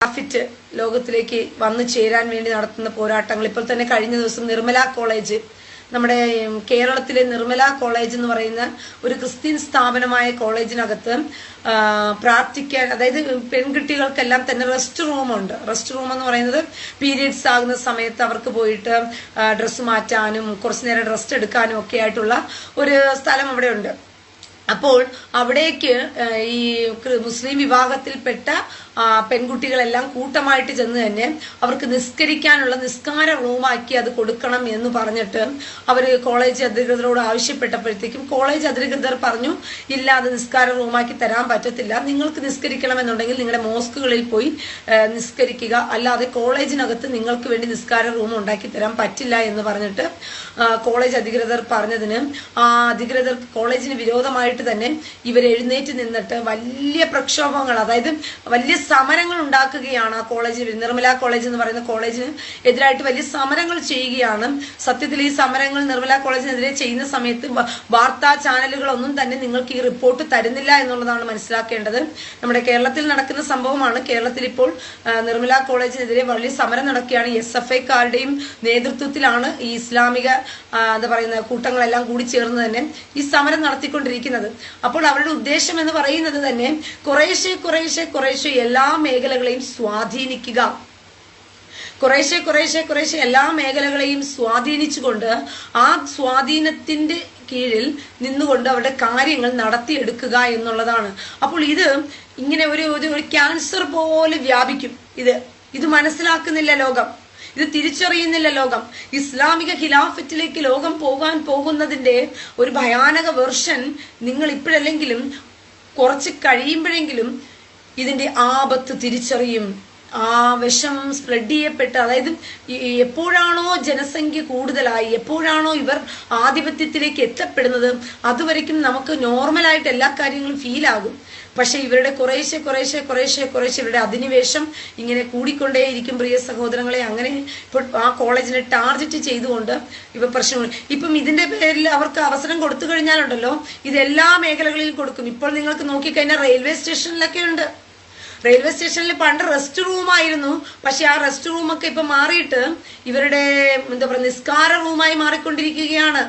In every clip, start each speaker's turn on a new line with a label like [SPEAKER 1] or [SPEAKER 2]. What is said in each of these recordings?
[SPEAKER 1] ഖിലാഫത്ത് ലോകത്തിലേക്ക് വന്നു ചേരാൻ വേണ്ടി നടത്തുന്ന പോരാട്ടങ്ങൾ. ഇപ്പോൾ തന്നെ കഴിഞ്ഞ ദിവസം നിർമ്മല കോളേജ്, നമ്മുടെ കേരളത്തിലെ നിർമ്മല കോളേജ് എന്ന് പറയുന്ന ഒരു ക്രിസ്ത്യൻ സ്ഥാപനമായ കോളേജിനകത്ത് പ്രാർത്ഥിക്കാൻ, അതായത് പെൺകുട്ടികൾക്കെല്ലാം തന്നെ റെസ്റ്റ് റൂമുണ്ട്. റെസ്റ്റ് റൂം എന്ന് പറയുന്നത് പീരിയഡ്സ് ആകുന്ന സമയത്ത് അവർക്ക് പോയിട്ട് ഡ്രസ്സ് മാറ്റാനും കുറച്ചു നേരം റെസ്റ്റ് എടുക്കാനും ഒക്കെ ആയിട്ടുള്ള ഒരു സ്ഥലം അവിടെ ഉണ്ട്. അപ്പോൾ അവിടേക്ക് ഈ മുസ്ലിം വിഭാഗത്തിൽപ്പെട്ട പെൺകുട്ടികളെല്ലാം കൂട്ടമായിട്ട് ചെന്ന് തന്നെ അവർക്ക് നിസ്കരിക്കാനുള്ള നിസ്കാര റൂമാക്കി അത് കൊടുക്കണം എന്ന് പറഞ്ഞിട്ട് അവർ കോളേജ് അധികൃതരോട് ആവശ്യപ്പെട്ടപ്പോഴത്തേക്കും കോളേജ് അധികൃതർ പറഞ്ഞു, ഇല്ല, അത് നിസ്കാര റൂമാക്കി തരാൻ പറ്റത്തില്ല, നിങ്ങൾക്ക് നിസ്കരിക്കണമെന്നുണ്ടെങ്കിൽ നിങ്ങളുടെ മോസ്കുകളിൽ പോയി നിസ്കരിക്കുക, അല്ലാതെ കോളേജിനകത്ത് നിങ്ങൾക്ക് വേണ്ടി നിസ്കാര റൂം ഉണ്ടാക്കി തരാൻ പറ്റില്ല എന്ന് പറഞ്ഞിട്ട് കോളേജ് അധികൃതർ പറഞ്ഞതിന് ആ അധികൃതർ കോളേജിന് വിരോധമായിട്ട് തന്നെ ഇവർ എഴുന്നേറ്റ് നിന്നിട്ട് വലിയ പ്രക്ഷോഭങ്ങൾ, അതായത് വലിയ സമരങ്ങൾ ഉണ്ടാക്കുകയാണ്. ആ കോളേജിൽ, നിർമ്മല കോളേജ് എന്ന് പറയുന്ന കോളേജിന് എതിരായിട്ട് വലിയ സമരങ്ങൾ ചെയ്യുകയാണ്. സത്യത്തിൽ ഈ സമരങ്ങൾ നിർമ്മല കോളേജിനെതിരെ ചെയ്യുന്ന സമയത്ത് വാർത്താ ചാനലുകളൊന്നും തന്നെ നിങ്ങൾക്ക് ഈ റിപ്പോർട്ട് തരുന്നില്ല എന്നുള്ളതാണ് മനസ്സിലാക്കേണ്ടത്. നമ്മുടെ കേരളത്തിൽ നടക്കുന്ന സംഭവമാണ്. കേരളത്തിൽ ഇപ്പോൾ നിർമ്മല കോളേജിനെതിരെ വലിയ സമരം നടക്കുകയാണ്. SFIക്കാരുടെയും നേതൃത്വത്തിലാണ് ഈ ഇസ്ലാമിക എന്താ പറയുന്ന കൂട്ടങ്ങളെല്ലാം കൂടി ചേർന്ന് തന്നെ ഈ സമരം നടത്തിക്കൊണ്ടിരിക്കുന്നത്. അപ്പോൾ അവരുടെ ഉദ്ദേശം എന്ന് പറയുന്നത് തന്നെ കുറേശ്ശെ എല്ലാ മേഖലകളെയും സ്വാധീനിക്കുക, കുറേശ്ശെ എല്ലാ മേഖലകളെയും സ്വാധീനിച്ചുകൊണ്ട് ആ സ്വാധീനത്തിന്റെ കീഴിൽ നിന്നുകൊണ്ട് അവരുടെ കാര്യങ്ങൾ നടത്തിയെടുക്കുക എന്നുള്ളതാണ്. അപ്പോൾ ഇത് ഇങ്ങനെ ഒരു ക്യാൻസർ പോലെ വ്യാപിക്കും. ഇത് മനസ്സിലാക്കുന്നില്ല ലോകം, ഇത് തിരിച്ചറിയുന്നില്ല ലോകം. ഇസ്ലാമിക ഖിലാഫത്തിലേക്ക് ലോകം പോകാൻ പോകുന്നതിന്റെ ഒരു ഭയാനക വെർഷൻ നിങ്ങൾ ഇപ്പോഴല്ലെങ്കിലും കുറച്ച് കഴിയുമ്പോഴെങ്കിലും ഇതിന്റെ ആപത്ത് തിരിച്ചറിയും. ആ വിഷം സ്പ്രെഡ് ചെയ്യപ്പെട്ട്, അതായത് എപ്പോഴാണോ ജനസംഖ്യ കൂടുതലായി, എപ്പോഴാണോ ഇവർ ആധിപത്യത്തിലേക്ക് എത്തപ്പെടുന്നത്, അതുവരയ്ക്കും നമുക്ക് നോർമലായിട്ട് എല്ലാ കാര്യങ്ങളും ഫീൽ ആകും. പക്ഷെ ഇവരുടെ കുറേശ്ശെ ഇവരുടെ അധിനിവേശം ഇങ്ങനെ കൂടിക്കൊണ്ടേയിരിക്കും പ്രിയ സഹോദരങ്ങളെ. അങ്ങനെ ഇപ്പോൾ ആ കോളേജിനെ ടാർഗറ്റ് ചെയ്തുകൊണ്ട് ഇവ പ്രശ്നങ്ങൾ, ഇപ്പം ഇതിന്റെ പേരിൽ അവർക്ക് അവസരം കൊടുത്തു കഴിഞ്ഞാലുണ്ടല്ലോ ഇത് എല്ലാ മേഖലകളിലും കൊടുക്കും. ഇപ്പോൾ നിങ്ങൾക്ക് നോക്കിക്കഴിഞ്ഞാൽ റെയിൽവേ സ്റ്റേഷനിലൊക്കെ ഉണ്ട്. റെയിൽവേ സ്റ്റേഷനിൽ പണ്ട് റെസ്റ്റ് റൂമായിരുന്നു, പക്ഷെ ആ റെസ്റ്റ് റൂമൊക്കെ ഇപ്പൊ മാറിയിട്ട് ഇവരുടെ എന്താ പറയുക നിസ്കാര റൂമായി മാറിക്കൊണ്ടിരിക്കുകയാണ്.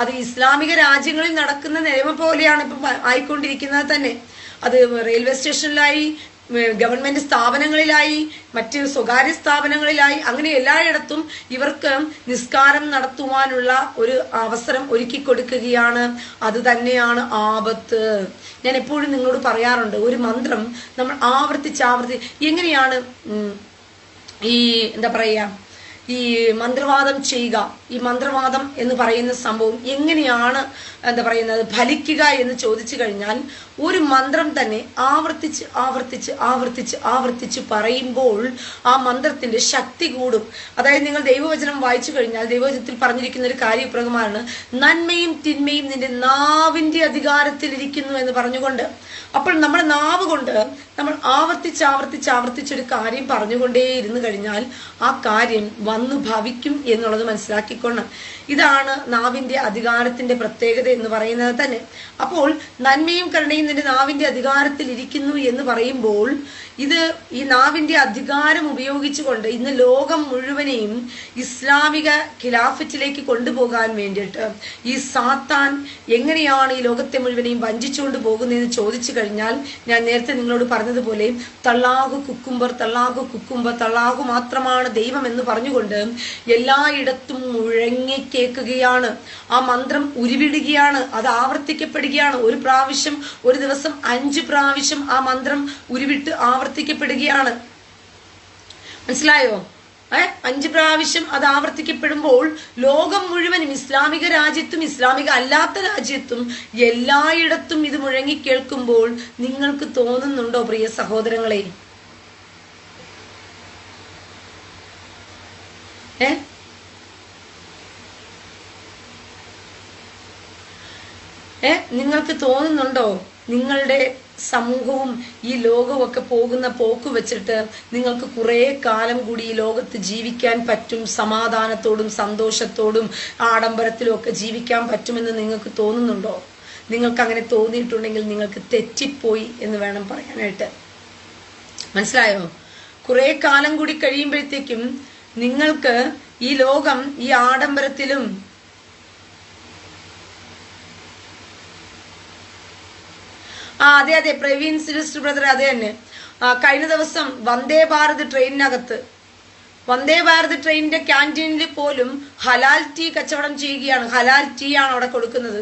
[SPEAKER 1] അത് ഇസ്ലാമിക രാജ്യങ്ങളിൽ നടക്കുന്ന നിയമം പോലെയാണ് ഇപ്പൊ ആയിക്കൊണ്ടിരിക്കുന്നത് തന്നെ. അത് റെയിൽവേ സ്റ്റേഷനിലായി, ഗവൺമെന്റ് സ്ഥാപനങ്ങളിലായി, മറ്റ് സ്വകാര്യ സ്ഥാപനങ്ങളിലായി, അങ്ങനെ എല്ലായിടത്തും ഇവർക്ക് നിസ്കാരം നടത്തുവാനുള്ള ഒരു അവസരം ഒരുക്കി കൊടുക്കുകയാണ്. അത് തന്നെയാണ് ആപത്ത്. ഞാൻ എപ്പോഴും നിങ്ങളോട് പറയാറുണ്ട്, ഒരു മന്ത്രം നമ്മൾ ആവർത്തിച്ച് എങ്ങനെയാണ് ഈ എന്താ പറയുക ഈ മന്ത്രവാദം ചെയ്യുക, ഈ മന്ത്രവാദം എന്ന് പറയുന്ന സംഭവം എങ്ങനെയാണ് എന്താ പറയുന്നത് ഫലിക്കുക എന്ന് ചോദിച്ചു കഴിഞ്ഞാൽ, ഒരു മന്ത്രം തന്നെ ആവർത്തിച്ച് പറയുമ്പോൾ ആ മന്ത്രത്തിന്റെ ശക്തി കൂടും. അതായത് നിങ്ങൾ ദൈവവചനം വായിച്ചു കഴിഞ്ഞാൽ ദൈവവചനത്തിൽ പറഞ്ഞിരിക്കുന്ന ഒരു കാര്യപ്രകമാണ്, നന്മയും തിന്മയും നിന്റെ നാവിന്റെ അധികാരത്തിൽ ഇരിക്കുന്നു എന്ന് പറഞ്ഞുകൊണ്ട്. അപ്പോൾ നമ്മുടെ നാവ് കൊണ്ട് നമ്മൾ ആവർത്തിച്ചൊരു കാര്യം പറഞ്ഞുകൊണ്ടേ ഇരുന്നു കഴിഞ്ഞാൽ ആ കാര്യം വന്നു ഭവിക്കും എന്നുള്ളത് മനസ്സിലാക്കിക്കൊണ്ട്, ഇതാണ് നാവിന്റെ അധികാരത്തിന്റെ പ്രത്യേകത എന്ന് പറയുന്നത് തന്നെ. അപ്പോൾ നന്മയും കരുണയും നിന്റെ നാവിന്റെ അധികാരത്തിൽ ഇരിക്കുന്നു എന്ന് പറയുമ്പോൾ ഈ നാവിന്റെ അധികാരം ഉപയോഗിച്ചുകൊണ്ട് ഇന്ന് ലോകം മുഴുവനെയും ഇസ്ലാമിക ഖിലാഫത്തിലേക്ക് കൊണ്ടുപോകാൻ വേണ്ടിയിട്ട് ഈ സാത്താൻ എങ്ങനെയാണ് ഈ ലോകത്തെ മുഴുവനെയും വഞ്ചിച്ചുകൊണ്ട് പോകുന്നതെന്ന് ചോദിച്ചു കഴിഞ്ഞാൽ, ഞാൻ നേരത്തെ നിങ്ങളോട് പറഞ്ഞതുപോലെ തള്ളാഹു തള്ളാഹു മാത്രമാണ് ദൈവം എന്ന് പറഞ്ഞുകൊണ്ട് എല്ലായിടത്തും മുഴങ്ങി കേൾക്കുകയാണ്. ആ മന്ത്രം ഉരുവിടുകയാണ്, അത് ആവർത്തിക്കപ്പെടുകയാണ്. ഒരു ദിവസം 5 പ്രാവശ്യം ആ മന്ത്രം ഉരുവിട്ട് ആവർത്തിക്കപ്പെടുകയാണ്. മനസ്സിലായോ? 5 പ്രാവശ്യം അത് ആവർത്തിക്കപ്പെടുമ്പോൾ ലോകം മുഴുവനും ഇസ്ലാമിക രാജ്യത്തും ഇസ്ലാമിക അല്ലാത്ത രാജ്യത്തും എല്ലായിടത്തും ഇത് മുഴങ്ങി കേൾക്കുമ്പോൾ നിങ്ങൾക്ക് തോന്നുന്നുണ്ടോ പ്രിയ സഹോദരങ്ങളെ? നിങ്ങൾക്ക് തോന്നുന്നുണ്ടോ നിങ്ങളുടെ സമൂഹവും ഈ ലോകവും ഒക്കെ പോകുന്ന പോക്ക് വെച്ചിട്ട് നിങ്ങൾക്ക് കുറെ കാലം കൂടി ഈ ലോകത്ത് ജീവിക്കാൻ പറ്റും, സമാധാനത്തോടും സന്തോഷത്തോടും ആഡംബരത്തിലും ഒക്കെ ജീവിക്കാൻ പറ്റുമെന്ന് നിങ്ങൾക്ക് തോന്നുന്നുണ്ടോ? നിങ്ങൾക്ക് അങ്ങനെ തോന്നിയിട്ടുണ്ടെങ്കിൽ നിങ്ങൾക്ക് തെറ്റിപ്പോയി എന്ന് വേണം പറയാനായിട്ട്. മനസ്സിലായോ? കുറെ കാലം കൂടി കഴിയുമ്പോഴത്തേക്കും നിങ്ങൾക്ക് ഈ ലോകം ഈ ആഡംബരത്തിലും അതെ പ്രവീൺ സിലിസ്റ്റർ ബ്രദർ, അത് തന്നെ. കഴിഞ്ഞ ദിവസം വന്ദേ ഭാരത് ട്രെയിനിന്റെ ക്യാൻറ്റീനിൽ പോലും ഹലാൽ ടീ കച്ചവടം ചെയ്യുകയാണ്. ഹലാൽ ടീ ആണ് അവിടെ കൊടുക്കുന്നത്.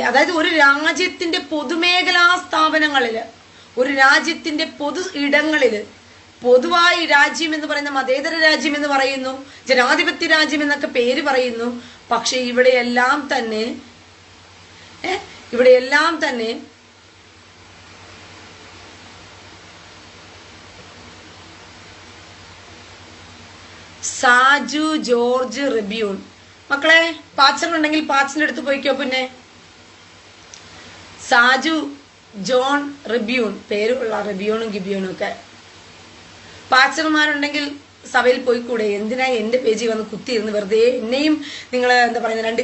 [SPEAKER 1] അതായത് ഒരു രാജ്യത്തിന്റെ പൊതുമേഖലാ സ്ഥാപനങ്ങളില്, ഒരു രാജ്യത്തിന്റെ പൊതു ഇടങ്ങളില്, പൊതുവായി രാജ്യം എന്ന് പറയുന്ന മതേതര രാജ്യം എന്ന് പറയുന്നു, ജനാധിപത്യ രാജ്യം എന്നൊക്കെ പേര് പറയുന്നു. പക്ഷെ ഇവിടെയെല്ലാം തന്നെ സാജു ജോർജ് റിബ്യൂൺ. മക്കളെ, പാച്ചറുണ്ടെങ്കിൽ പാച്ചന്റെ അടുത്ത് പോയിക്കോ. പിന്നെ സാജു ജോൺ റിബ്യൂൺ, പേരുള്ള റിബ്യൂണും ഗിബ്യൂണും ഒക്കെ. പാച്ചർമാരുണ്ടെങ്കിൽ സഭയിൽ പോയിക്കൂടെ? എന്തിനാ എന്റെ പേജിൽ വന്ന് കുത്തിയിരുന്ന് വെറുതെ എന്നെയും നിങ്ങൾ എന്താ പറയുന്നത്,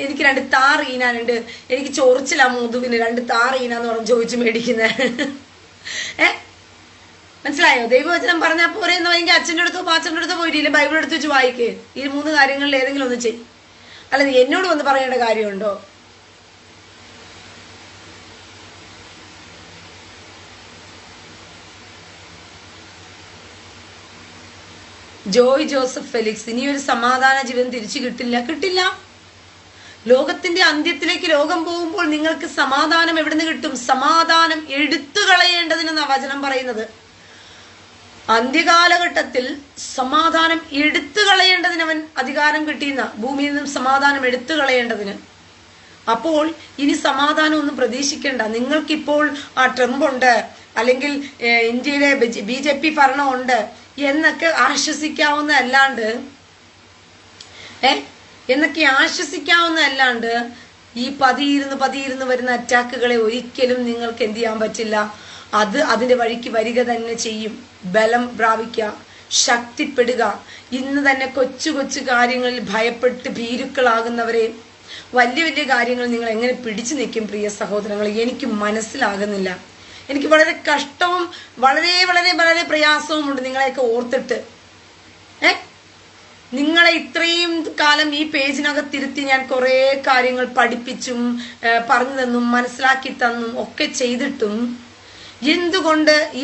[SPEAKER 1] എനിക്ക് 2 താർ ഈനാനുണ്ട്, എനിക്ക് ചൊറിച്ചില്ല മുതുവിന് 2 താർ ഈനാന്ന് പറഞ്ഞ് ചോദിച്ചു മേടിക്കുന്നത്. മനസ്സിലായോ? ദൈവവചനം പറഞ്ഞാൽ പോരെ എന്ന് പറയുമെങ്കിൽ അച്ഛൻ്റെ അടുത്തോ പാച്ചറിന്റെ അടുത്തോ പോയിട്ടില്ല, ബൈബിൾ എടുത്ത് വെച്ച് വായിക്ക്. ഈ 3 കാര്യങ്ങളിൽ ഏതെങ്കിലും ഒന്ന് ചെയ്യും. അല്ല, എന്നോട് വന്ന് പറയേണ്ട കാര്യമുണ്ടോ? ജോയ് ജോസഫ് ഫെലിക്സ്, ഇനിയൊരു സമാധാന ജീവിതം തിരിച്ചു കിട്ടില്ല. ലോകത്തിന്റെ അന്ത്യത്തിലേക്ക് ലോകം പോകുമ്പോൾ നിങ്ങൾക്ക് സമാധാനം എവിടുന്ന് കിട്ടും? സമാധാനം എടുത്തു കളയേണ്ടതിനെന്നാ വചനം പറയുന്നത്. അന്ത്യകാലഘട്ടത്തിൽ സമാധാനം എടുത്തു കളയേണ്ടതിന് അവൻ അധികാരം കിട്ടിയെന്ന, ഭൂമിയിൽ നിന്നും സമാധാനം എടുത്തു കളയേണ്ടതിന്. അപ്പോൾ ഇനി സമാധാനം ഒന്നും പ്രതീക്ഷിക്കേണ്ട. നിങ്ങൾക്കിപ്പോൾ ട്രംപ് ഉണ്ട്, അല്ലെങ്കിൽ ഇന്ത്യയിലെ BJP ഭരണമുണ്ട് എന്നൊക്കെ ആശ്വസിക്കാവുന്നതല്ലാണ്ട് ഈ പതിയിരുന്ന് വരുന്ന അറ്റാക്കുകളെ ഒരിക്കലും നിങ്ങൾക്ക് എന്ത് ചെയ്യാൻ പറ്റില്ല. അത് അതിന്റെ വഴിക്ക് വരിക തന്നെ ചെയ്യും. ബലം പ്രാപിക്കുക, ശക്തിപ്പെടുക. ഇന്ന് തന്നെ കൊച്ചു കൊച്ചു കാര്യങ്ങളിൽ ഭയപ്പെട്ട് ഭീരുക്കളാകുന്നവരെ വലിയ വലിയ കാര്യങ്ങൾ നിങ്ങൾ എങ്ങനെ പിടിച്ചു നിൽക്കും? പ്രിയ സഹോദരങ്ങൾ, എനിക്ക് മനസ്സിലാകുന്നില്ല. എനിക്ക് വളരെ കഷ്ടവും വളരെ വളരെ വളരെ പ്രയാസവും ഉണ്ട് നിങ്ങളെയൊക്കെ ഓർത്തിട്ട്. നിങ്ങളെ ഇത്രയും കാലം ഈ പേജിനകത്തിരുത്തി ഞാൻ കുറെ കാര്യങ്ങൾ പഠിപ്പിച്ചും പറഞ്ഞു തന്നും മനസ്സിലാക്കി തന്നും ഒക്കെ ചെയ്തിട്ടും എന്തുകൊണ്ട് ഈ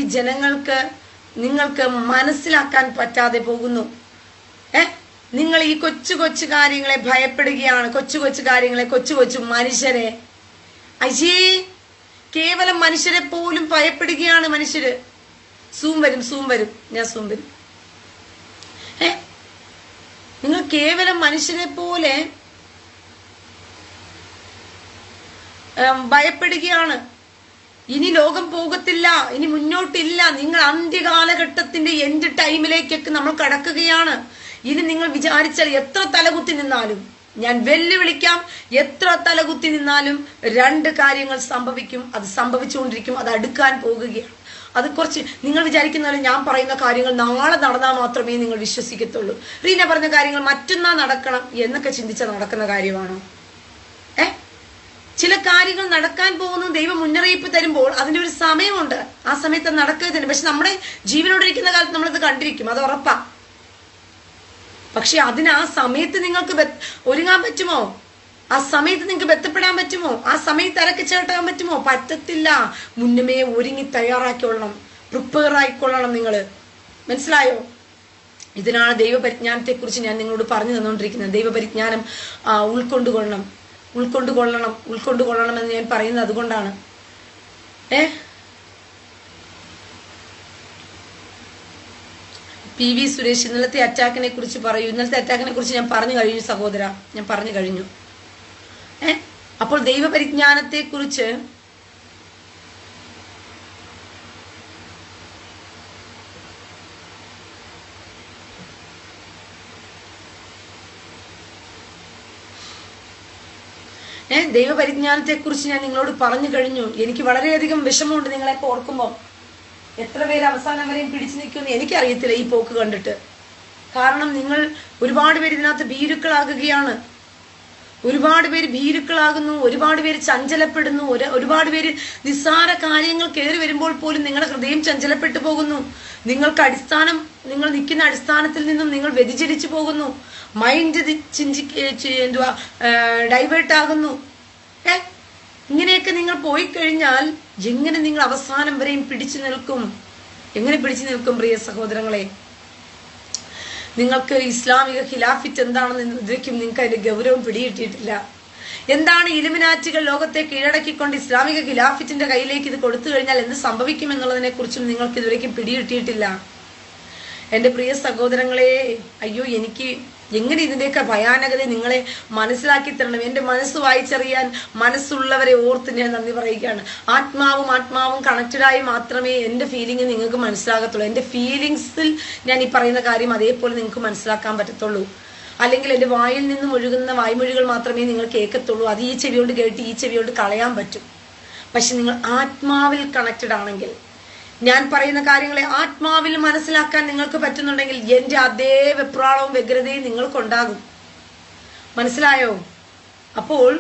[SPEAKER 1] നിങ്ങൾക്ക് മനസ്സിലാക്കാൻ പറ്റാതെ പോകുന്നു? നിങ്ങൾ ഈ കൊച്ചു കൊച്ചു കാര്യങ്ങളെ ഭയപ്പെടുകയാണ്. കൊച്ചു കാര്യങ്ങളെ, കൊച്ചു മനുഷ്യരെ, കേവലം മനുഷ്യരെ പോലും ഭയപ്പെടുകയാണ് മനുഷ്യര്. സൂം വരും, ഞാൻ സൂം വരും. നിങ്ങൾ കേവലം മനുഷ്യരെ പോലെ ഭയപ്പെടുകയാണ്. ഇനി ലോകം പോകത്തില്ല, ഇനി മുന്നോട്ടില്ല. നിങ്ങൾ അന്ത്യകാലഘട്ടത്തിന്റെ എൻഡ് ടൈമിലേക്കൊക്കെ നമ്മൾ കടക്കുകയാണ്. ഇനി നിങ്ങൾ വിചാരിച്ചാൽ എത്ര തലകുത്തി നിന്നാലും, ഞാൻ വെല്ലുവിളിക്കാം, എത്ര തലകുത്തി നിന്നാലും 2 കാര്യങ്ങൾ സംഭവിക്കും. അത് സംഭവിച്ചുകൊണ്ടിരിക്കും. അത് അടുക്കാൻ പോകുകയാണ്. അത് കുറച്ച് നിങ്ങൾ വിചാരിക്കുന്ന പോലെ ഞാൻ പറയുന്ന കാര്യങ്ങൾ നാളെ നടന്നാൽ മാത്രമേ നിങ്ങൾ വിശ്വസിക്കത്തുള്ളൂ. റീന പറഞ്ഞ കാര്യങ്ങൾ മറ്റന്നാൾ നടക്കണം എന്നൊക്കെ ചിന്തിച്ചാൽ നടക്കുന്ന കാര്യമാണോ? ചില കാര്യങ്ങൾ നടക്കാൻ പോകുന്ന ദൈവം മുന്നറിയിപ്പ് തരുമ്പോൾ അതിന്റെ ഒരു സമയമുണ്ട്. ആ സമയത്ത് നടക്കുക തന്നെ. പക്ഷെ നമ്മുടെ ജീവനോടിരിക്കുന്ന കാലത്ത് നമ്മളിത് കണ്ടിരിക്കും, അത് ഉറപ്പാ. പക്ഷെ അതിന് ആ സമയത്ത് നിങ്ങൾക്ക് ഒരുങ്ങാൻ പറ്റുമോ? ആ സമയത്ത് നിങ്ങൾക്ക് ബന്ധപ്പെടാൻ പറ്റുമോ? ആ സമയത്ത് അരക്കച്ചേട്ടാൻ പറ്റുമോ? പറ്റത്തില്ല. മുന്നമേ ഒരുങ്ങി തയ്യാറാക്കിക്കൊള്ളണം, പ്രിപ്പയർ ആയിക്കൊള്ളണം നിങ്ങൾ. മനസ്സിലായോ? ഇതിനാണ് ദൈവപരിജ്ഞാനത്തെ കുറിച്ച് ഞാൻ നിങ്ങളോട് പറഞ്ഞു തന്നുകൊണ്ടിരിക്കുന്നത്. ദൈവപരിജ്ഞാനം ഉൾക്കൊണ്ടുകൊള്ളണം എന്ന് ഞാൻ പറയുന്നത് അതുകൊണ്ടാണ്. PV സുരേഷ്, ഇന്നലത്തെ അറ്റാക്കിനെ കുറിച്ച് പറയൂ. ഇന്നലത്തെ അറ്റാക്കിനെ കുറിച്ച് ഞാൻ പറഞ്ഞു കഴിഞ്ഞു സഹോദര, ഞാൻ പറഞ്ഞു കഴിഞ്ഞു. അപ്പോൾ ദൈവപരിജ്ഞാനത്തെ കുറിച്ച് ഞാൻ നിങ്ങളോട് പറഞ്ഞു കഴിഞ്ഞു. എനിക്ക് വളരെയധികം വിഷമമുണ്ട് നിങ്ങളെയൊക്കെ ഓർക്കുമ്പോൾ. എത്ര പേര് അവസാനം വരെയും പിടിച്ചു നിൽക്കുമെന്ന് എനിക്കറിയത്തില്ല ഈ പോക്ക് കണ്ടിട്ട്. കാരണം നിങ്ങൾ ഒരുപാട് പേര് ഇതിനകത്ത് ഭീരുക്കളാകുകയാണ്. ഒരുപാട് പേര് ഭീരുക്കളാകുന്നു, ഒരുപാട് പേര് ചഞ്ചലപ്പെടുന്നു, ഒരുപാട് പേര് നിസ്സാര കാര്യങ്ങൾ കയറി വരുമ്പോൾ പോലും നിങ്ങളുടെ ഹൃദയം ചഞ്ചലപ്പെട്ടു പോകുന്നു. നിങ്ങൾ നിൽക്കുന്ന അടിസ്ഥാനത്തിൽ നിന്നും നിങ്ങൾ വ്യതിചലിച്ചു പോകുന്നു. മൈൻഡ് ഡൈവേർട്ട് ആകുന്നു. ഇങ്ങനെയൊക്കെ നിങ്ങൾ പോയി കഴിഞ്ഞാൽ എങ്ങനെ നിങ്ങൾ അവസാനം വരെയും പിടിച്ചു നിൽക്കും? എങ്ങനെ പിടിച്ചു നിൽക്കും പ്രിയ സഹോദരങ്ങളെ? നിങ്ങൾക്ക് ഇസ്ലാമിക ഖിലാഫത്ത് എന്താണെന്ന് ഇതുവരെയ്ക്കും നിങ്ങൾക്ക് അതിന്റെ ഗൗരവം പിടികിട്ടിയിട്ടില്ല. എന്താണ് ഇലുമിനാറ്റുകൾ ലോകത്തെ കീഴടക്കിക്കൊണ്ട് ഇസ്ലാമിക ഖിലാഫത്തിന്റെ കയ്യിലേക്ക് ഇത് കൊടുത്തു കഴിഞ്ഞാൽ എന്ത് സംഭവിക്കും എന്നുള്ളതിനെ കുറിച്ചും നിങ്ങൾക്ക് ഇതുവരെയ്ക്കും പിടികിട്ടിയിട്ടില്ല. എൻ്റെ പ്രിയ സഹോദരങ്ങളെ, അയ്യോ, എനിക്ക് എങ്ങനെ ഇതിന്റെയൊക്കെ ഭയാനകത നിങ്ങളെ മനസ്സിലാക്കി തരണം. എൻ്റെ മനസ്സ് വായിച്ചറിയാൻ മനസ്സുള്ളവരെ ഓർത്ത് ഞാൻ നന്ദി പറയുകയാണ്. ആത്മാവും കണക്റ്റഡായി മാത്രമേ എൻ്റെ ഫീലിംഗ് നിങ്ങൾക്ക് മനസ്സിലാകത്തുള്ളൂ. എൻ്റെ ഫീലിങ്സിൽ ഞാൻ ഈ പറയുന്ന കാര്യം അതേപോലെ നിങ്ങൾക്ക് മനസ്സിലാക്കാൻ പറ്റത്തുള്ളൂ. അല്ലെങ്കിൽ എൻ്റെ വായിൽ നിന്നും ഒഴുകുന്ന വായ്മൊഴികൾ മാത്രമേ നിങ്ങൾ കേൾക്കത്തുള്ളൂ. അത് ഈ ചെവി കൊണ്ട് കേട്ട് ഈ ചെവി കൊണ്ട് കളയാൻ പറ്റും. പക്ഷെ നിങ്ങൾ ആത്മാവിൽ കണക്റ്റഡ് ആണെങ്കിൽ, ഞാൻ പറയുന്ന കാര്യങ്ങളെ ആത്മാവിൽ മനസ്സിലാക്കാൻ നിങ്ങൾക്ക് പറ്റുന്നുണ്ടെങ്കിൽ എൻ്റെ അതേ വെപ്രാളവും വ്യഗ്രതയും നിങ്ങൾക്കുണ്ടാകും. മനസ്സിലായോ? അപ്പോൾ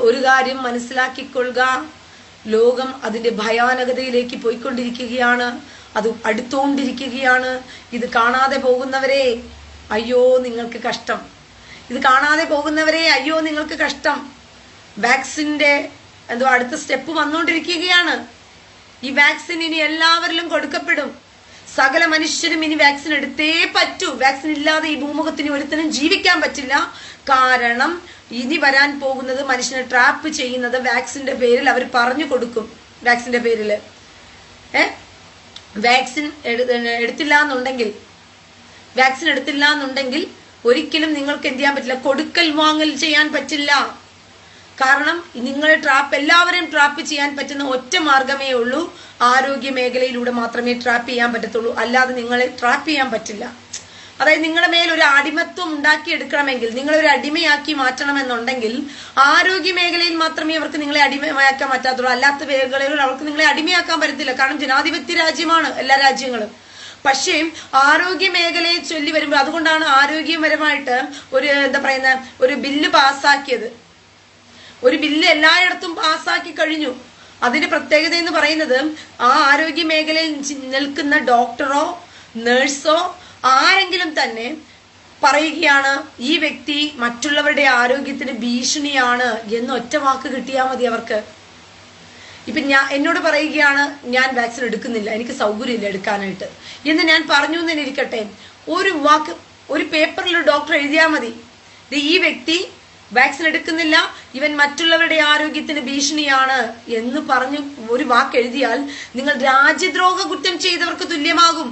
[SPEAKER 1] ഒരു കാര്യം മനസ്സിലാക്കിക്കൊള്ളുക, ലോകം അതിന്റെ ഭയാനകതയിലേക്ക് പോയിക്കൊണ്ടിരിക്കുകയാണ്. അത് അടുത്തുകൊണ്ടിരിക്കുകയാണ്. ഇത് കാണാതെ പോകുന്നവരെ അയ്യോ നിങ്ങൾക്ക് കഷ്ടം. ഇത് കാണാതെ പോകുന്നവരെ അയ്യോ നിങ്ങൾക്ക് കഷ്ടം. വാക്സിന്റെ അടുത്ത സ്റ്റെപ്പ് വന്നുകൊണ്ടിരിക്കുകയാണ്. ഈ വാക്സിൻ ഇനി എല്ലാവരിലും കൊടുക്കപ്പെടും. സകല മനുഷ്യരും ഇനി വാക്സിൻ എടുത്തേ പറ്റൂ. വാക്സിൻ ഇല്ലാതെ ഈ ഭൂമുഖത്തിന് ഒരുത്തനും ജീവിക്കാൻ പറ്റില്ല. കാരണം ഇനി വരാൻ പോകുന്നത് മനുഷ്യനെ ട്രാപ്പ് ചെയ്യുന്നത് വാക്സിന്റെ പേരിൽ അവർ പറഞ്ഞു കൊടുക്കും. വാക്സിന്റെ പേരില് വാക്സിൻ എടുത്തില്ല എന്നുണ്ടെങ്കിൽ ഒരിക്കലും നിങ്ങൾക്ക് എന്ത് ചെയ്യാൻ പറ്റില്ല, കൊടുക്കൽ വാങ്ങൽ ചെയ്യാൻ പറ്റില്ല. കാരണം എല്ലാവരെയും ട്രാപ്പ് ചെയ്യാൻ പറ്റുന്ന ഒറ്റ മാർഗമേ ഉള്ളൂ. ആരോഗ്യ മേഖലയിലൂടെ മാത്രമേ ട്രാപ്പ് ചെയ്യാൻ പറ്റത്തുള്ളൂ. അല്ലാതെ നിങ്ങളെ ട്രാപ്പ് ചെയ്യാൻ പറ്റില്ല. അതായത് നിങ്ങളുടെ മേൽ ഒരു അടിമത്വം ഉണ്ടാക്കിയെടുക്കണമെങ്കിൽ, നിങ്ങളൊരു അടിമയാക്കി മാറ്റണമെന്നുണ്ടെങ്കിൽ ആരോഗ്യ മേഖലയിൽ മാത്രമേ അവർക്ക് നിങ്ങളെ അടിമയാക്കാൻ പറ്റാത്തുള്ളൂ. അല്ലാത്ത മേഖലകളിൽ അവർക്ക് നിങ്ങളെ അടിമയാക്കാൻ പറ്റത്തില്ല. കാരണം ജനാധിപത്യ രാജ്യമാണ് എല്ലാ രാജ്യങ്ങളും. പക്ഷേ ആരോഗ്യ മേഖലയെ ചൊല്ലി വരുമ്പോൾ, അതുകൊണ്ടാണ് ആരോഗ്യപരമായിട്ട് ഒരു ബില്ല് പാസ്സാക്കിയത്. ഒരു ബില്ല് എല്ലായിടത്തും പാസ്സാക്കി കഴിഞ്ഞു. അതിന്റെ പ്രത്യേകത എന്ന് പറയുന്നത്, ആ ആരോഗ്യ മേഖലയിൽ നിൽക്കുന്ന ഡോക്ടറോ നഴ്സോ ആരെങ്കിലും തന്നെ പറയുകയാണ് ഈ വ്യക്തി മറ്റുള്ളവരുടെ ആരോഗ്യത്തിന് ഭീഷണിയാണ് എന്ന് ഒറ്റ വാക്ക് കിട്ടിയാൽ മതി അവർക്ക്. ഇപ്പൊ എന്നോട് പറയുകയാണ് ഞാൻ വാക്സിൻ എടുക്കുന്നില്ല, എനിക്ക് സൗകര്യമില്ല എടുക്കാനായിട്ട് എന്ന് ഞാൻ പറഞ്ഞു എന്നിരിക്കട്ടെ, ഒരു വാക്ക് ഒരു പേപ്പറിൽ ഡോക്ടർ എഴുതിയാൽ മതി, ഈ വ്യക്തി വാക്സിൻ എടുക്കുന്നില്ല, ഇവൻ മറ്റുള്ളവരുടെ ആരോഗ്യത്തിന് ഭീഷണിയാണ് എന്ന് പറഞ്ഞു ഒരു വാക്ക് എഴുതിയാൽ നിങ്ങൾ രാജ്യദ്രോഹ കുറ്റം ചെയ്തവർക്ക് തുല്യമാകും.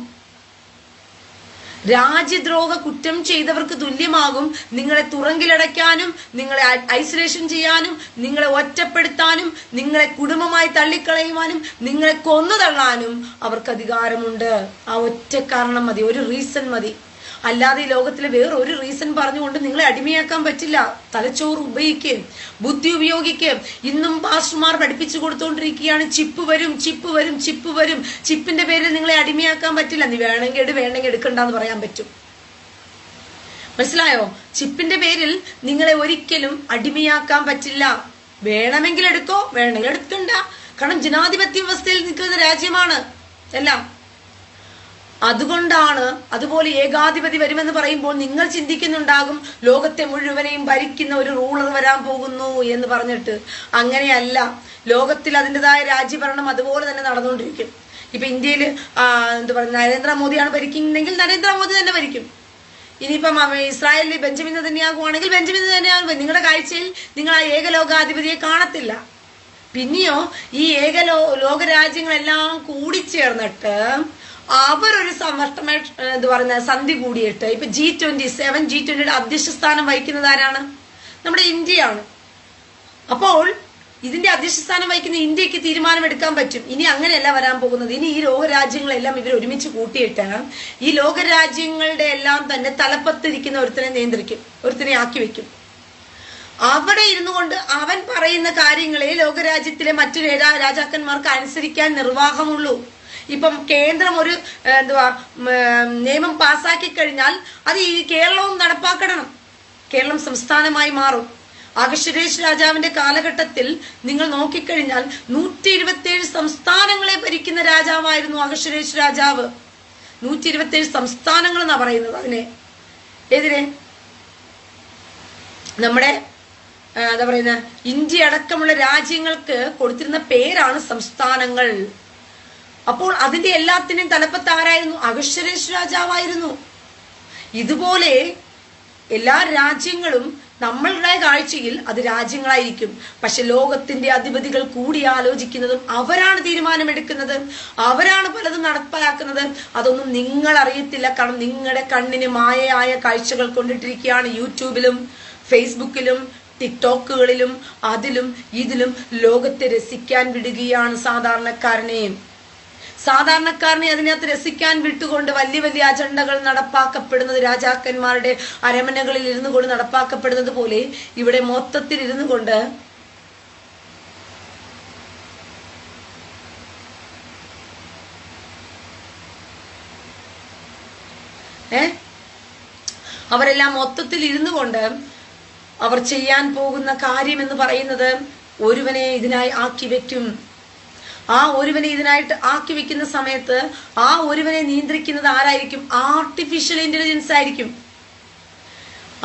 [SPEAKER 1] രാജ്യദ്രോഹ കുറ്റം ചെയ്തവർക്ക് തുല്യമാകും. നിങ്ങളെ തുറങ്കിലടയ്ക്കാനും, നിങ്ങളെ ഐസൊലേഷൻ ചെയ്യാനും, നിങ്ങളെ ഒറ്റപ്പെടുത്താനും, നിങ്ങളെ കുടുംബമായി തള്ളിക്കളയുവാനും, നിങ്ങളെ കൊന്നു തള്ളാനും അവർക്ക് അധികാരമുണ്ട്. ആ ഒറ്റ കാരണം മതി, ഒരു റീസൺ മതി. അല്ലാതെ ഈ ലോകത്തിലെ വേറൊരു റീസൺ പറഞ്ഞുകൊണ്ട് നിങ്ങളെ അടിമയാക്കാൻ പറ്റില്ല. തലച്ചോറ് ഉപയോഗിക്കുക, ബുദ്ധി ഉപയോഗിക്കുക. ഇന്നും പാസ്റ്റർമാർ പഠിപ്പിച്ചു കൊടുത്തുകൊണ്ടിരിക്കുകയാണ് ചിപ്പ് വരും. ചിപ്പിന്റെ പേരിൽ നിങ്ങളെ അടിമയാക്കാൻ പറ്റില്ല. നീ വേണമെങ്കിൽ എടുക്കണ്ടെന്ന് പറയാൻ പറ്റും. മനസ്സിലായോ? ചിപ്പിന്റെ പേരിൽ നിങ്ങളെ ഒരിക്കലും അടിമയാക്കാൻ പറ്റില്ല. വേണമെങ്കിൽ എടുക്കോ, വേണമെങ്കിൽ എടുക്കണ്ട. കാരണം ജനാധിപത്യ വ്യവസ്ഥയിൽ നിൽക്കുന്ന രാജ്യമാണ് എല്ലാം. അതുകൊണ്ടാണ് അതുപോലെ ഏകാധിപതി വരുമെന്ന് പറയുമ്പോൾ നിങ്ങൾ ചിന്തിക്കുന്നുണ്ടാകും ലോകത്തെ മുഴുവനെയും ഭരിക്കുന്ന ഒരു റൂളർ വരാൻ പോകുന്നു എന്ന് പറഞ്ഞിട്ട്. അങ്ങനെയല്ല. ലോകത്തിൽ അതിൻ്റെതായ രാജ്യഭരണം അതുപോലെ തന്നെ നടന്നുകൊണ്ടിരിക്കും. ഇപ്പൊ ഇന്ത്യയിൽ നരേന്ദ്രമോദിയാണ് ഭരിക്കുന്നെങ്കിൽ നരേന്ദ്രമോദി തന്നെ ഭരിക്കും. ഇനിയിപ്പം ഇസ്രായേലിൽ ബെഞ്ചമിൻ നെതന്യാഹുവാണെങ്കിൽ ബെഞ്ചമിൻ നെതന്യാഹു. നിങ്ങളുടെ കാഴ്ചയിൽ നിങ്ങൾ ആ ഏകലോകാധിപതിയെ കാണത്തില്ല. പിന്നെയോ ഈ ലോകരാജ്യങ്ങളെല്ലാം കൂടിച്ചേർന്നിട്ട് അവരൊരു സന്ധി കൂടിയിട്ട് ഇപ്പൊ G20 അധ്യക്ഷ സ്ഥാനം വഹിക്കുന്നത് ആരാണ്? നമ്മുടെ ഇന്ത്യയാണ്. അപ്പോൾ ഇതിന്റെ അധ്യക്ഷ സ്ഥാനം വഹിക്കുന്ന ഇന്ത്യക്ക് തീരുമാനമെടുക്കാൻ പറ്റും. ഇനി അങ്ങനെയല്ല വരാൻ പോകുന്നത്. ഇനി ഈ ലോകരാജ്യങ്ങളെല്ലാം ഇവർ ഒരുമിച്ച് കൂട്ടിയിട്ട് ഈ ലോകരാജ്യങ്ങളുടെ എല്ലാം തന്നെ തലപ്പത്തിരിക്കുന്ന ഒരുത്തനെ നിയന്ത്രിക്കും, ഒരുത്തനെ ആക്കി വെക്കും. അവിടെ ഇരുന്നു കൊണ്ട് അവൻ പറയുന്ന കാര്യങ്ങളെ ലോകരാജ്യത്തിലെ മറ്റു രാജാക്കന്മാർക്ക് അനുസരിക്കാൻ നിർവാഹമുള്ളൂ. ഇപ്പം കേന്ദ്രം ഒരു എന്തുവാ നിയമം പാസ്സാക്കി കഴിഞ്ഞാൽ അത് ഈ കേരളവും നടപ്പാക്കണം. കേരളം സംസ്ഥാനമായി മാറും. അഹശ്വേരോഷ് രാജാവിന്റെ കാലഘട്ടത്തിൽ നിങ്ങൾ നോക്കിക്കഴിഞ്ഞാൽ 127 സംസ്ഥാനങ്ങളെ ഭരിക്കുന്ന രാജാവായിരുന്നു അഹശ്വേരോഷ് രാജാവ്. 127 സംസ്ഥാനങ്ങൾ എന്നാ പറയുന്നത്. എതിരെ നമ്മുടെ എന്താ പറയുന്ന ഇന്ത്യ അടക്കമുള്ള രാജ്യങ്ങൾക്ക് കൊടുത്തിരുന്ന പേരാണ് സംസ്ഥാനങ്ങൾ. അപ്പോൾ അതിന്റെ എല്ലാത്തിന്റെയും തലപ്പത്ത് ആരായിരുന്നു? അഹശ്വേരോഷ് രാജാവായിരുന്നു. ഇതുപോലെ എല്ലാ രാജ്യങ്ങളും നമ്മളുടെ കാഴ്ചയിൽ അത് രാജ്യങ്ങളായിരിക്കും. പക്ഷെ ലോകത്തിന്റെ അധിപതികൾ കൂടി ആലോചിക്കുന്നതും അവരാണ് തീരുമാനമെടുക്കുന്നത്, അവരാണ് പലതും നടപ്പാക്കുന്നത്. അതൊന്നും നിങ്ങൾ അറിയത്തില്ല. കാരണം നിങ്ങളുടെ കണ്ണിന് മായയായ കാഴ്ചകൾ കൊണ്ടിട്ടിരിക്കുകയാണ്. യൂട്യൂബിലും ഫേസ്ബുക്കിലും ടിക്ടോക്കുകളിലും അതിലും ഇതിലും ലോകത്തെ രസിക്കാൻ വിടുകയാണ് സാധാരണക്കാരനെ അതിനകത്ത് രസിക്കാൻ വിട്ടുകൊണ്ട് വലിയ വലിയ അജണ്ടകൾ നടപ്പാക്കപ്പെടുന്നത് രാജാക്കന്മാരുടെ അരമനകളിൽ ഇരുന്നു കൊണ്ട് നടപ്പാക്കപ്പെടുന്നത് പോലെ ഇവിടെ മൊത്തത്തിൽ ഇരുന്നു കൊണ്ട് അവരെല്ലാം മൊത്തത്തിൽ ഇരുന്നു കൊണ്ട് അവർ ചെയ്യാൻ പോകുന്ന കാര്യം എന്ന് പറയുന്നത് ഒരുവനെ ഇതിനായി ആക്കി വെക്കും. ആ ഒരുവനെ ഇതിനായിട്ട് ആക്കി വെക്കുന്ന സമയത്ത് ആ ഒരുവനെ നിയന്ത്രിക്കുന്നത് ആരായിരിക്കും? ആർട്ടിഫിഷ്യൽ ഇന്റലിജൻസ് ആയിരിക്കും.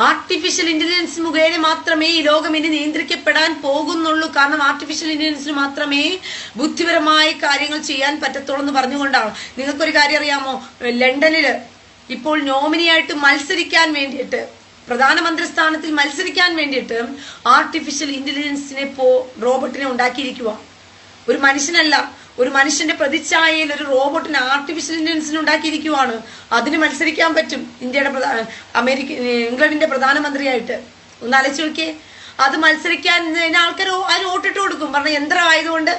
[SPEAKER 1] ആർട്ടിഫിഷ്യൽ ഇന്റലിജൻസ് മുഖേന മാത്രമേ ഈ ലോകം ഇനി നിയന്ത്രിക്കപ്പെടാൻ പോകുന്നുള്ളൂ. കാരണം ആർട്ടിഫിഷ്യൽ ഇന്റലിജൻസിന് മാത്രമേ ബുദ്ധിപരമായ കാര്യങ്ങൾ ചെയ്യാൻ പറ്റത്തുള്ളൂ എന്ന് പറഞ്ഞുകൊണ്ടാണ്. നിങ്ങൾക്കൊരു കാര്യം അറിയാമോ? ലണ്ടനില് ഇപ്പോൾ നോമിനിയായിട്ട് മത്സരിക്കാൻ വേണ്ടിയിട്ട്, പ്രധാനമന്ത്രി സ്ഥാനത്തിൽ മത്സരിക്കാൻ വേണ്ടിയിട്ട് ആർട്ടിഫിഷ്യൽ ഇന്റലിജൻസിനെ റോബോട്ടിനെ ഉണ്ടാക്കിയിരിക്കുക. ഒരു മനുഷ്യനല്ല, ഒരു മനുഷ്യന്റെ പ്രതിച്ഛായയിൽ ഒരു റോബോട്ടിനെ ആർട്ടിഫിഷ്യൽ ഇന്റലിജൻസിന് ഉണ്ടാക്കിയിരിക്കുവാണ്. അതിന് മത്സരിക്കാൻ പറ്റും ഇന്ത്യയുടെ ഇംഗ്ലണ്ടിന്റെ പ്രധാനമന്ത്രിയായിട്ട്. ഒന്ന് ആലോചിച്ച് നോക്കിയേ. അത് മത്സരിക്കാൻ ആൾക്കാർ അതിന് വോട്ടിട്ട് കൊടുക്കും. കാരണം യന്ത്രമായതുകൊണ്ട്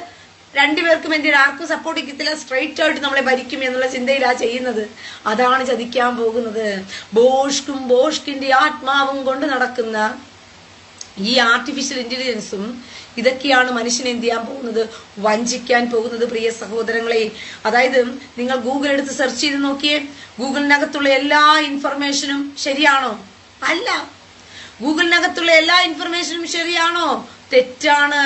[SPEAKER 1] രണ്ടുപേർക്കും എന്തിനാ ആർക്കും സപ്പോർട്ട് ചെയ്യത്തില്ല, സ്ട്രെയിറ്റ് ആയിട്ട് നമ്മളെ ഭരിക്കും എന്നുള്ള ചിന്തയിലാ ചെയ്യുന്നത്. അതാണ് ചതിക്കാൻ പോകുന്നത്. ബോഷ്കിന്റെ ആത്മാവും കൊണ്ട് നടക്കുന്ന ഈ ആർട്ടിഫിഷ്യൽ ഇന്റലിജൻസും ഇതൊക്കെയാണ് മനുഷ്യനെ എന്ത് ചെയ്യാൻ പോകുന്നത്? വഞ്ചിക്കാൻ പോകുന്നത് പ്രിയ സഹോദരങ്ങളെ. അതായത് നിങ്ങൾ ഗൂഗിൾ എടുത്ത് സെർച്ച് ചെയ്ത് നോക്കിയേ. ഗൂഗിളിനകത്തുള്ള എല്ലാ ഇൻഫർമേഷനും ശരിയാണോ? അല്ല. ഗൂഗിളിനകത്തുള്ള എല്ലാ ഇൻഫർമേഷനും ശരിയാണോ? തെറ്റാണ്.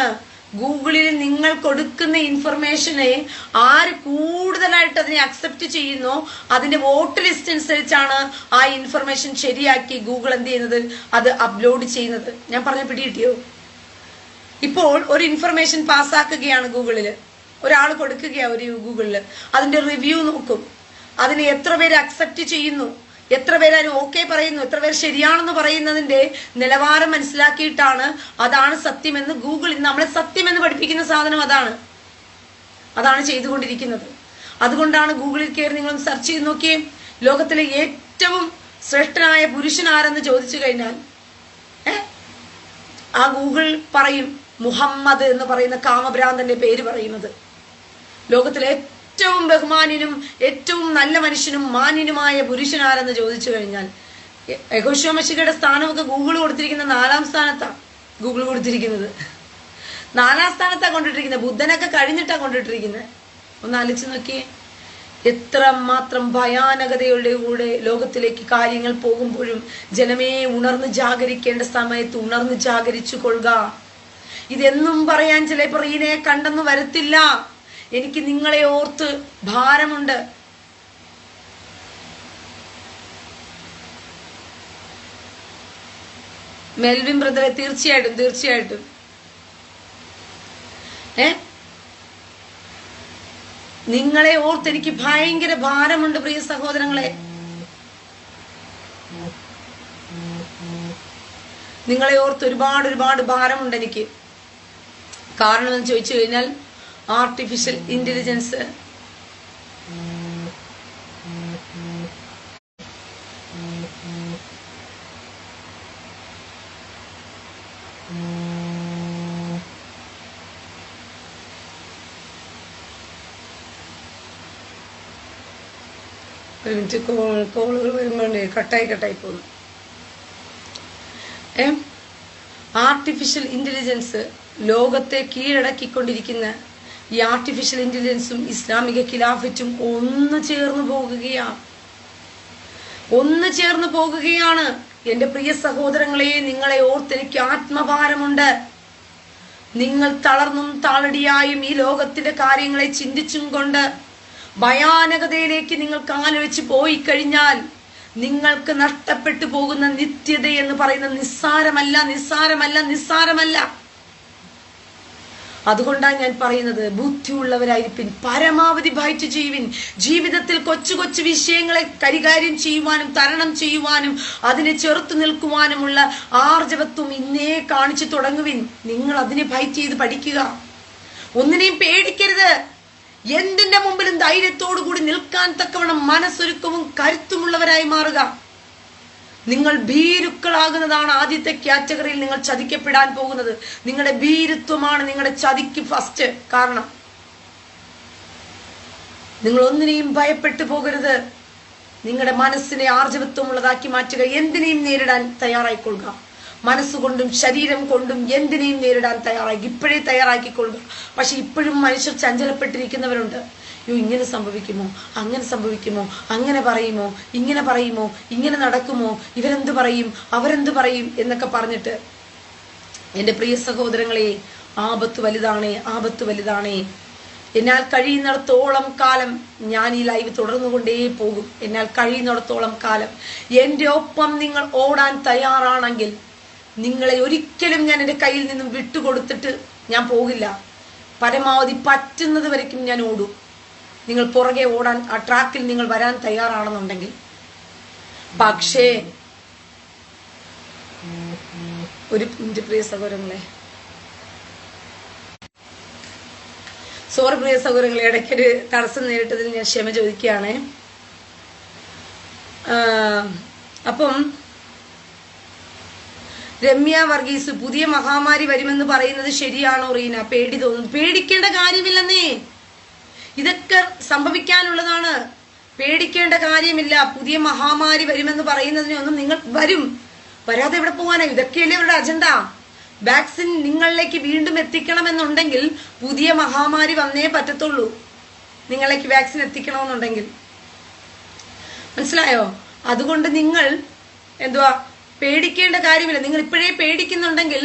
[SPEAKER 1] ഗൂഗിളിൽ നിങ്ങൾ കൊടുക്കുന്ന ഇൻഫർമേഷനെ ആര് കൂടുതലായിട്ട് അതിനെ അക്സെപ്റ്റ് ചെയ്യുന്നോ അതിന്റെ വോട്ട് ലിസ്റ്റ് അനുസരിച്ചാണ് ആ ഇൻഫർമേഷൻ ശരിയാക്കി ഗൂഗിൾ എന്ത് ചെയ്യുന്നത്? അത് അപ്ലോഡ് ചെയ്യുന്നത്. ഞാൻ പറഞ്ഞ പിടികിട്ടിയോ? ഇപ്പോൾ ഒരു ഇൻഫർമേഷൻ പാസ്സാക്കുകയാണ് ഗൂഗിളില്, ഒരാൾ കൊടുക്കുകയാണ് ഒരു ഗൂഗിളില്, അതിന്റെ റിവ്യൂ നോക്കും. അതിനെ എത്ര പേര് അക്സെപ്റ്റ് ചെയ്യുന്നു, എത്ര പേര് അതിന് ഓക്കെ പറയുന്നു, എത്ര പേര് ശരിയാണെന്ന് പറയുന്നതിന്റെ നിലവാരം മനസ്സിലാക്കിയിട്ടാണ് അതാണ് സത്യമെന്ന് ഗൂഗിൾ നമ്മളെ സത്യമെന്ന് പഠിപ്പിക്കുന്ന സാധനം അതാണ് ചെയ്തുകൊണ്ടിരിക്കുന്നത്. അതുകൊണ്ടാണ് ഗൂഗിളിൽ കയറി നിങ്ങൾ സെർച്ച് ചെയ്ത് നോക്കിയേ. ലോകത്തിലെ ഏറ്റവും ശ്രേഷ്ഠനായ പുരുഷൻ ആരെന്ന് ചോദിച്ചു കഴിഞ്ഞാൽ ആ ഗൂഗിൾ പറയും മുഹമ്മദ് എന്ന് പറയുന്ന കാമഭ്രാന്തന്റെ പേര് പറയുന്നത്. ലോകത്തിലെ ഏറ്റവും ബഹുമാന്യനും ഏറ്റവും നല്ല മനുഷ്യനും മാന്യനുമായ പുരുഷനാരെന്ന് ചോദിച്ചു കഴിഞ്ഞാൽ യഹോശുവ മശീഹയുടെ സ്ഥാനമൊക്കെ ഗൂഗിൾ കൊടുത്തിരിക്കുന്ന 4ാം സ്ഥാനത്താണ്. ഗൂഗിൾ കൊടുത്തിരിക്കുന്നത് 4ാം സ്ഥാനത്താണ് കൊണ്ടിട്ടിരിക്കുന്നത്. ബുദ്ധനൊക്കെ കഴിഞ്ഞിട്ടാണ് കൊണ്ടിട്ടിരിക്കുന്നത്. ഒന്ന് ആലോചിച്ച് നോക്കിയേ. എത്രമാത്രം ഭയാനകതയുടെ കൂടെ ലോകത്തിലേക്ക് കാര്യങ്ങൾ പോകുമ്പോഴും ജനമേ ഉണർന്ന് ജാഗരിക്കേണ്ട സമയത്ത് ഉണർന്ന് ജാഗരിച്ചു കൊള്ളുക. ഇതെന്നും പറയാൻ ചിലപ്പോൾ റീനയെ കണ്ടെന്ന് വരത്തില്ല. എനിക്ക് നിങ്ങളെ ഓർത്ത് ഭാരമുണ്ട്. മെൽവിൻ ബ്രദറെ തീർച്ചയായിട്ടും നിങ്ങളെ ഓർത്ത് എനിക്ക് ഭയങ്കര ഭാരമുണ്ട് പ്രിയ സഹോദരങ്ങളെ. നിങ്ങളെ ഓർത്ത് ഒരുപാട് ഭാരമുണ്ട് എനിക്ക്. കാരണം എന്ന് ചോദിച്ചു കഴിഞ്ഞാൽ ആർട്ടിഫിഷ്യൽ ഇന്റലിജൻസ് ഒരു മിനിറ്റ് കോളുകൾ വരുമ്പോഴേ കട്ടായി പോകുന്നു. ആർട്ടിഫിഷ്യൽ ഇന്റലിജൻസ് ലോകത്തെ കീഴടക്കിക്കൊണ്ടിരിക്കുന്ന ഈ ആർട്ടിഫിഷ്യൽ ഇന്റലിജൻസും ഇസ്ലാമിക ഖിലാഫറ്റും ഒന്ന് ചേർന്ന് പോകുകയാണ്. എന്റെ പ്രിയ സഹോദരങ്ങളെ, നിങ്ങളെ ഓർത്ത് എനിക്ക് ആത്മഭാരമുണ്ട്. നിങ്ങൾ തളർന്നും താളടിയായും ഈ ലോകത്തിന്റെ കാര്യങ്ങളെ ചിന്തിച്ചും കൊണ്ട് ഭയാനകതയിലേക്ക് നിങ്ങൾ കാലുവെച്ച് പോയി കഴിഞ്ഞാൽ നിങ്ങൾക്ക് നഷ്ടപ്പെട്ടു പോകുന്ന നിത്യത എന്ന് പറയുന്നത് നിസ്സാരമല്ല. അതുകൊണ്ടാണ് ഞാൻ പറയുന്നത്, ബുദ്ധിയുള്ളവരായിരിക്കും, പരമാവധി ഭയറ്റ് ചെയ്യുവിൻ. ജീവിതത്തിൽ കൊച്ചു കൊച്ചു വിഷയങ്ങളെ കൈകാര്യം ചെയ്യുവാനും തരണം ചെയ്യുവാനും അതിനെ ചെറുത്തു നിൽക്കുവാനുമുള്ള ആർജവത്വം ഇന്നേ കാണിച്ചു തുടങ്ങുവിൻ. നിങ്ങൾ അതിനെ ഫൈറ്റ് ചെയ്ത് പഠിക്കുക. ഒന്നിനെയും പേടിക്കരുത്. എന്തിന്റെ മുമ്പിലും ധൈര്യത്തോടു കൂടി നിൽക്കാൻ തക്കവണ്ണം മനസ്സൊരുക്കവും കരുത്തുമുള്ളവരായി മാറുക. നിങ്ങൾ ഭീരുക്കളാകുന്നതാണ് ആദ്യത്തെ കാറ്റഗറിയിൽ നിങ്ങൾ ചതിക്കപ്പെടാൻ പോകുന്നത്. നിങ്ങളുടെ ഭീരുത്വമാണ് നിങ്ങളുടെ ചതിക്ക് ഫസ്റ്റ് കാരണം. നിങ്ങൾ ഒന്നിനെയും ഭയപ്പെട്ടു പോകരുത്. നിങ്ങളുടെ മനസ്സിനെ ആർജവത്വമുള്ളതാക്കി മാറ്റുക. എന്തിനേയും നേരിടാൻ തയ്യാറായിക്കൊള്ളുക. മനസ്സുകൊണ്ടും ശരീരം കൊണ്ടും എന്തിനേയും നേരിടാൻ ഇപ്പോഴേ തയ്യാറാക്കിക്കൊള്ളുക. പക്ഷെ ഇപ്പോഴും മനുഷ്യർ ചഞ്ചലപ്പെട്ടിരിക്കുന്നവരുണ്ട്. ഇങ്ങനെ സംഭവിക്കുമോ, അങ്ങനെ സംഭവിക്കുമോ, അങ്ങനെ പറയുമോ, ഇങ്ങനെ നടക്കുമോ, ഇവരെന്ത് പറയും, അവരെന്ത് പറയും എന്നൊക്കെ പറഞ്ഞിട്ട് എൻ്റെ പ്രിയ സഹോദരങ്ങളെ, ആപത്ത് വലുതാണേ. എന്നാൽ കഴിയുന്നിടത്തോളം കാലം ഞാൻ ഈ ലൈവ് തുടർന്നുകൊണ്ടേ പോകും. എന്നാൽ കഴിയുന്നിടത്തോളം കാലം എൻ്റെ ഒപ്പം നിങ്ങൾ ഓടാൻ തയ്യാറാണെങ്കിൽ നിങ്ങളെ ഒരിക്കലും ഞാൻ എൻ്റെ കയ്യിൽ നിന്നും വിട്ടുകൊടുത്തിട്ട് ഞാൻ പോകില്ല. പരമാവധി പറ്റുന്നത് വരയ്ക്കും ഞാൻ ഓടും. നിങ്ങൾ പുറകെ ഓടാൻ ആ ട്രാക്കിൽ നിങ്ങൾ വരാൻ തയ്യാറാണെന്നുണ്ടെങ്കിൽ. പക്ഷേ ഒരു പ്രിയ സഹോദരങ്ങളെ, പ്രിയ സഹോദരങ്ങളെ, ഇടയ്ക്കൊരു തടസ്സം നേരിട്ടതിൽ ഞാൻ ക്ഷമ ചോദിക്കുകയാണ്. അപ്പം രമ്യ വർഗീസ്, പുതിയ മഹാമാരി വരുമെന്ന് പറയുന്നത് ശരിയാണോ റീന? പേടി തോന്നുന്നു. പേടിക്കേണ്ട കാര്യമില്ലെന്നേ. ഇതൊക്കെ സംഭവിക്കാനുള്ളതാണ്. പേടിക്കേണ്ട കാര്യമില്ല. പുതിയ മഹാമാരി വരുമെന്ന് പറയുന്നതിനൊന്നും നിങ്ങൾ വരാതെ എവിടെ പോകാനാ? ഇതൊക്കെയല്ലേ അവരുടെ അജണ്ട. വാക്സിൻ നിങ്ങളിലേക്ക് വീണ്ടും എത്തിക്കണമെന്നുണ്ടെങ്കിൽ പുതിയ മഹാമാരി വന്നേ പറ്റത്തുള്ളൂ. നിങ്ങളിലേക്ക് വാക്സിൻ എത്തിക്കണമെന്നുണ്ടെങ്കിൽ മനസ്സിലായോ? അതുകൊണ്ട് നിങ്ങൾ പേടിക്കേണ്ട കാര്യമില്ല. നിങ്ങൾ ഇപ്പോഴേ പേടിക്കുന്നുണ്ടെങ്കിൽ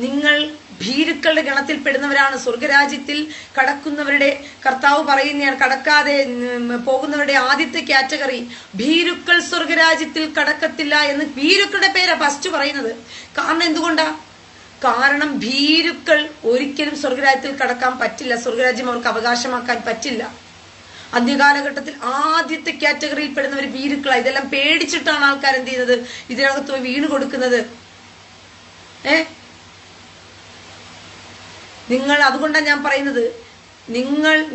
[SPEAKER 1] നിങ്ങൾ ഭീരുക്കളുടെ ഗണത്തിൽ പെടുന്നവരാണ്. സ്വർഗരാജ്യത്തിൽ കടക്കുന്നവരുടെ കർത്താവ് പറയുന്നതാണ്, കടക്കാതെ പോകുന്നവരുടെ ആദ്യത്തെ കാറ്റഗറി ഭീരുക്കൾ സ്വർഗരാജ്യത്തിൽ കടക്കത്തില്ല എന്ന്. ഭീരുക്കളുടെ പേരാ ഫസ്റ്റ് പറയുന്നത്. കാരണം എന്തുകൊണ്ടാ? കാരണം ഭീരുക്കൾ ഒരിക്കലും സ്വർഗരാജ്യത്തിൽ കടക്കാൻ പറ്റില്ല. സ്വർഗരാജ്യം അവർക്ക് അവകാശമാക്കാൻ പറ്റില്ല. അന്ത്യകാലഘട്ടത്തിൽ ആദ്യത്തെ കാറ്റഗറിയിൽ പെടുന്നവർ ഭീരുക്കളാണ്. ഇതെല്ലാം പേടിച്ചിട്ടാണ് ആൾക്കാർ എന്ത് ചെയ്യുന്നത്? ഇതിനകത്ത് പോയി വീണ് കൊടുക്കുന്നത്. നിങ്ങൾ, അതുകൊണ്ടാണ് ഞാൻ പറയുന്നത്,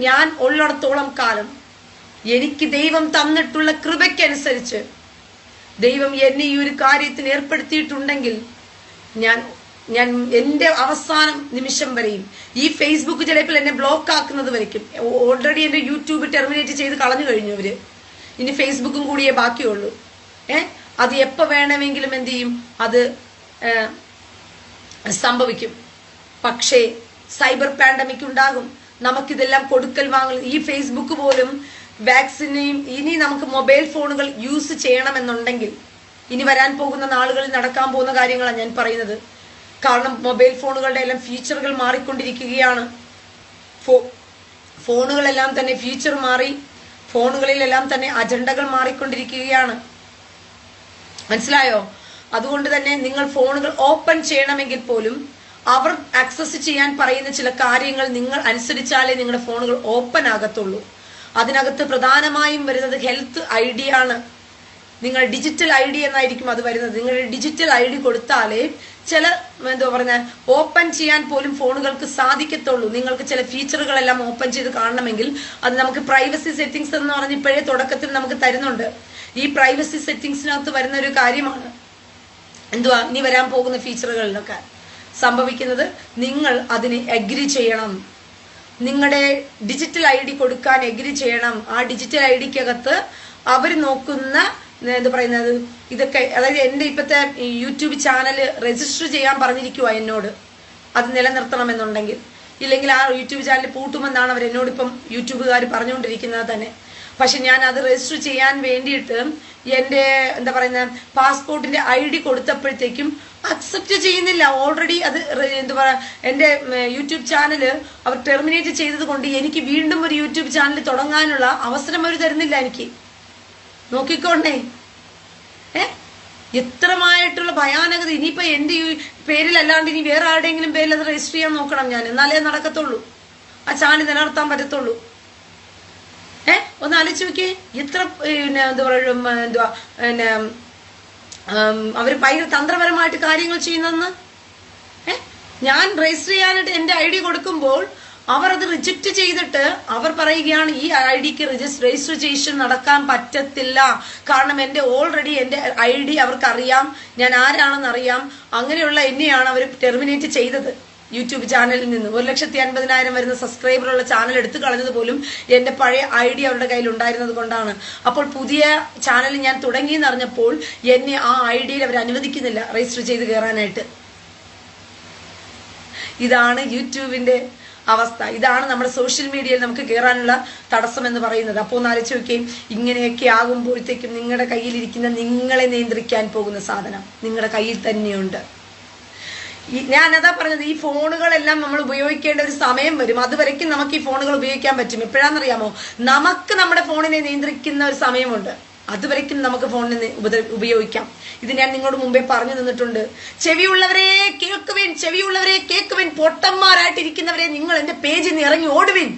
[SPEAKER 1] ഞാൻ ഉള്ളിടത്തോളം കാലം എനിക്ക് ദൈവം തന്നിട്ടുള്ള കൃപയ്ക്കനുസരിച്ച് ദൈവം എന്നെ ഈ ഒരു കാര്യത്തിന് ഏർപ്പെടുത്തിയിട്ടുണ്ടെങ്കിൽ ഞാൻ എന്റെ അവസാനം നിമിഷം വരെയും ഈ ഫേസ്ബുക്ക് ചിലപ്പോൾ എന്നെ ബ്ലോക്ക് ആക്കുന്നത് വരയ്ക്കും. ഓൾറെഡി എന്റെ യൂട്യൂബ് ടെർമിനേറ്റ് ചെയ്ത് കളഞ്ഞു കഴിഞ്ഞു അവര്. ഇനി ഫേസ്ബുക്കും കൂടിയേ ബാക്കിയുള്ളൂ. അത് എപ്പോ വേണമെങ്കിലും എന്ത് ചെയ്യും, അത് സംഭവിക്കും. പക്ഷേ സൈബർ പാൻഡമിക് ഉണ്ടാകും. നമുക്കിതെല്ലാം കൊടുക്കൽ വാങ്ങൽ. ഈ ഫേസ്ബുക്ക് പോലും വാക്സിനെയും ഇനി നമുക്ക് മൊബൈൽ ഫോണുകൾ യൂസ് ചെയ്യണമെന്നുണ്ടെങ്കിൽ ഇനി വരാൻ പോകുന്ന നാളുകളിൽ നടക്കാൻ പോകുന്ന കാര്യങ്ങളാണ് ഞാൻ പറയുന്നത്. കാരണം മൊബൈൽ ഫോണുകളുടെ എല്ലാം ഫീച്ചറുകൾ മാറിക്കൊണ്ടിരിക്കുകയാണ്. ഫോണുകളെല്ലാം തന്നെ ഫീച്ചർ മാറി, ഫോണുകളിലെല്ലാം തന്നെ അജണ്ടകൾ മാറിക്കൊണ്ടിരിക്കുകയാണ്. മനസ്സിലായോ? അതുകൊണ്ട് തന്നെ നിങ്ങൾ ഫോണുകൾ ഓപ്പൺ ചെയ്യണമെങ്കിൽ പോലും അവർ ആക്സസ് ചെയ്യാൻ പറയുന്ന ചില കാര്യങ്ങൾ നിങ്ങൾ അനുസരിച്ചാലേ നിങ്ങളുടെ ഫോണുകൾ ഓപ്പൺ ആകത്തുള്ളൂ. അതിനകത്ത് പ്രധാനമായും വരുന്നത് ഹെൽത്ത് ID ആണ്. നിങ്ങൾ ഡിജിറ്റൽ ID എന്നായിരിക്കും അത് വരുന്നത്. നിങ്ങളുടെ ഡിജിറ്റൽ ID കൊടുത്താലേ ചില ഓപ്പൺ ചെയ്യാൻ പോലും ഫോണുകൾക്ക് സാധിക്കത്തുള്ളൂ. നിങ്ങൾക്ക് ചില ഫീച്ചറുകളെല്ലാം ഓപ്പൺ ചെയ്ത് കാണണമെങ്കിൽ അത് നമുക്ക് പ്രൈവസി സെറ്റിംഗ്സ് എന്ന് പറഞ്ഞ് ഇപ്പോഴേ തുടക്കത്തിൽ നമുക്ക് തരുന്നുണ്ട്. ഈ പ്രൈവസി സെറ്റിംഗ്സിനകത്ത് വരുന്ന ഒരു കാര്യമാണ് ഇനി വരാൻ പോകുന്ന ഫീച്ചറുകളിലൊക്കെ സംഭവിക്കുന്നത്. നിങ്ങൾ അതിന് അഗ്രി ചെയ്യണം. നിങ്ങളുടെ ഡിജിറ്റൽ ID കൊടുക്കാൻ അഗ്രി ചെയ്യണം. ആ ഡിജിറ്റൽ IDക്കകത്ത് അവർ നോക്കുന്ന ഇതൊക്കെ, അതായത് എൻ്റെ ഇപ്പോഴത്തെ യൂട്യൂബ് ചാനൽ രജിസ്റ്റർ ചെയ്യാൻ പറഞ്ഞിരിക്കുക എന്നോട്. അത് നിലനിർത്തണമെന്നുണ്ടെങ്കിൽ ഇല്ലെങ്കിൽ ആ യൂട്യൂബ് ചാനൽ പൂട്ടുമെന്നാണ് അവർ എന്നോടിപ്പം യൂട്യൂബുകാർ പറഞ്ഞുകൊണ്ടിരിക്കുന്നത് തന്നെ. പക്ഷെ ഞാൻ അത് രജിസ്റ്റർ ചെയ്യാൻ വേണ്ടിയിട്ട് എൻ്റെ എന്താ പറയുന്ന പാസ്പോർട്ടിന്റെ ID കൊടുത്തപ്പോഴത്തേക്കും അക്സെപ്റ്റ് ചെയ്യുന്നില്ല. ഓൾറെഡി അത് എന്താ പറയുക എൻ്റെ യൂട്യൂബ് ചാനല് അവർ ടെർമിനേറ്റ് ചെയ്തത് കൊണ്ട് എനിക്ക് വീണ്ടും ഒരു യൂട്യൂബ് ചാനൽ തുടങ്ങാനുള്ള അവസരം അവർ തരുന്നില്ല. എനിക്ക് നോക്കിക്കോണ്ടേ എത്രമായിട്ടുള്ള ഭയാനകത. ഇനിയിപ്പോ എന്റെ പേരിലല്ലാണ്ട് ഇനി വേറെ ആരുടെയെങ്കിലും പേരിൽ അത് രജിസ്റ്റർ ചെയ്യാൻ നോക്കണം ഞാൻ, എന്നാലേ നടക്കത്തുള്ളൂ, ആ ചാനൽ നിലനിർത്താൻ പറ്റത്തുള്ളൂ. ഒന്ന് ആലോചിച്ച് നോക്കിയേ, എത്ര പിന്നെ എന്താ പറയുക, എന്തുവാ പിന്നെ അവര് ഭയങ്കര തന്ത്രപരമായിട്ട് കാര്യങ്ങൾ ചെയ്യുന്നെന്ന്. ഞാൻ രജിസ്റ്റർ ചെയ്യാനായിട്ട് എന്റെ ID കൊടുക്കുമ്പോൾ അവർ അത് റിജക്റ്റ് ചെയ്തിട്ട് അവർ പറയുകയാണ് ഈ ID-ക്ക് രജിസ്ട്രേഷൻ നടക്കാൻ പറ്റത്തില്ല, കാരണം എന്റെ ഓൾറെഡി എന്റെ ID അവർക്കറിയാം, ഞാൻ ആരാണെന്ന് അറിയാം, അങ്ങനെയുള്ള എന്നെയാണ് അവർ ടെർമിനേറ്റ് ചെയ്തത് യൂട്യൂബ് ചാനലിൽ നിന്ന്. 1,50,000 വരുന്ന സബ്സ്ക്രൈബറുള്ള ചാനൽ എടുത്തു കളഞ്ഞത് പോലും എന്റെ പഴയ ID അവരുടെ കയ്യിൽ ഉണ്ടായിരുന്നത് കൊണ്ടാണ്. അപ്പോൾ പുതിയ ചാനൽ ഞാൻ തുടങ്ങിയെന്ന് അറിഞ്ഞപ്പോൾ എന്നെ ആ ID-യിൽ അവർ അനുവദിക്കുന്നില്ല രജിസ്റ്റർ ചെയ്ത് കയറാനായിട്ട്. ഇതാണ് യൂട്യൂബിന്റെ അവസ്ഥ, ഇതാണ് നമ്മുടെ സോഷ്യൽ മീഡിയയിൽ നമുക്ക് കയറാനുള്ള തടസ്സം എന്ന് പറയുന്നത്. അപ്പോൾ ഒന്ന് ആലോചിച്ച് നോക്കുകയും, ഇങ്ങനെയൊക്കെ ആകുമ്പോഴത്തേക്കും നിങ്ങളുടെ കയ്യിലിരിക്കുന്ന നിങ്ങളെ നിയന്ത്രിക്കാൻ പോകുന്ന സാധനം നിങ്ങളുടെ കയ്യിൽ തന്നെയുണ്ട്. ഞാനതാ പറഞ്ഞത്, ഈ ഫോണുകളെല്ലാം നമ്മൾ ഉപയോഗിക്കേണ്ട ഒരു സമയം വരും. അതുവരയ്ക്കും നമുക്ക് ഈ ഫോണുകൾ ഉപയോഗിക്കാൻ പറ്റും. എപ്പോഴാണെന്നറിയാമോ? നമുക്ക് നമ്മുടെ ഫോണിനെ നിയന്ത്രിക്കുന്ന ഒരു സമയമുണ്ട്. അതുവരയ്ക്കും നമുക്ക് ഫോണിനെ ഉപയോഗിക്കാം. ഇത് ഞാൻ നിങ്ങളോട് മുമ്പേ പറഞ്ഞു തന്നിട്ടുണ്ട്. ചെവിയുള്ളവരെ കേൾക്കുവിൻ, ചെവിയുള്ളവരെ കേൾക്കുവിൻ. പൊട്ടന്മാരായിട്ടിരിക്കുന്നവരെ നിങ്ങൾ എന്റെ പേജിൽ നിന്ന് ഇറങ്ങി ഓടുവിൻ.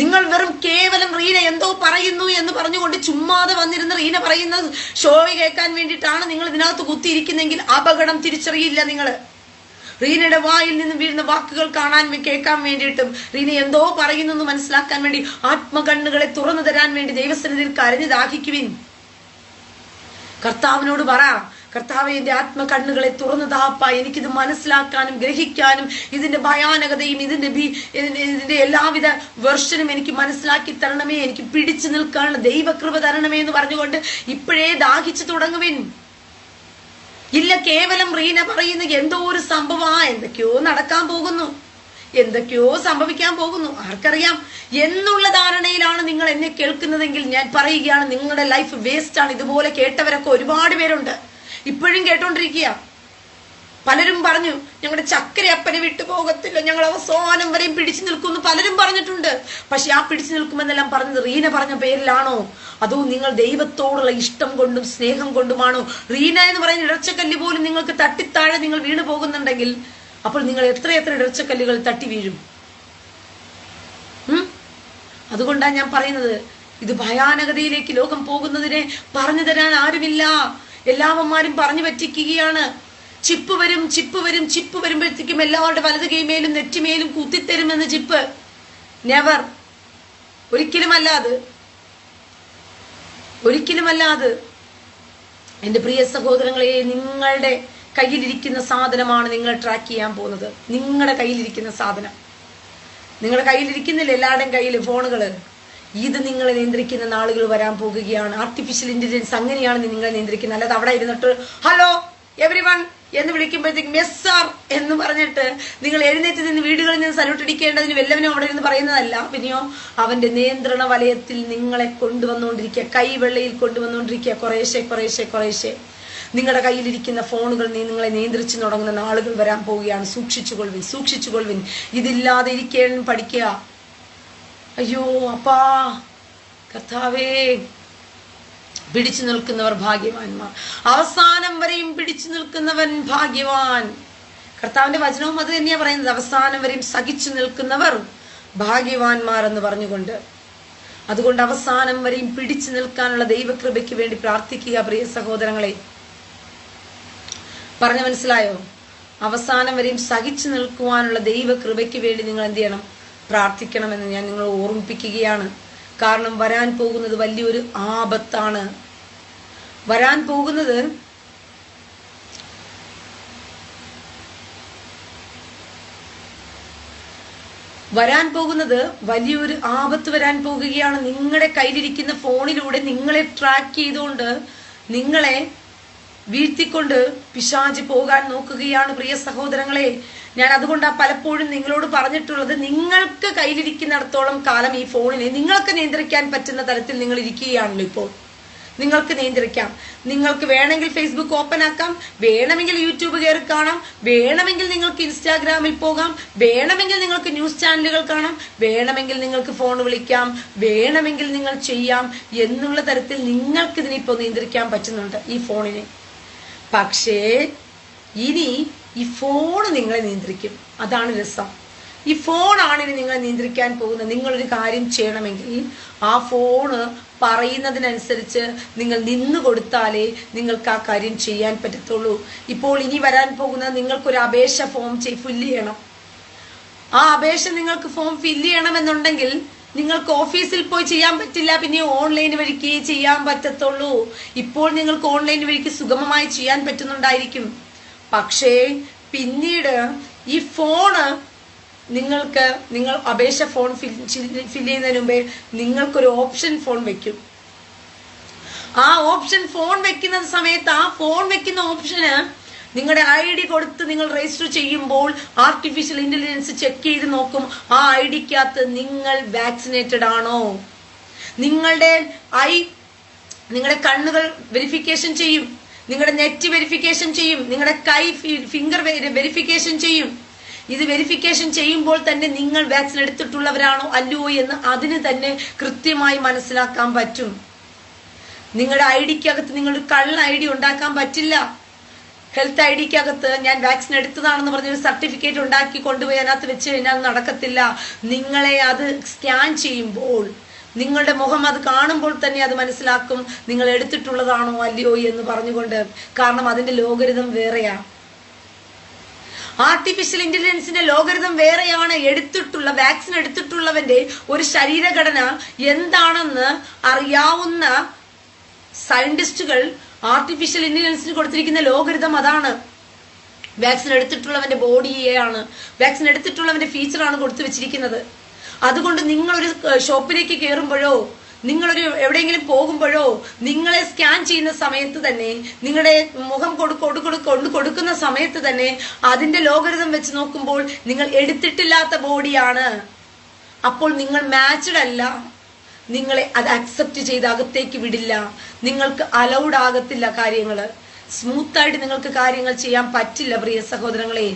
[SPEAKER 1] നിങ്ങൾ വെറും കേവലം റീന എന്തോ പറയുന്നു എന്ന് പറഞ്ഞുകൊണ്ട് ചുമ്മാതെ വന്നിരുന്ന റീന പറയുന്ന ഷോയെ കേൾക്കാൻ വേണ്ടിയിട്ടാണ് നിങ്ങൾ ഇതിനകത്ത് കുത്തിയിരിക്കുന്നെങ്കിൽ അപകടം തിരിച്ചറിയില്ല നിങ്ങൾ. റീനയുടെ വായിൽ നിന്ന് വീഴുന്ന വാക്കുകൾ കേൾക്കാൻ വേണ്ടിയിട്ടും റീന എന്തോ പറയുന്നു മനസ്സിലാക്കാൻ വേണ്ടി ആത്മകണ്ണുകളെ തുറന്നു തരാൻ വേണ്ടി ദൈവസന്നിധിയിൽ കരഞ്ഞു ദാഹിക്കുവിൻ. കർത്താവിനോട് പറ, കർത്താവേ എന്റെ ആത്മകണ്ണുകളെ തുറന്നു താപ്പ, എനിക്കിത് മനസ്സിലാക്കാനും ഗ്രഹിക്കാനും ഇതിന്റെ ഭയാനകതയും ഇതിന്റെ എല്ലാവിധ വെർഷനും എനിക്ക് മനസ്സിലാക്കി തരണമേ, എനിക്ക് പിടിച്ചു നിൽക്കാനുള്ള ദൈവകൃപ തരണമേ എന്ന് പറഞ്ഞുകൊണ്ട് ഇപ്പോഴേ ദാഹിച്ചു തുടങ്ങുവിൻ. ഇല്ല, കേവലം റീന പറയുന്ന എന്തോ ഒരു സംഭവം, എന്തൊക്കെയോ നടക്കാൻ പോകുന്നു, എന്തൊക്കെയോ സംഭവിക്കാൻ പോകുന്നു, ആർക്കറിയാം എന്നുള്ള ധാരണയിലാണ് നിങ്ങൾ എന്നെ കേൾക്കുന്നതെങ്കിൽ ഞാൻ പറയുകയാണ്, നിങ്ങളുടെ ലൈഫ് വേസ്റ്റ് ആണ്. ഇതുപോലെ കേട്ടവരൊക്കെ ഒരുപാട് പേരുണ്ട്, ഇപ്പോഴും കേട്ടോണ്ടിരിക്കുക. പലരും പറഞ്ഞു ഞങ്ങളുടെ ചക്കരയപ്പനെ വിട്ടു പോകത്തില്ല, ഞങ്ങൾ അവസാനം വരെയും പിടിച്ചു നിൽക്കുമെന്ന് പലരും പറഞ്ഞിട്ടുണ്ട്. പക്ഷെ ആ പിടിച്ചു നിൽക്കുമെന്നെല്ലാം പറഞ്ഞത് റീന പറഞ്ഞ പേരിലാണോ, അതോ നിങ്ങൾ ദൈവത്തോടുള്ള ഇഷ്ടം കൊണ്ടും സ്നേഹം കൊണ്ടുമാണോ? റീന എന്ന് പറയുന്ന ഇടർച്ചക്കല്ല് പോലും നിങ്ങൾക്ക് തട്ടിത്താഴെ നിങ്ങൾ വീണു പോകുന്നുണ്ടെങ്കിൽ അപ്പോൾ നിങ്ങൾ എത്രയെത്ര ഇടർച്ചക്കല്ലുകൾ തട്ടി വീഴും. അതുകൊണ്ടാണ് ഞാൻ പറയുന്നത്, ഇത് ഭയാനകതയിലേക്ക് ലോകം പോകുന്നതിനെ പറഞ്ഞു തരാൻ ആരുമില്ല. എല്ലാവന്മാരും പറഞ്ഞു പറ്റിക്കുകയാണ്. ചിപ്പ് വരും, ചിപ്പ് വരും, ചിപ്പ് വരുമ്പോഴത്തേക്കും എല്ലാവരുടെ വലത് കൈമേലും നെറ്റിമേലും കുത്തിത്തരുമെന്ന് ചിപ്പ്. നെവർ, ഒരിക്കലുമല്ല അത്, ഒരിക്കലുമല്ല അത്. എന്റെ പ്രിയ സഹോദരങ്ങളെ, നിങ്ങളുടെ കയ്യിലിരിക്കുന്ന സാധനമാണ് നിങ്ങളെ ട്രാക്ക് ചെയ്യാൻ പോകുന്നത്. നിങ്ങളുടെ കയ്യിലിരിക്കുന്ന സാധനം, നിങ്ങളുടെ കയ്യിലിരിക്കുന്നില്ല എല്ലാവരുടെയും കയ്യിൽ ഫോണുകള്. ഇത് നിങ്ങളെ നിയന്ത്രിക്കുന്ന നാളുകൾ വരാൻ പോകുകയാണ്. ആർട്ടിഫിഷ്യൽ ഇന്റലിജൻസ് അങ്ങനെയാണ് നിങ്ങളെ നിയന്ത്രിക്കുന്നത്. അല്ലാതെ അവിടെ ഇരുന്നിട്ട് ഹലോ എവരി വൺ എന്ന് വിളിക്കുമ്പോഴത്തേക്കും യെസ് സാർ എന്ന് പറഞ്ഞിട്ട് നിങ്ങൾ എഴുന്നേറ്റ് നിന്ന് വീടുകളിൽ നിന്ന് സല്യൂട്ട് അടിക്കേണ്ടതിന് വല്ലവനും അവിടെ ഇരുന്ന് പറയുന്നതല്ല. പിന്നെയോ അവന്റെ നിയന്ത്രണ വലയത്തിൽ നിങ്ങളെ കൊണ്ടുവന്നുകൊണ്ടിരിക്കുക, കൈവെള്ളയിൽ കൊണ്ടുവന്നുകൊണ്ടിരിക്കുക. കുറേശ്ശെ കുറേശ്ശെ കുറേശ്ശെ നിങ്ങളുടെ കയ്യിലിരിക്കുന്ന ഫോണുകൾ നിങ്ങളെ നിയന്ത്രിച്ചു തുടങ്ങുന്ന നാളുകൾ വരാൻ പോവുകയാണ്. സൂക്ഷിച്ചുകൊള്ളുവിൻ, സൂക്ഷിച്ചുകൊള്ളുവിൻ. ഇതില്ലാതെ ഇരിക്കാൻ പഠിക്കുക. അയ്യോ അപ്പാ കർത്താവേ, പിടിച്ചു നിൽക്കുന്നവർ ഭാഗ്യവാന്മാർ, അവസാനം വരെയും പിടിച്ചു നിൽക്കുന്നവൻ ഭാഗ്യവാൻ. കർത്താവിന്റെ വചനവും അത് തന്നെയാ പറയുന്നത്, അവസാനം വരെയും സഹിച്ചു നിൽക്കുന്നവർ ഭാഗ്യവാന്മാർ എന്ന് പറഞ്ഞുകൊണ്ട്. അതുകൊണ്ട് അവസാനം വരെയും പിടിച്ചു നിൽക്കാനുള്ള ദൈവകൃപയ്ക്ക് വേണ്ടി പ്രാർത്ഥിക്കുക പ്രിയ സഹോദരങ്ങളെ. പറഞ്ഞു മനസ്സിലായോ? അവസാനം വരെയും സഹിച്ചു നിൽക്കുവാനുള്ള ദൈവകൃപയ്ക്ക് വേണ്ടി നിങ്ങൾ എന്ത് ചെയ്യണം? പ്രാർത്ഥിക്കണമെന്ന് ഞാൻ നിങ്ങളെ ഓർമ്മിപ്പിക്കുകയാണ്. കാരണം വരാൻ പോകുന്നത് വലിയൊരു ആപത്താണ്. വരാൻ പോകുന്നത് വലിയൊരു ആപത്ത് വരാൻ പോകുകയാണ്. നിങ്ങളുടെ കയ്യിലിരിക്കുന്ന ഫോണിലൂടെ നിങ്ങളെ ട്രാക്ക് ചെയ്തുകൊണ്ട് നിങ്ങളെ വീഴ്ത്തിക്കൊണ്ട് പിശാച് പോകാൻ നോക്കുകയാണ് പ്രിയ സഹോദരങ്ങളെ. ഞാൻ അതുകൊണ്ടാണ് പലപ്പോഴും നിങ്ങളോട് പറഞ്ഞിട്ടുള്ളത്, നിങ്ങൾക്ക് കയ്യിലിരിക്കുന്നിടത്തോളം കാലം ഈ ഫോണിനെ നിങ്ങൾക്ക് നിയന്ത്രിക്കാൻ പറ്റുന്ന തരത്തിൽ നിങ്ങൾ ഇരിക്കുകയാണല്ലോ. ഇപ്പോൾ നിങ്ങൾക്ക് നിയന്ത്രിക്കാം. നിങ്ങൾക്ക് വേണമെങ്കിൽ ഫേസ്ബുക്ക് ഓപ്പൺ ആക്കാം, വേണമെങ്കിൽ യൂട്യൂബ് കയറി കാണാം, വേണമെങ്കിൽ നിങ്ങൾക്ക് ഇൻസ്റ്റാഗ്രാമിൽ പോകാം, വേണമെങ്കിൽ നിങ്ങൾക്ക് ന്യൂസ് ചാനലുകൾ കാണാം, വേണമെങ്കിൽ നിങ്ങൾക്ക് ഫോൺ വിളിക്കാം, വേണമെങ്കിൽ നിങ്ങൾ ചെയ്യാം എന്നുള്ള തരത്തിൽ നിങ്ങൾക്ക് ഇതിനിപ്പോൾ നിയന്ത്രിക്കാൻ പറ്റുന്നുണ്ട് ഈ ഫോണിനെ. പക്ഷേ ഇനി ഈ ഫോണ് നിങ്ങളെ നിയന്ത്രിക്കും. അതാണ് രസം. ഈ ഫോണാണ് ഇനി നിങ്ങളെ നിയന്ത്രിക്കാൻ പോകുന്നത്. നിങ്ങളൊരു കാര്യം ചെയ്യണമെങ്കിൽ ആ ഫോണ് പറയുന്നതിനനുസരിച്ച് നിങ്ങൾ നിന്നു കൊടുത്താലേ നിങ്ങൾക്ക് ആ കാര്യം ചെയ്യാൻ പറ്റത്തുള്ളൂ. ഇപ്പോൾ ഇനി വരാൻ പോകുന്നത് നിങ്ങൾക്കൊരു അപേക്ഷ ഫോം ഫില്ല് ചെയ്യണം. ആ അപേക്ഷ നിങ്ങൾക്ക് ഫോം ഫില്ല് ചെയ്യണമെന്നുണ്ടെങ്കിൽ നിങ്ങൾക്ക് ഓഫീസിൽ പോയി ചെയ്യാൻ പറ്റില്ല, പിന്നെ ഓൺലൈൻ വഴിക്ക് ചെയ്യാൻ പറ്റത്തുള്ളൂ. ഇപ്പോൾ നിങ്ങൾക്ക് ഓൺലൈൻ വഴിക്ക് സുഗമമായി ചെയ്യാൻ പറ്റുന്നുണ്ടായിരിക്കും. പക്ഷേ പിന്നീട് ഈ ഫോണ് നിങ്ങൾ അപേക്ഷ ഫോൺ ഫില്ല് ചെയ്യുന്നതിന് മുമ്പേ നിങ്ങൾക്കൊരു ഓപ്ഷൻ ഫോൺ വെക്കും. ആ ഓപ്ഷൻ ഫോൺ വെക്കുന്ന സമയത്ത് ആ ഫോൺ വെക്കുന്ന ഓപ്ഷന് നിങ്ങളുടെ ID കൊടുത്ത് നിങ്ങൾ രജിസ്റ്റർ ചെയ്യുമ്പോൾ ആർട്ടിഫിഷ്യൽ ഇന്റലിജൻസ് ചെക്ക് ചെയ്ത് നോക്കും ആ IDക്കകത്ത് നിങ്ങൾ വാക്സിനേറ്റഡ് ആണോ. നിങ്ങളുടെ കണ്ണുകൾ വെരിഫിക്കേഷൻ ചെയ്യും, നിങ്ങളുടെ നെറ്റ് വെരിഫിക്കേഷൻ ചെയ്യും, നിങ്ങളുടെ ഫിംഗർ വെരിഫിക്കേഷൻ ചെയ്യും. ഇത് വെരിഫിക്കേഷൻ ചെയ്യുമ്പോൾ തന്നെ നിങ്ങൾ വാക്സിൻ എടുത്തിട്ടുള്ളവരാണോ അല്ലയോ എന്ന് അതിന് തന്നെ കൃത്യമായി മനസ്സിലാക്കാൻ പറ്റും. നിങ്ങളുടെ IDക്കകത്ത് നിങ്ങളുടെ കള്ള ID ഉണ്ടാക്കാൻ പറ്റില്ല. ഹെൽത്ത് IDക്കകത്ത് ഞാൻ വാക്സിൻ എടുത്തതാണെന്ന് പറഞ്ഞൊരു സർട്ടിഫിക്കറ്റ് ഉണ്ടാക്കി കൊണ്ടുപോയി അതിനകത്ത് വെച്ച് കഴിഞ്ഞാൽ നടക്കത്തില്ല. നിങ്ങളെ അത് സ്കാൻ ചെയ്യുമ്പോൾ നിങ്ങളുടെ മുഖം അത് കാണുമ്പോൾ തന്നെ അത് മനസ്സിലാക്കും നിങ്ങൾ എടുത്തിട്ടുള്ളതാണോ അല്ലയോ എന്ന് പറഞ്ഞുകൊണ്ട്. കാരണം അതിന്റെ ലോഗരിതം വേറെയാ. ആർട്ടിഫിഷ്യൽ ഇന്റലിജൻസിന്റെ ലോഗരിതം വേറെയാണ്. വാക്സിൻ എടുത്തിട്ടുള്ളവന്റെ ഒരു ശരീരഘടന എന്താണെന്ന് അറിയാവുന്ന സയന്റിസ്റ്റുകൾ ആർട്ടിഫിഷ്യൽ ഇന്റലിജൻസിന് കൊടുത്തിരിക്കുന്ന ലോഗരിതം അതാണ്. വാക്സിൻ എടുത്തിട്ടുള്ളവന്റെ ബോഡിയെയാണ്, വാക്സിൻ എടുത്തിട്ടുള്ളവന്റെ ഫീച്ചറാണ് കൊടുത്തു വെച്ചിരിക്കുന്നത്. അതുകൊണ്ട് നിങ്ങളൊരു ഷോപ്പിലേക്ക് കയറുമ്പോഴോ നിങ്ങളൊരു എവിടെയെങ്കിലും പോകുമ്പോഴോ നിങ്ങളെ സ്കാൻ ചെയ്യുന്ന സമയത്ത് തന്നെ നിങ്ങളുടെ മുഖം കൊടുക്കുന്ന സമയത്ത് തന്നെ അതിന്റെ ലോഗരിതം വെച്ച് നോക്കുമ്പോൾ നിങ്ങൾ എടുത്തിട്ടില്ലാത്ത ബോഡിയാണ്. അപ്പോൾ നിങ്ങൾ മാച്ച്ഡ് അല്ല. നിങ്ങളെ അത് അക്സെപ്റ്റ് ചെയ്ത് അകത്തേക്ക് വിടില്ല. നിങ്ങൾക്ക് അലൗഡ് ആകത്തില്ല. കാര്യങ്ങള് സ്മൂത്തായിട്ട് നിങ്ങൾക്ക് കാര്യങ്ങൾ ചെയ്യാൻ പറ്റില്ല പ്രിയ സഹോദരങ്ങളെ.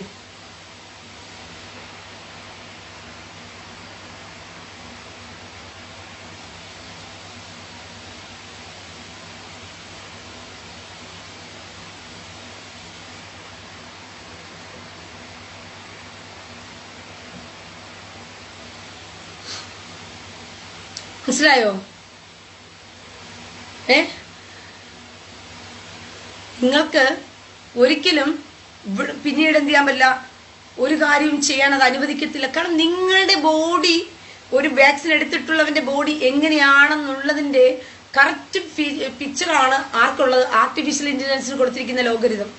[SPEAKER 1] മനസ്സിലായോ? നിങ്ങൾക്ക് ഒരിക്കലും പിന്നീട് എന്ത് ചെയ്യാൻ പറ്റില്ല, ഒരു കാര്യവും ചെയ്യാൻ അത് അനുവദിക്കത്തില്ല. കാരണം നിങ്ങളുടെ ബോഡി, ഒരു വാക്സിൻ എടുത്തിട്ടുള്ളവന്റെ ബോഡി എങ്ങനെയാണെന്നുള്ളതിന്റെ കറക്റ്റ് പിക്ചറാണ് ആർക്കുള്ളത്? ആർട്ടിഫിഷ്യൽ ഇന്റലിജൻസിന് കൊടുത്തിരിക്കുന്ന ലോഗരിതം.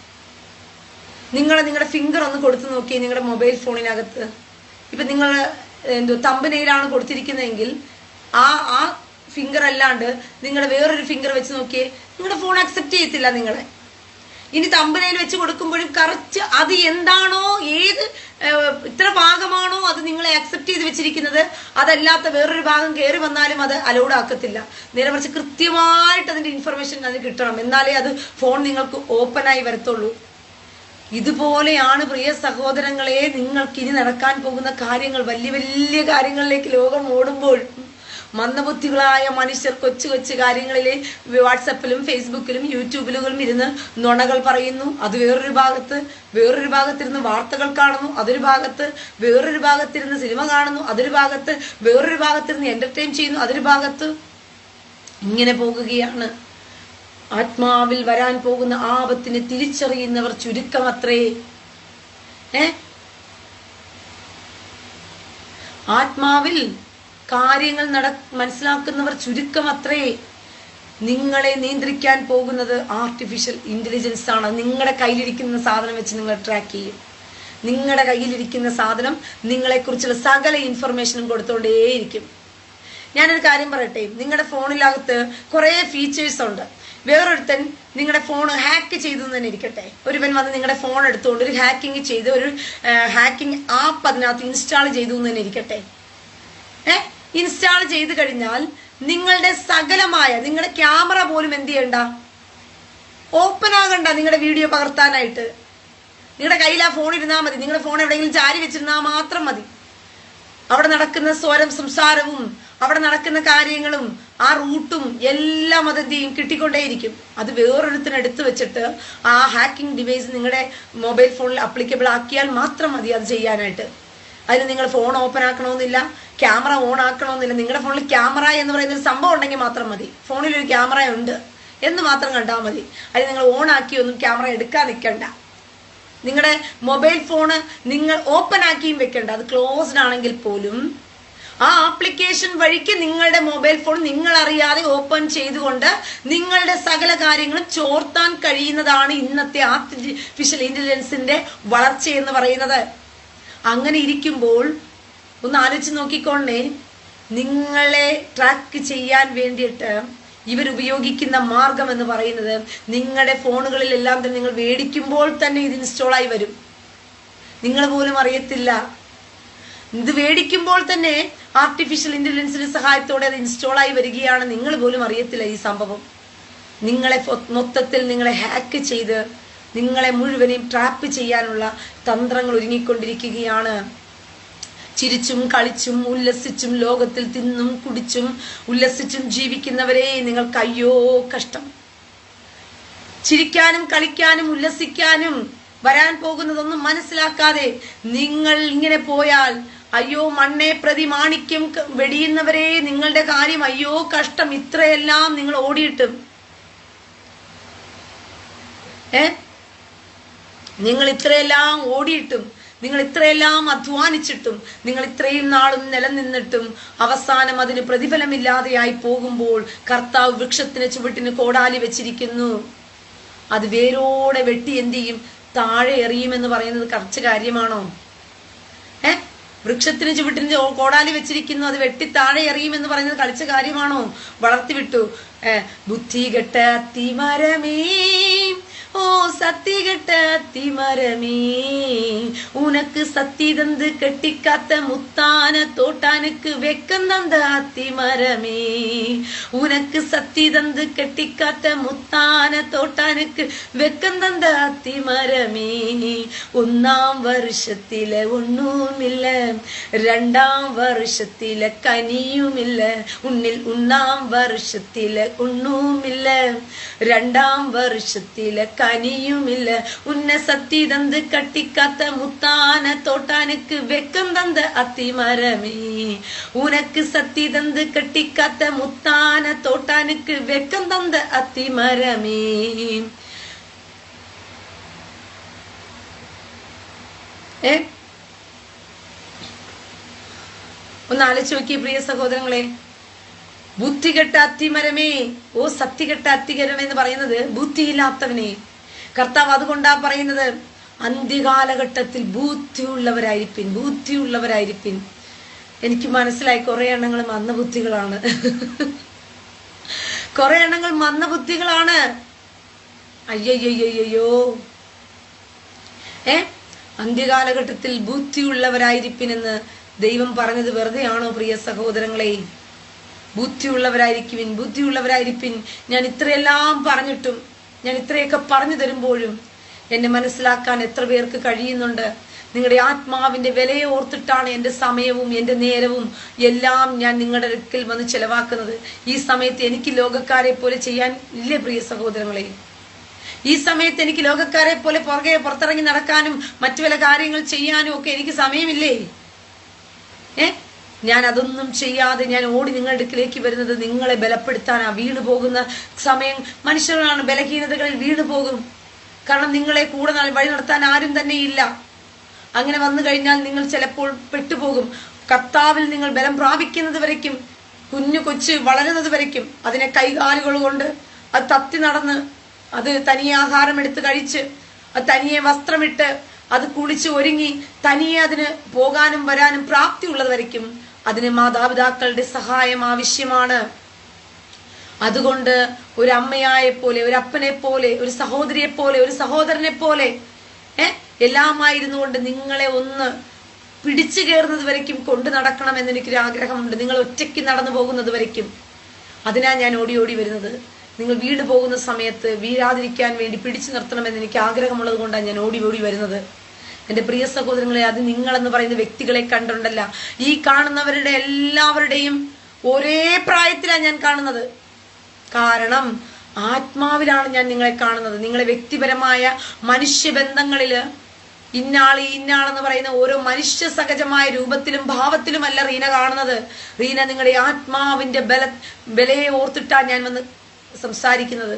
[SPEAKER 1] നിങ്ങളുടെ ഫിംഗർ ഒന്ന് കൊടുത്തു നോക്കിയേ നിങ്ങളുടെ മൊബൈൽ ഫോണിനകത്ത്. ഇപ്പൊ നിങ്ങൾ തമ്പനയിലാണ് കൊടുത്തിരിക്കുന്നതെങ്കിൽ ആ ഫിംഗർ അല്ലാണ്ട് നിങ്ങളുടെ വേറൊരു ഫിംഗർ വെച്ച് നോക്കിയേ, നിങ്ങളുടെ ഫോൺ അക്സെപ്റ്റ് ചെയ്യത്തില്ല നിങ്ങളെ. ഇനി തമ്പനയിൽ വെച്ച് കൊടുക്കുമ്പോഴും കറക്റ്റ് അത് എന്താണോ, ഏത് ഇത്ര ഭാഗമാണോ അത് നിങ്ങളെ അക്സെപ്റ്റ് ചെയ്ത് വെച്ചിരിക്കുന്നത്, അതല്ലാത്ത വേറൊരു ഭാഗം കയറി വന്നാലും അത് അലൗഡ് ആക്കത്തില്ല. നേരെ മറിച്ച് കൃത്യമായിട്ട് അതിന്റെ ഇൻഫർമേഷൻ അത് കിട്ടണം, എന്നാലേ അത് ഫോൺ നിങ്ങൾക്ക് ഓപ്പണായി വരത്തുള്ളൂ. ഇതുപോലെയാണ് പ്രിയ സഹോദരങ്ങളെ നിങ്ങൾക്കിനി നടക്കാൻ പോകുന്ന കാര്യങ്ങൾ. വലിയ വലിയ കാര്യങ്ങളിലേക്ക് ലോകം ഓടുമ്പോൾ മന്ദബുദ്ധികളായ മനുഷ്യർ കൊച്ചു കൊച്ചു കാര്യങ്ങളിലെ വാട്സപ്പിലും ഫേസ്ബുക്കിലും യൂട്യൂബിലും ഇരുന്ന് നുണകൾ പറയുന്നു. അത് വേറൊരു ഭാഗത്തിരുന്ന് വാർത്തകൾ കാണുന്നു. അതൊരു ഭാഗത്ത് വേറൊരു ഭാഗത്തിരുന്ന് സിനിമ കാണുന്നു. അതൊരു ഭാഗത്ത് വേറൊരു ഭാഗത്തിരുന്ന് എന്റർടൈൻ ചെയ്യുന്നു. അതൊരു ഭാഗത്ത് ഇങ്ങനെ പോകുകയാണ്. ആത്മാവിൽ വരാൻ പോകുന്ന ആപത്തിനെ തിരിച്ചറിയുന്നവർ ചുരുക്കമത്രേ. ആത്മാവിൽ കാര്യങ്ങൾ മനസ്സിലാക്കുന്നവർ ചുരുക്കമത്രേ. നിങ്ങളെ നിയന്ത്രിക്കാൻ പോകുന്നത് ആർട്ടിഫിഷ്യൽ ഇന്റലിജൻസ് ആണ്. നിങ്ങളുടെ കയ്യിലിരിക്കുന്ന സാധനം വെച്ച് നിങ്ങൾ ട്രാക്ക് ചെയ്യും. നിങ്ങളുടെ കയ്യിലിരിക്കുന്ന സാധനം നിങ്ങളെക്കുറിച്ചുള്ള സകല ഇൻഫർമേഷനും കൊടുത്തുകൊണ്ടേയിരിക്കും. ഞാനൊരു കാര്യം പറയട്ടെ, നിങ്ങളുടെ ഫോണിനകത്ത് കുറെ ഫീച്ചേഴ്സ് ഉണ്ട്. വേറൊരുത്തൻ നിങ്ങളുടെ ഫോൺ ഹാക്ക് ചെയ്തു എന്ന് തന്നെ ഇരിക്കട്ടെ. ഒരുവൻ വന്ന് നിങ്ങളുടെ ഫോൺ എടുത്തുകൊണ്ട് ഒരു ഹാക്കിങ് ചെയ്ത് ഒരു ഹാക്കിംഗ് ആപ്പ് അതിനകത്ത് ഇൻസ്റ്റാൾ ചെയ്തു എന്ന് തന്നെ ഇരിക്കട്ടെ. ഇൻസ്റ്റാൾ ചെയ്ത് കഴിഞ്ഞാൽ നിങ്ങളുടെ സകലമായ നിങ്ങളുടെ ക്യാമറ പോലും എന്ത് ചെയ്യണ്ട, ഓപ്പൺ ആകണ്ട. നിങ്ങളുടെ വീഡിയോ പകർത്താനായിട്ട് നിങ്ങളുടെ കയ്യിൽ ആ ഫോൺ ഇരുന്നാൽ മതി. നിങ്ങളുടെ ഫോൺ എവിടെയെങ്കിലും ചാരി വെച്ചിരുന്നാൽ മാത്രം മതി. അവിടെ നടക്കുന്ന സ്വരം സംസാരവും അവിടെ നടക്കുന്ന കാര്യങ്ങളും ആ റൂട്ടും എല്ലാം അതെന്ത് ചെയ്യും, കിട്ടിക്കൊണ്ടേയിരിക്കും. അത് വേറൊരുത്തിന് എടുത്തു വെച്ചിട്ട് ആ ഹാക്കിംഗ് ഡിവൈസ് നിങ്ങളുടെ മൊബൈൽ ഫോണിൽ അപ്ലിക്കബിൾ ആക്കിയാൽ മാത്രം മതി അത് ചെയ്യാനായിട്ട്. അതിന് നിങ്ങൾ ഫോൺ ഓപ്പൺ ആക്കണമെന്നില്ല, ക്യാമറ ഓൺ ആക്കണമെന്നില്ല. നിങ്ങളുടെ ഫോണിൽ ക്യാമറ എന്ന് പറയുന്ന ഒരു സംഭവം ഉണ്ടെങ്കിൽ മാത്രം മതി. ഫോണിൽ ഒരു ക്യാമറ ഉണ്ട് എന്ന് മാത്രം കണ്ടാൽ മതി. അതിന് നിങ്ങൾ ഓൺ ആക്കിയൊന്നും ക്യാമറ എടുക്കാൻ നിൽക്കണ്ട. നിങ്ങളുടെ മൊബൈൽ ഫോണ് നിങ്ങൾ ഓപ്പൺ ആക്കിയും വെക്കണ്ട. അത് ക്ലോസ്ഡ് ആണെങ്കിൽ പോലും ആ ആപ്ലിക്കേഷൻ വഴിക്ക് നിങ്ങളുടെ മൊബൈൽ ഫോൺ നിങ്ങൾ അറിയാതെ ഓപ്പൺ ചെയ്തുകൊണ്ട് നിങ്ങളുടെ സകല കാര്യങ്ങളും ചോർത്താൻ കഴിയുന്നതാണ് ഇന്നത്തെ ആർട്ടിഫിഷ്യൽ ഇന്റലിജൻസിന്റെ വളർച്ച എന്ന് പറയുന്നത്. അങ്ങനെ ഇരിക്കുമ്പോൾ ഒന്ന് ആലോചിച്ച് നോക്കിക്കോണ്ടേ, നിങ്ങളെ ട്രാക്ക് ചെയ്യാൻ വേണ്ടിയിട്ട് ഇവരുപയോഗിക്കുന്ന മാർഗം എന്ന് പറയുന്നത് നിങ്ങളുടെ ഫോണുകളിലെല്ലാം തന്നെ നിങ്ങൾ മേടിക്കുമ്പോൾ തന്നെ ഇത് ഇൻസ്റ്റാൾ ആയി വരും. നിങ്ങൾ പോലും അറിയത്തില്ല. ഇത് മേടിക്കുമ്പോൾ തന്നെ ആർട്ടിഫിഷ്യൽ ഇന്റലിജൻസിന്റെ സഹായത്തോടെ അത് ഇൻസ്റ്റാൾ ആയി വരികയാണ്. നിങ്ങൾ പോലും അറിയത്തില്ല ഈ സംഭവം. നിങ്ങളെ മൊത്തത്തിൽ നിങ്ങളെ ഹാക്ക് ചെയ്ത് നിങ്ങളെ മുഴുവനെയും ട്രാപ്പ് ചെയ്യാനുള്ള തന്ത്രങ്ങൾ ഒരുങ്ങിക്കൊണ്ടിരിക്കുകയാണ്. ചിരിച്ചും കളിച്ചും ഉല്ലസിച്ചും ലോകത്തിൽ തിന്നും കുടിച്ചും ഉല്ലസിച്ചും ജീവിക്കുന്നവരെ നിങ്ങൾക്ക് അയ്യോ കഷ്ടം. ചിരിക്കാനും കളിക്കാനും ഉല്ലസിക്കാനും വരാൻ പോകുന്നതൊന്നും മനസ്സിലാക്കാതെ നിങ്ങൾ ഇങ്ങനെ പോയാൽ അയ്യോ മണ്ണെ പ്രതി മാണിക്യം വെടിയുന്നവരെ നിങ്ങളുടെ കാര്യം അയ്യോ കഷ്ടം. ഇത്രയെല്ലാം നിങ്ങൾ ഓടിയിട്ടും നിങ്ങൾ ഇത്രയെല്ലാം ഓടിയിട്ടും നിങ്ങൾ ഇത്രയെല്ലാം അധ്വാനിച്ചിട്ടും നിങ്ങൾ ഇത്രയും നാളും നിലനിന്നിട്ടും അവസാനം അതിന് പ്രതിഫലമില്ലാതെയായി പോകുമ്പോൾ കർത്താവ് വൃക്ഷത്തിന് ചുവട്ടിന് കോടാലി വെച്ചിരിക്കുന്നു. അത് വേരോടെ വെട്ടി എന്ത് ചെയ്യും, താഴെ എറിയുമെന്ന് പറയുന്നത് കുറച്ച് കാര്യമാണോ? വൃക്ഷത്തിന് ചുവട്ടിന് കോടാലി വെച്ചിരിക്കുന്നു, അത് വെട്ടി താഴെ എറിയുമെന്ന് പറയുന്നത് കളിച്ച കാര്യമാണോ? വളർത്തിവിട്ടു. ബുദ്ധികെട്ട അത്തിമരമേ, ഓ സത്തികെട്ട അത്തിമരമേ, ഉനക്ക് സത്തി തந்து കെട്ടിക്കാത്ത മുത്താന തോട്ടാനുക്ക് വെക്കം തந்த അത്തിമരമേ, ഉനക്ക് സത്തി തந்து കെട്ടിക്കാത്ത മുത്താന തോട്ടാനുക്ക് വെക്കം തந்த അത്തിമരമേ. ഒന്നാം വർഷത്തിലെ ഒന്നുമില്ല, രണ്ടാം വർഷത്തിലെ കനിയുമില്ല, ഉന്നിൽ ഒന്നാം വർഷത്തിലെ ഒന്നുമില്ല, രണ്ടാം വർഷത്തിലെ കനിയുമില്ല, ഉന്നെ സത്തി തந்து കട്ടിക്കാത്ത മുത്താന തോട്ടാനുക്ക് വെക്കം തந்த അത്തിമരമേ, ഉനക്ക് സത്തി തந்து കട്ടിക്കാത്ത മുത്താന തോട്ടാനുക്ക് വെക്കം തந்த അത്തിമരമേ. ഒന്ന് ആലോചിച്ച് നോക്കിയേ പ്രിയ സഹോദരങ്ങളെ. ബുദ്ധികെട്ട അത്തിമരമേ, ഓ സത്യകെട്ട അത്തിമരമേ എന്ന് പറയുന്നത് ബുദ്ധിയില്ലാത്തവനെ. കർത്താവ് അതുകൊണ്ടാ പറയുന്നത് അന്ത്യകാലഘട്ടത്തിൽ ബുദ്ധിയുള്ളവരായിരിപ്പിൻ, ബുദ്ധിയുള്ളവരായിരിപ്പിൻ. എനിക്ക് മനസ്സിലായി കുറെ എണ്ണങ്ങൾ മന്ദബുദ്ധികളാണ്, കുറെ എണ്ണങ്ങൾ മന്ദബുദ്ധികളാണ്. അയ്യോ അന്ത്യകാലഘട്ടത്തിൽ ബുദ്ധിയുള്ളവരായിരിപ്പിനെന്ന് ദൈവം പറഞ്ഞത് വെറുതെയാണോ പ്രിയ സഹോദരങ്ങളെ? ബുദ്ധിയുള്ളവരായിരിക്കുവിൻ, ബുദ്ധിയുള്ളവരായിരിപ്പിൻ. ഞാൻ ഇത്രയെല്ലാം പറഞ്ഞിട്ടും, ഞാൻ ഇത്രയൊക്കെ പറഞ്ഞു തരുമ്പോഴും എന്നെ മനസ്സിലാക്കാൻ എത്ര പേർക്ക് കഴിയുന്നുണ്ട്? നിങ്ങളുടെ ആത്മാവിന്റെ വിലയെ ഓർത്തിട്ടാണ് എൻ്റെ സമയവും എൻ്റെ നേരവും എല്ലാം ഞാൻ നിങ്ങളുടെ അടുക്കൽ വന്ന് ചെലവാക്കുന്നത്. ഈ സമയത്ത് എനിക്ക് ലോകക്കാരെ പോലെ ചെയ്യാൻ ഇല്ലേ പ്രിയ സഹോദരങ്ങളെ? ഈ സമയത്ത് എനിക്ക് ലോകക്കാരെ പോലെ പുറത്തിറങ്ങി നടക്കാനും മറ്റു പല കാര്യങ്ങൾ ചെയ്യാനും ഒക്കെ എനിക്ക് സമയമില്ലേ? ഞാൻ അതൊന്നും ചെയ്യാതെ ഞാൻ ഓടി നിങ്ങളുടെ അടുക്കിലേക്ക് വരുന്നത് നിങ്ങളെ ബലപ്പെടുത്താനാ. വീണു പോകുന്ന സമയം മനുഷ്യരാണ്, ബലഹീനതകളിൽ വീണു പോകും. കാരണം നിങ്ങളെ കൂടെ വഴി നടത്താൻ ആരും തന്നെ ഇല്ല. അങ്ങനെ വന്നു കഴിഞ്ഞാൽ നിങ്ങൾ ചിലപ്പോൾ പെട്ടുപോകും. കർത്താവിൽ നിങ്ങൾ ബലം പ്രാപിക്കുന്നത് വരയ്ക്കും, കുഞ്ഞു കൊച്ച് വളരുന്നത് വരയ്ക്കും അതിനെ കൈകാലുകൾ കൊണ്ട് അത് തത്തി നടന്ന്, അത് തനിയെ ആഹാരം എടുത്ത് കഴിച്ച്, അത് തനിയെ വസ്ത്രമിട്ട്, അത് കുളിച്ച് ഒരുങ്ങി തനിയെ അതിന് പോകാനും വരാനും പ്രാപ്തിയുള്ളത് വരയ്ക്കും അതിന് മാതാപിതാക്കളുടെ സഹായം ആവശ്യമാണ്. അതുകൊണ്ട് ഒരു അമ്മയായെ പോലെ, ഒരു അപ്പനെ പോലെ, ഒരു സഹോദരിയെ പോലെ, ഒരു സഹോദരനെ പോലെ എല്ലാമായിരുന്നു കൊണ്ട് നിങ്ങളെ ഒന്ന് പിടിച്ചു കയറുന്നത് വരയ്ക്കും കൊണ്ടു നടക്കണമെന്ന് എനിക്കൊരു ആഗ്രഹമുണ്ട്. നിങ്ങൾ ഒറ്റയ്ക്ക് നടന്നു പോകുന്നത് വരയ്ക്കും. അതിനാ ഞാൻ ഓടി ഓടി വരുന്നത്. നിങ്ങൾ വീട് പോകുന്ന സമയത്ത് വീഴാതിരിക്കാൻ വേണ്ടി പിടിച്ചു നിർത്തണമെന്ന് എനിക്ക് ആഗ്രഹമുള്ളത് കൊണ്ടാണ് ഞാൻ ഓടി ഓടി വരുന്നത്. എന്റെ പ്രിയ സഹോദരങ്ങളെ, അത് നിങ്ങളെന്ന് പറയുന്ന വ്യക്തികളെ കണ്ടുണ്ടല്ല, ഈ കാണുന്നവരുടെ എല്ലാവരുടെയും ഒരേ പ്രായത്തിലാണ് ഞാൻ കാണുന്നത്. കാരണം ആത്മാവിലാണ് ഞാൻ നിങ്ങളെ കാണുന്നത്. നിങ്ങളെ വ്യക്തിപരമായ മനുഷ്യബന്ധങ്ങളില് ഇന്നാളെന്ന് പറയുന്ന ഓരോ മനുഷ്യ സഹജമായ രൂപത്തിലും ഭാവത്തിലുമല്ല റീന കാണുന്നത്. റീന നിങ്ങളുടെ ആത്മാവിന്റെ ബലയെ ഓർത്തിട്ടാണ് ഞാൻ വന്ന് സംസാരിക്കുന്നത്.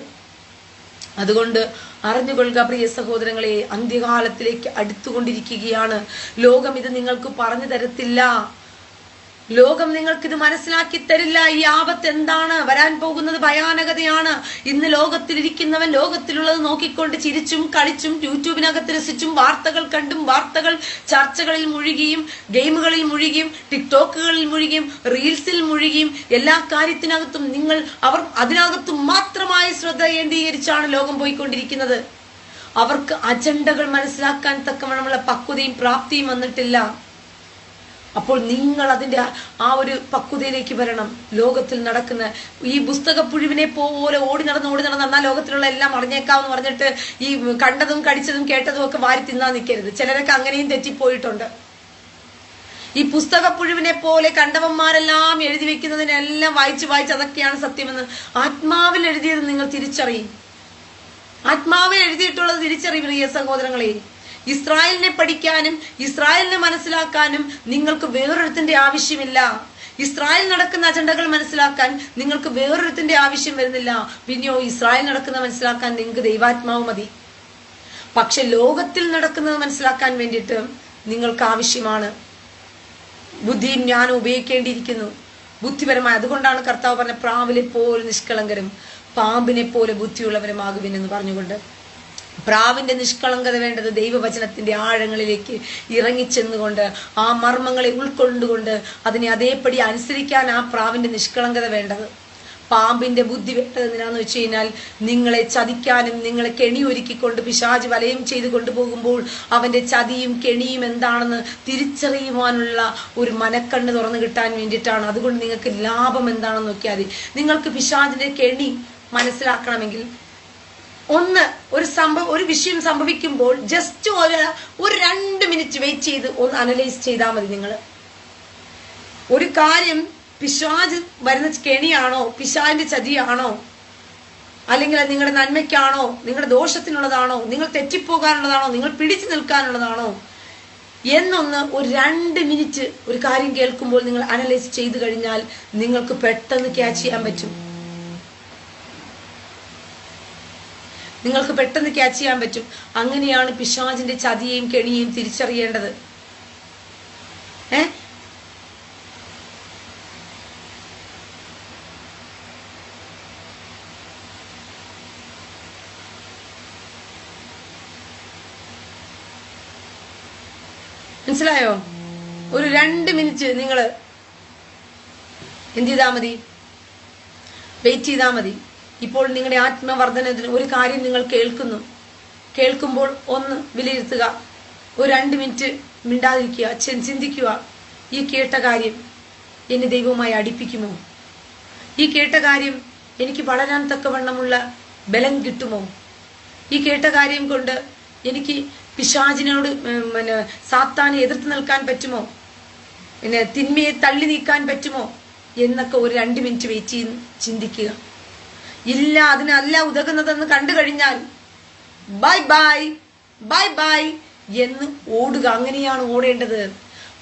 [SPEAKER 1] അതുകൊണ്ട് അറിഞ്ഞുകൊള്ളുക പ്രിയ സഹോദരങ്ങളെ, അന്ത്യകാലത്തിലേക്ക് അടുത്തുകൊണ്ടിരിക്കുകയാണ്. ലോകം ഇത് നിങ്ങൾക്ക് പറഞ്ഞു തരത്തില്ല. ലോകം നിങ്ങൾക്കിത് മനസ്സിലാക്കി തരില്ല. ഈ ആപത്ത് എന്താണ്, വരാൻ പോകുന്നത് ഭയാനകതയാണ്. ഇന്ന് ലോകത്തിലിരിക്കുന്നവൻ ലോകത്തിലുള്ളത് നോക്കിക്കൊണ്ട് ചിരിച്ചും കളിച്ചും യൂട്യൂബിനകത്ത് രസിച്ചും വാർത്തകൾ കണ്ടും വാർത്തകൾ ചർച്ചകളിൽ മുഴുകിയും ഗെയിമുകളിൽ മുഴുകിയും ടിക്ടോക്കുകളിൽ മുഴുകിയും റീൽസിൽ മുഴുകിയും എല്ലാ കാര്യത്തിനകത്തും അവർ അതിനകത്തും മാത്രമായി ശ്രദ്ധ കേന്ദ്രീകരിച്ചാണ് ലോകം പോയിക്കൊണ്ടിരിക്കുന്നത്. അവർക്ക് അജണ്ടകൾ മനസ്സിലാക്കാൻ തക്കവണ്ണമുള്ള പക്വതയും പ്രാപ്തിയും വന്നിട്ടില്ല. അപ്പോൾ നിങ്ങൾ അതിന്റെ ആ ഒരു പക്വതയിലേക്ക് വരണം. ലോകത്തിൽ നടക്കുന്ന ഈ പുസ്തകപ്പുഴുവിനെ പോലെ ഓടി നടന്ന് എന്നാൽ ലോകത്തിലുള്ള എല്ലാം അറിഞ്ഞേക്കാവെന്ന് പറഞ്ഞിട്ട് ഈ കണ്ടതും കടിച്ചതും കേട്ടതും ഒക്കെ വാരി തിന്നാൻ നിൽക്കരുത്. ചിലരൊക്കെ അങ്ങനെയും തെറ്റിപ്പോയിട്ടുണ്ട്. ഈ പുസ്തകപ്പുഴുവിനെ പോലെ കണ്ടവന്മാരെല്ലാം എഴുതി വെക്കുന്നതിനെല്ലാം വായിച്ച് അതൊക്കെയാണ് സത്യമെന്ന് ആത്മാവിൽ എഴുതിയത് നിങ്ങൾ തിരിച്ചറിയും. ആത്മാവിൽ എഴുതിയിട്ടുള്ളത് തിരിച്ചറിയും പ്രിയ സഹോദരങ്ങളെ. ഇസ്രായേലിനെ പഠിക്കാനും ഇസ്രായേലിനെ മനസ്സിലാക്കാനും നിങ്ങൾക്ക് വേറൊരുത്തിന്റെ ആവശ്യമില്ല. ഇസ്രായേൽ നടക്കുന്ന അജണ്ടകൾ മനസ്സിലാക്കാൻ നിങ്ങൾക്ക് വേറൊരുത്തിന്റെ ആവശ്യം വരുന്നില്ല. പിന്നെയോ ഇസ്രായേൽ നടക്കുന്ന മനസ്സിലാക്കാൻ നിങ്ങൾക്ക് ദൈവാത്മാവ് മതി. പക്ഷെ ലോകത്തിൽ നടക്കുന്നത് മനസ്സിലാക്കാൻ വേണ്ടിയിട്ട് നിങ്ങൾക്ക് ആവശ്യമാണ് ബുദ്ധിയും ജ്ഞാനം ഉപയോഗിക്കേണ്ടിയിരിക്കുന്നു, ബുദ്ധിപരമായി. അതുകൊണ്ടാണ് കർത്താവ് പറഞ്ഞ പ്രാവിലെ പോലെ നിഷ്കളങ്കരും പാമ്പിനെ പോലെ ബുദ്ധിയുള്ളവരുമാകുവിനെന്ന് പറഞ്ഞുകൊണ്ട്. പ്രാവിന്റെ നിഷ്കളങ്കത വേണ്ടത് ദൈവവചനത്തിന്റെ ആഴങ്ങളിലേക്ക് ഇറങ്ങിച്ചെന്നുകൊണ്ട് ആ മർമ്മങ്ങളെ ഉൾക്കൊണ്ടുകൊണ്ട് അതിനെ അതേപടി അനുസരിക്കാൻ ആ പ്രാവിന്റെ നിഷ്കളങ്കത വേണ്ടത്. പാമ്പിന്റെ ബുദ്ധി വേണ്ടത് എന്തിനാന്ന് വെച്ച് കഴിഞ്ഞാൽ നിങ്ങളെ ചതിക്കാനും നിങ്ങളെ കെണി ഒരുക്കിക്കൊണ്ട് പിശാച് വലയം ചെയ്ത് കൊണ്ടുപോകുമ്പോൾ അവന്റെ ചതിയും കെണിയും എന്താണെന്ന് തിരിച്ചറിയുവാനുള്ള ഒരു മനക്കണ്ണ് തുറന്നു കിട്ടാൻ വേണ്ടിയിട്ടാണ്. അതുകൊണ്ട് നിങ്ങൾക്ക് ലാഭം എന്താണെന്ന് നോക്കിയാൽ മതി. നിങ്ങൾക്ക് പിശാചിന്റെ കെണി മനസ്സിലാക്കണമെങ്കിൽ ഒരു വിഷയം സംഭവിക്കുമ്പോൾ ജസ്റ്റ് ഒരു 2 മിനിറ്റ് വെയിറ്റ് ചെയ്ത് ഒന്ന് അനലൈസ് ചെയ്താൽ മതി. നിങ്ങൾ ഒരു കാര്യം പിശാച് വരുന്ന കെണിയാണോ, പിശാചിന്റെ ചതിയാണോ, അല്ലെങ്കിൽ നിങ്ങളുടെ നന്മയ്ക്കാണോ, നിങ്ങളുടെ ദോഷത്തിനുള്ളതാണോ, നിങ്ങൾ തെറ്റിപ്പോകാനുള്ളതാണോ, നിങ്ങൾ പിടിച്ചു നിൽക്കാനുള്ളതാണോ എന്നൊന്ന് ഒരു 2 മിനിറ്റ് ഒരു കാര്യം കേൾക്കുമ്പോൾ നിങ്ങൾ അനലൈസ് ചെയ്തു കഴിഞ്ഞാൽ നിങ്ങൾക്ക് പെട്ടെന്ന് ക്യാച്ച് ചെയ്യാൻ പറ്റും. നിങ്ങൾക്ക് പെട്ടെന്ന് ക്യാച്ച് ചെയ്യാൻ പറ്റും. അങ്ങനെയാണ് പിശാചിന്റെ ചതിയെയും കെണിയെയും തിരിച്ചറിയേണ്ടത്. മനസ്സിലായോ? ഒരു 2 മിനിറ്റ് നിങ്ങൾ എന്ത് ചെയ്താൽ മതി, വെയിറ്റ് ചെയ്താൽ മതി. ഇപ്പോൾ നിങ്ങളുടെ ആത്മവർദ്ധനത്തിന് ഒരു കാര്യം നിങ്ങൾ കേൾക്കുമ്പോൾ ഒന്ന് വിലയിരുത്തുക. ഒരു 2 മിനിറ്റ് മിണ്ടാതിരിക്കുക, ചിന്തിക്കുക. ഈ കേട്ട കാര്യം എന്നെ ദൈവവുമായി അടുപ്പിക്കുമോ? ഈ കേട്ട കാര്യം എനിക്ക് വളരാൻ തക്കവണ്ണമുള്ള ബലം കിട്ടുമോ? ഈ കേട്ട കാര്യം കൊണ്ട് എനിക്ക് പിശാചിനോട് സാത്താനെ എതിർത്ത് നിൽക്കാൻ പറ്റുമോ? തിന്മയെ തള്ളി നീക്കാൻ പറ്റുമോ എന്നൊക്കെ ഒരു 2 മിനിറ്റ് വെയിറ്റ് ചെയ്ത് ചിന്തിക്കുക. ഇല്ല, അതിനല്ല ഉതകുന്നതെന്ന് കണ്ടു കഴിഞ്ഞാൽ ബൈ ബൈ ബൈ ബൈ എന്ന് ഓടുക. അങ്ങനെയാണ് ഓടേണ്ടത്.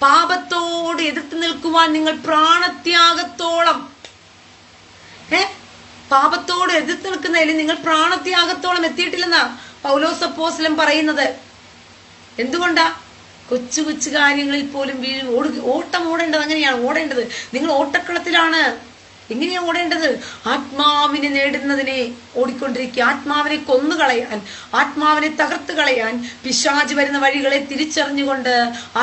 [SPEAKER 1] പാപത്തോട് എതിർത്ത് നിൽക്കുവാൻ നിങ്ങൾ പ്രാണത്യാഗത്തോളം പാപത്തോട് എതിർത്ത് നിൽക്കുന്നതിൽ നിങ്ങൾ പ്രാണത്യാഗത്തോളം എത്തിയിട്ടില്ലെന്നാ പൗലോസ് അപ്പോസ്തലൻ പറയുന്നത്. എന്തുകൊണ്ടാ? കൊച്ചു കൊച്ചു കാര്യങ്ങളിൽ പോലും ഓട്ടം ഓടേണ്ടത് അങ്ങനെയാണ് ഓടേണ്ടത്. നിങ്ങൾ ഓട്ടക്കളത്തിലാണ്. എങ്ങനെയാ ഓടേണ്ടത്? ആത്മാവിനെ നേടുന്നതിനെ ഓടിക്കൊണ്ടിരിക്കുക. ആത്മാവിനെ കൊന്നുകളയാൻ, ആത്മാവിനെ തകർത്ത് കളയാൻ പിശാച് വരുന്ന വഴികളെ തിരിച്ചറിഞ്ഞുകൊണ്ട്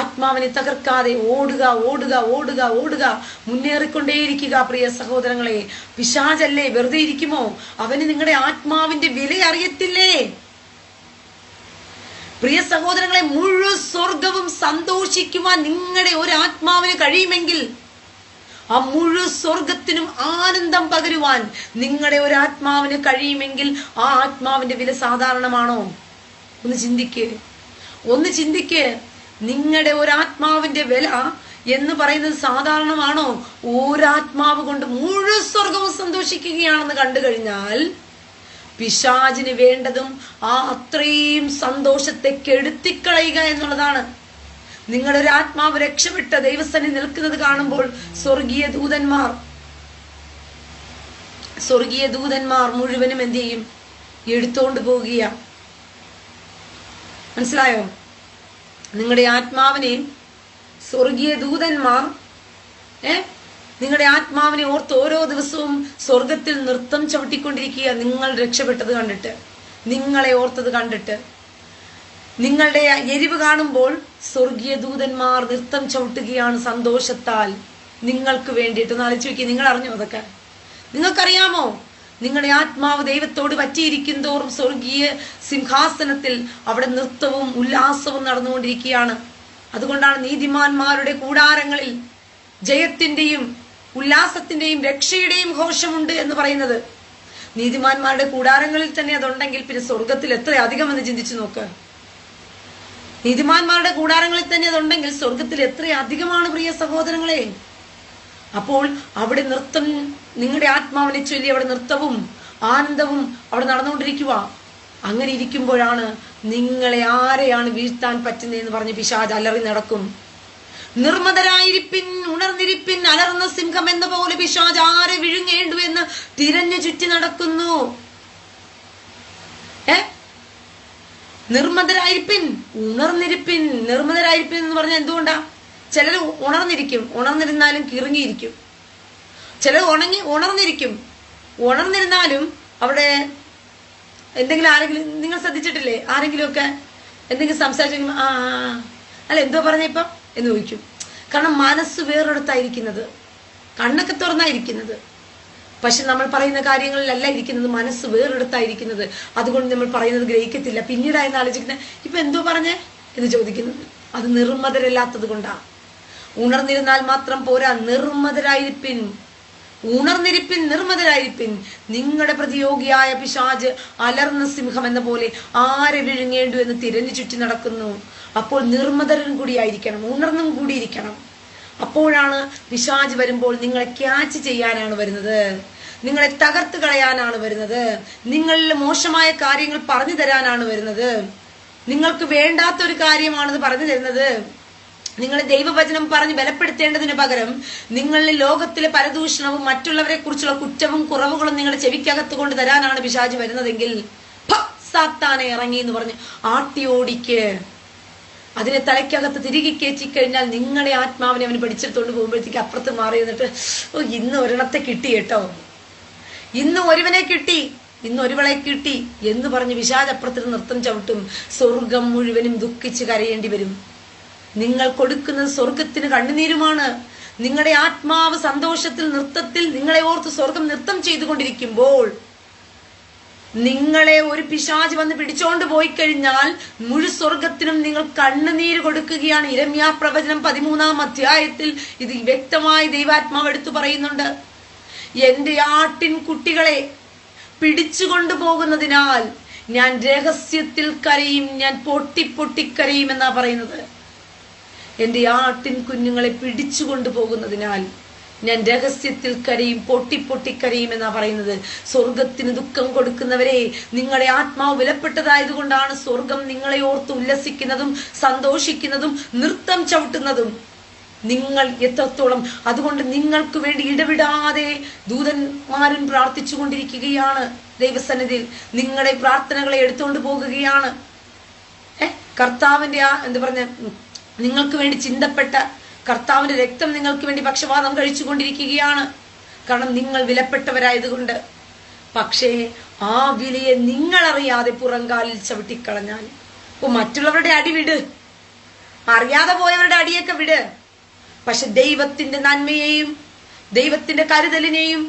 [SPEAKER 1] ആത്മാവിനെ തകർക്കാതെ ഓടുക, ഓടുക, ഓടുക, ഓടുക, മുന്നേറിക്കൊണ്ടേയിരിക്കുക. പ്രിയ സഹോദരങ്ങളെ, പിശാചല്ലേ വെറുതെ ഇരിക്കുമോ? അവന് നിങ്ങളുടെ ആത്മാവിന്റെ വില അറിയത്തില്ലേ? പ്രിയ സഹോദരങ്ങളെ, മുഴുവൻ സ്വർഗവും സന്തോഷിക്കുവാൻ നിങ്ങളുടെ ഒരു ആത്മാവിന് കഴിയുമെങ്കിൽ, ആ മുഴുവൻ സ്വർഗത്തിനും ആനന്ദം പകരുവാൻ നിങ്ങളുടെ ഒരു ആത്മാവിന് കഴിയുമെങ്കിൽ, ആ ആത്മാവിന്റെ വില സാധാരണമാണോ? ഒന്ന് ചിന്തിക്ക്, ഒന്ന് ചിന്തിക്ക്. നിങ്ങളുടെ ഒരാത്മാവിന്റെ വില എന്ന് പറയുന്നത് സാധാരണമാണോ? ഒരാത്മാവ് കൊണ്ട് മുഴുവൻ സ്വർഗവും സന്തോഷിക്കുകയാണെന്ന് കണ്ടു കഴിഞ്ഞാൽ പിശാചിന് വേണ്ടതും ആ അത്രയും സന്തോഷത്തെ കെടുത്തിക്കളയുക എന്നുള്ളതാണ്. നിങ്ങളുടെ ഒരു ആത്മാവ് രക്ഷപ്പെട്ട ദൈവസന്നിധി നിൽക്കുന്നത് കാണുമ്പോൾ സ്വർഗീയ ദൂതന്മാർ മുഴുവനും എന്ത് ചെയ്യും? എടുത്തോണ്ട് പോകുക. മനസ്സിലായോ? നിങ്ങളുടെ ആത്മാവിനെ സ്വർഗീയ ദൂതന്മാർ നിങ്ങളുടെ ആത്മാവിനെ ഓർത്ത് ഓരോ ദിവസവും സ്വർഗത്തിൽ നൃത്തം ചവിട്ടിക്കൊണ്ടിരിക്കുക. നിങ്ങൾ രക്ഷപ്പെട്ടത് കണ്ടിട്ട്, നിങ്ങളെ ഓർത്തത് കണ്ടിട്ട്, നിങ്ങളുടെ എരിവ് കാണുമ്പോൾ സ്വർഗീയ ദൂതന്മാർ നൃത്തം ചവിട്ടുകയാണ് സന്തോഷത്താൽ നിങ്ങൾക്ക് വേണ്ടിയിട്ട്. ഒന്ന് ആലോചിച്ച് നോക്കി. നിങ്ങൾ അറിഞ്ഞോ അതൊക്കെ? നിങ്ങൾക്കറിയാമോ? നിങ്ങളുടെ ആത്മാവ് ദൈവത്തോട് പറ്റിയിരിക്കും തോറും സ്വർഗീയ സിംഹാസനത്തിൽ അവിടെ നൃത്തവും ഉല്ലാസവും നടന്നുകൊണ്ടിരിക്കുകയാണ്. അതുകൊണ്ടാണ് നീതിമാന്മാരുടെ കൂടാരങ്ങളിൽ ജയത്തിന്റെയും ഉല്ലാസത്തിന്റെയും രക്ഷയുടെയും ഘോഷമുണ്ട് എന്ന് പറയുന്നത്. നീതിമാന്മാരുടെ കൂടാരങ്ങളിൽ തന്നെ അതുണ്ടെങ്കിൽ പിന്നെ സ്വർഗത്തിൽ എത്ര അധികം എന്ന് ചിന്തിച്ചു നോക്ക്. നീതിമാന്മാരുടെ കൂടാരങ്ങളിൽ തന്നെ അതുണ്ടെങ്കിൽ സ്വർഗത്തിൽ എത്ര അധികമാണ് പ്രിയ സഹോദരങ്ങളെ. അപ്പോൾ അവിടെ നൃത്തം, നിങ്ങളുടെ ആത്മാവിനെ ചൊല്ലി അവിടെ നൃത്തവും ആനന്ദവും അവിടെ നടന്നുകൊണ്ടിരിക്കുക. അങ്ങനെ ഇരിക്കുമ്പോഴാണ് നിങ്ങളെ ആരെയാണ് വീഴ്ത്താൻ പറ്റുന്നതെന്ന് പറഞ്ഞ് പിശാച് അലറി നടക്കും. നിർമ്മതരായിരിപ്പിൻ, ഉണർന്നിരിപ്പിൻ, അലർന്ന സിംഹം എന്ന പോലെ പിശാച് ആരെ വിഴുങ്ങേണ്ടു എന്ന് തിരഞ്ഞു ചുറ്റി നടക്കുന്നു. നിർമ്മതരായിരിപ്പിൻ, ഉണർന്നിരിപ്പിൻ. നിർമ്മതരായിരിപ്പിൻ എന്ന് പറഞ്ഞാൽ എന്തുകൊണ്ടാ? ചിലർ ഉണർന്നിരിക്കും, ഉണർന്നിരുന്നാലും കിറുങ്ങിയിരിക്കും. ചിലർ ഉണർന്നിരിക്കും, ഉണർന്നിരുന്നാലും അവിടെ എന്തെങ്കിലും ആരെങ്കിലും, നിങ്ങൾ ശ്രദ്ധിച്ചിട്ടില്ലേ? ആരെങ്കിലും ഒക്കെ എന്തെങ്കിലും സംസാരിച്ചു അല്ല എന്തോ പറഞ്ഞ ഇപ്പം എന്ന് ചോദിക്കും. കാരണം മനസ്സ് വേറൊരിടത്തായിരിക്കുന്നത്, കണ്ണൊക്കെ തുറന്നായിരിക്കുന്നത്, പക്ഷെ നമ്മൾ പറയുന്ന കാര്യങ്ങളിലല്ല ഇരിക്കുന്നത്, മനസ്സ് വേറെടുത്തായിരിക്കുന്നത്. അതുകൊണ്ട് നമ്മൾ പറയുന്നത് ഗ്രഹിക്കത്തില്ല. പിന്നീടായിരുന്നു ആലോചിക്കുന്നത് ഇപ്പൊ എന്തോ പറഞ്ഞേ എന്ന് ചോദിക്കുന്നത്. അത് നിർമ്മതരല്ലാത്തത് കൊണ്ടാണ്. ഉണർന്നിരുന്നാൽ മാത്രം പോരാ, നിർമ്മതരായിരിപ്പിൻ, ഉണർന്നിരിപ്പിൻ, നിർമ്മതരായിരിപ്പിൻ. നിങ്ങളുടെ പ്രതിയോഗിയായ പിശാച് അലർന്ന സിംഹം എന്ന പോലെ ആരെ വിഴുങ്ങേണ്ടു എന്ന് തിരഞ്ഞു ചുറ്റി നടക്കുന്നു. അപ്പോൾ നിർമ്മതരൻ കൂടിയായിരിക്കണം, ഉണർന്നും കൂടിയിരിക്കണം. അപ്പോഴാണ് പിശാച് വരുമ്പോൾ നിങ്ങളെ ക്യാച്ച് ചെയ്യാനാണ് വരുന്നത്, നിങ്ങളെ തകർത്ത് കളയാനാണ് വരുന്നത്, നിങ്ങളിൽ മോശമായ കാര്യങ്ങൾ പറഞ്ഞു തരാനാണ് വരുന്നത്, നിങ്ങൾക്ക് വേണ്ടാത്തൊരു കാര്യമാണെന്ന് പറഞ്ഞു തരുന്നത്. നിങ്ങളെ ദൈവവചനം പറഞ്ഞ് ബലപ്പെടുത്തേണ്ടതിന് പകരം നിങ്ങളിൽ ലോകത്തിലെ പരദൂഷണവും മറ്റുള്ളവരെ കുറിച്ചുള്ള കുറ്റവും കുറവുകളും നിങ്ങളുടെ ചെവിക്കകത്ത് കൊണ്ട് തരാനാണ് പിശാച് വരുന്നതെങ്കിൽ സാത്താനെ ഇറങ്ങി എന്ന് പറഞ്ഞ് ആട്ടി ഓടിക്ക്. അതിനെ തലയ്ക്കകത്ത് തിരികെ കയറ്റിക്കഴിഞ്ഞാൽ നിങ്ങളെ ആത്മാവിനെ അവന് പിടിച്ചെടുത്തോണ്ട് പോകുമ്പോഴത്തേക്ക് അപ്പുറത്ത് മാറി എന്നിട്ട് ഇന്ന് ഒരെണ്ണത്തെ കിട്ടി കേട്ടോ, ഇന്ന് ഒരുവനെ കിട്ടി, ഇന്ന് ഒരുവളെ കിട്ടി എന്ന് പറഞ്ഞ് പിശാച് അപ്പുറത്തിന് നൃത്തം ചവിട്ടും. സ്വർഗം മുഴുവനും ദുഃഖിച്ച് കരയേണ്ടി വരും. നിങ്ങൾ കൊടുക്കുന്നത് സ്വർഗത്തിന് കണ്ണുനീരുമാണ്. നിങ്ങളുടെ ആത്മാവ് സന്തോഷത്തിൽ, നൃത്തത്തിൽ നിങ്ങളെ ഓർത്ത് സ്വർഗം നൃത്തം ചെയ്തുകൊണ്ടിരിക്കുമ്പോൾ നിങ്ങളെ ഒരു പിശാച് വന്ന് പിടിച്ചോണ്ട് പോയി കഴിഞ്ഞാൽ മുഴു സ്വർഗത്തിനും നിങ്ങൾ കണ്ണുനീര് കൊടുക്കുകയാണ്. യിരെമ്യാ പ്രവചനം 13-ാം അധ്യായത്തിൽ ഇത് വ്യക്തമായി ദൈവാത്മാവ് എടുത്തു പറയുന്നുണ്ട്. എന്റെ ആട്ടിൻ കുട്ടികളെ പിടിച്ചുകൊണ്ടു പോകുന്നതിനാൽ ഞാൻ രഹസ്യത്തിൽ കരയും, ഞാൻ പൊട്ടിപ്പൊട്ടിക്കരയും എന്നാ പറയുന്നത്. എന്റെ ആട്ടിൻ കുഞ്ഞുങ്ങളെ പിടിച്ചുകൊണ്ടു പോകുന്നതിനാൽ ഞാൻ രഹസ്യത്തിൽ കരയും, പൊട്ടിപ്പൊട്ടിക്കരയും എന്നാ പറയുന്നത്. സ്വർഗത്തിന് ദുഃഖം കൊടുക്കുന്നവരെ, നിങ്ങളുടെ ആത്മാവ് വിലപ്പെട്ടതായതുകൊണ്ടാണ് സ്വർഗം നിങ്ങളെ ഓർത്ത് ഉല്ലസിക്കുന്നതും സന്തോഷിക്കുന്നതും നൃത്തം ചവിട്ടുന്നതും. നിങ്ങൾ എത്രത്തോളം, അതുകൊണ്ട് നിങ്ങൾക്ക് വേണ്ടി ഇടവിടാതെ ദൂതന്മാരും പ്രാർത്ഥിച്ചു കൊണ്ടിരിക്കുകയാണ് ദൈവസന്നിധിയിൽ. നിങ്ങളുടെ പ്രാർത്ഥനകളെ എടുത്തുകൊണ്ട് പോകുകയാണ്. കർത്താവിന്റെ എന്താ പറഞ്ഞ, നിങ്ങൾക്ക് വേണ്ടി ചിന്തപ്പെട്ട കർത്താവിന്റെ രക്തം നിങ്ങൾക്ക് വേണ്ടി പക്ഷപാതം കഴിച്ചുകൊണ്ടിരിക്കുകയാണ്. കാരണം നിങ്ങൾ വിലപ്പെട്ടവരായതുകൊണ്ട്. പക്ഷേ ആ വിലയെ നിങ്ങളറിയാതെ പുറംകാലിൽ ചവിട്ടിക്കളഞ്ഞാൽ, മറ്റുള്ളവരുടെ അടി വിട്, അറിയാതെ പോയവരുടെ അടിയൊക്കെ വിട്. പക്ഷെ ദൈവത്തിന്റെ നന്മയെയും ദൈവത്തിന്റെ കരുതലിനെയും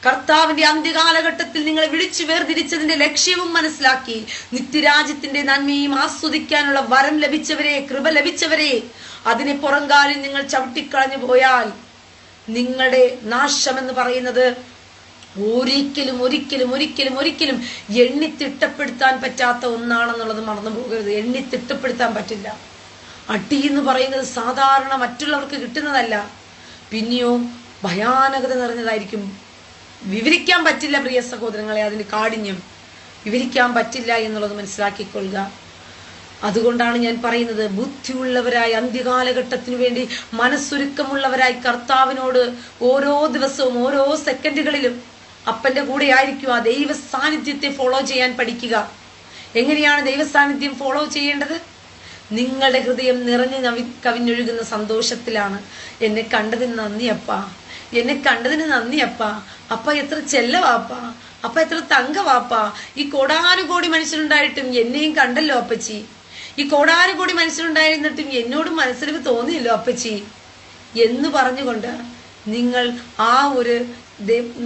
[SPEAKER 1] കർത്താവിന്റെ അന്ത്യകാലഘട്ടത്തിൽ നിങ്ങളെ വിളിച്ചു വേർതിരിച്ചതിന്റെ ലക്ഷ്യവും മനസ്സിലാക്കി നിത്യരാജ്യത്തിന്റെ നന്മയും ആസ്വദിക്കാനുള്ള വരം ലഭിച്ചവരെ, കൃപ ലഭിച്ചവരെ, അതിനെ പുറംകാലിൽ നിങ്ങൾ ചവിട്ടിക്കളഞ്ഞു പോയാൽ നിങ്ങളുടെ നാശം എന്ന് പറയുന്നത് ഒരിക്കലും ഒരിക്കലും ഒരിക്കലും ഒരിക്കലും എണ്ണിത്തിട്ടപ്പെടുത്താൻ പറ്റാത്ത ഒന്നാണെന്നുള്ളത് മറന്നു പോകരുത്. എണ്ണിത്തിട്ടപ്പെടുത്താൻ പറ്റില്ല. അടി എന്ന് പറയുന്നത് സാധാരണ മറ്റുള്ളവർക്ക് കിട്ടുന്നതല്ല, പിന്നെയോ ഭയാനകത നിറഞ്ഞതായിരിക്കും. വിവരിക്കാൻ പറ്റില്ല പ്രിയ സഹോദരങ്ങളെ, അതിന് കാഠിന്യം വിവരിക്കാൻ പറ്റില്ല എന്നുള്ളത് മനസ്സിലാക്കിക്കൊള്ളുക. അതുകൊണ്ടാണ് ഞാൻ പറയുന്നത്, ബുദ്ധിയുള്ളവരായി അന്ത്യകാലഘട്ടത്തിനു വേണ്ടി മനസ്സൊരുക്കമുള്ളവരായി കർത്താവിനോട് ഓരോ ദിവസവും ഓരോ സെക്കൻഡുകളിലും അപ്പന്റെ കൂടെ ആയിരിക്കുക. ദൈവ സാന്നിധ്യത്തെ ഫോളോ ചെയ്യാൻ പഠിക്കുക. എങ്ങനെയാണ് ദൈവ സാന്നിധ്യം ഫോളോ ചെയ്യേണ്ടത്? നിങ്ങളുടെ ഹൃദയം നിറഞ്ഞു കവിഞ്ഞൊഴുകുന്ന സന്തോഷത്തിലാണ്. എന്നെ കണ്ടതിന് നന്ദി അപ്പാ, എന്നെ കണ്ടതിന് നന്ദി അപ്പാ, അപ്പ എത്ര ചെല്ലവാപ്പാ, അപ്പ എത്ര തങ്കവാപ്പാ, ഈ കോടാനുകോടി മനുഷ്യരുണ്ടായിട്ടും എന്നെയും കണ്ടല്ലോ അപ്പച്ചി, ഈ കോടാനുകോടി മനുഷ്യരുണ്ടായിരുന്നിട്ടും എന്നോട് മനസ്സിൽ തോന്നിയല്ലോ അപ്പച്ചി എന്ന് പറഞ്ഞുകൊണ്ട് നിങ്ങൾ ആ ഒരു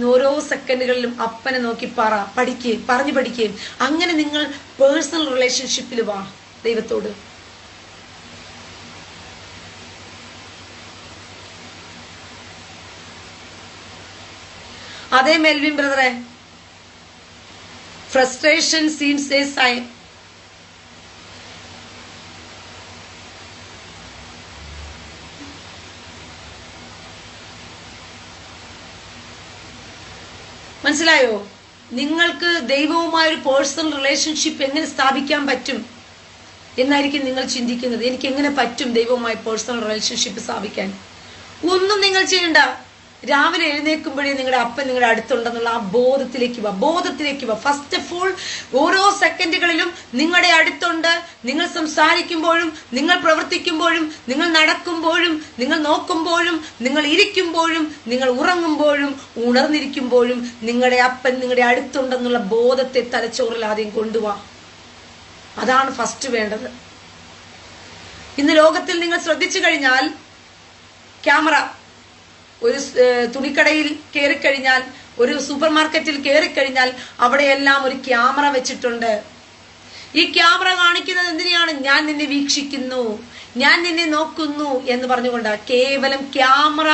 [SPEAKER 1] ഓരോ സെക്കൻഡുകളിലും അപ്പനെ നോക്കി പറഞ്ഞു പഠിക്കുകയും അങ്ങനെ നിങ്ങൾ പേഴ്സണൽ റിലേഷൻഷിപ്പിൽ വാ ദൈവത്തോട്. അതേ മെൽവിൻ ബ്രദറെ, ഫ്രസ്ട്രേഷൻ സീംസ് എ സൈൻ. മനസ്സിലായോ? നിങ്ങൾക്ക് ദൈവവുമായൊരു പേഴ്സണൽ റിലേഷൻഷിപ്പ് എങ്ങനെ സ്ഥാപിക്കാൻ പറ്റും എന്നായിരിക്കും നിങ്ങൾ ചിന്തിക്കുന്നത്. എനിക്ക് എങ്ങനെ പറ്റും ദൈവവുമായി പേഴ്സണൽ റിലേഷൻഷിപ്പ് സ്ഥാപിക്കാൻ? ഒന്നും നിങ്ങൾ ചെയ്യണ്ട. രാവിലെ എഴുന്നേൽക്കുമ്പോഴേ നിങ്ങളുടെ അപ്പൻ നിങ്ങളുടെ അടുത്തുണ്ടെന്നുള്ള ആ ബോധത്തിലേക്ക് വാ. ഫസ്റ്റ് ഓഫ് ഓൾ, ഓരോ സെക്കൻഡുകളിലും നിങ്ങളുടെ അടുത്തുണ്ട്. നിങ്ങൾ സംസാരിക്കുമ്പോഴും, നിങ്ങൾ പ്രവർത്തിക്കുമ്പോഴും, നിങ്ങൾ നടക്കുമ്പോഴും, നിങ്ങൾ നോക്കുമ്പോഴും, നിങ്ങൾ ഇരിക്കുമ്പോഴും, നിങ്ങൾ ഉറങ്ങുമ്പോഴും, ഉണർന്നിരിക്കുമ്പോഴും നിങ്ങളുടെ അപ്പൻ നിങ്ങളുടെ അടുത്തുണ്ടെന്നുള്ള ബോധത്തെ തലച്ചോറിൽ ആദ്യം കൊണ്ടുവാ. അതാണ് ഫസ്റ്റ് വേണ്ടത്. ഇന്ന് ലോകത്തിൽ നിങ്ങൾ ശ്രദ്ധിച്ചു കഴിഞ്ഞാൽ, ക്യാമറ, ഒരു തുണിക്കടയിൽ കയറിക്കഴിഞ്ഞാൽ, ഒരു സൂപ്പർ മാർക്കറ്റിൽ കയറിക്കഴിഞ്ഞാൽ അവിടെയെല്ലാം ഒരു ക്യാമറ വെച്ചിട്ടുണ്ട്. ഈ ക്യാമറ കാണിക്കുന്നത് എന്തിനാണ്? ഞാൻ നിന്നെ വീക്ഷിക്കുന്നു, ഞാൻ നിന്നെ നോക്കുന്നു എന്ന് പറഞ്ഞുകൊണ്ടാണ്. കേവലം ക്യാമറ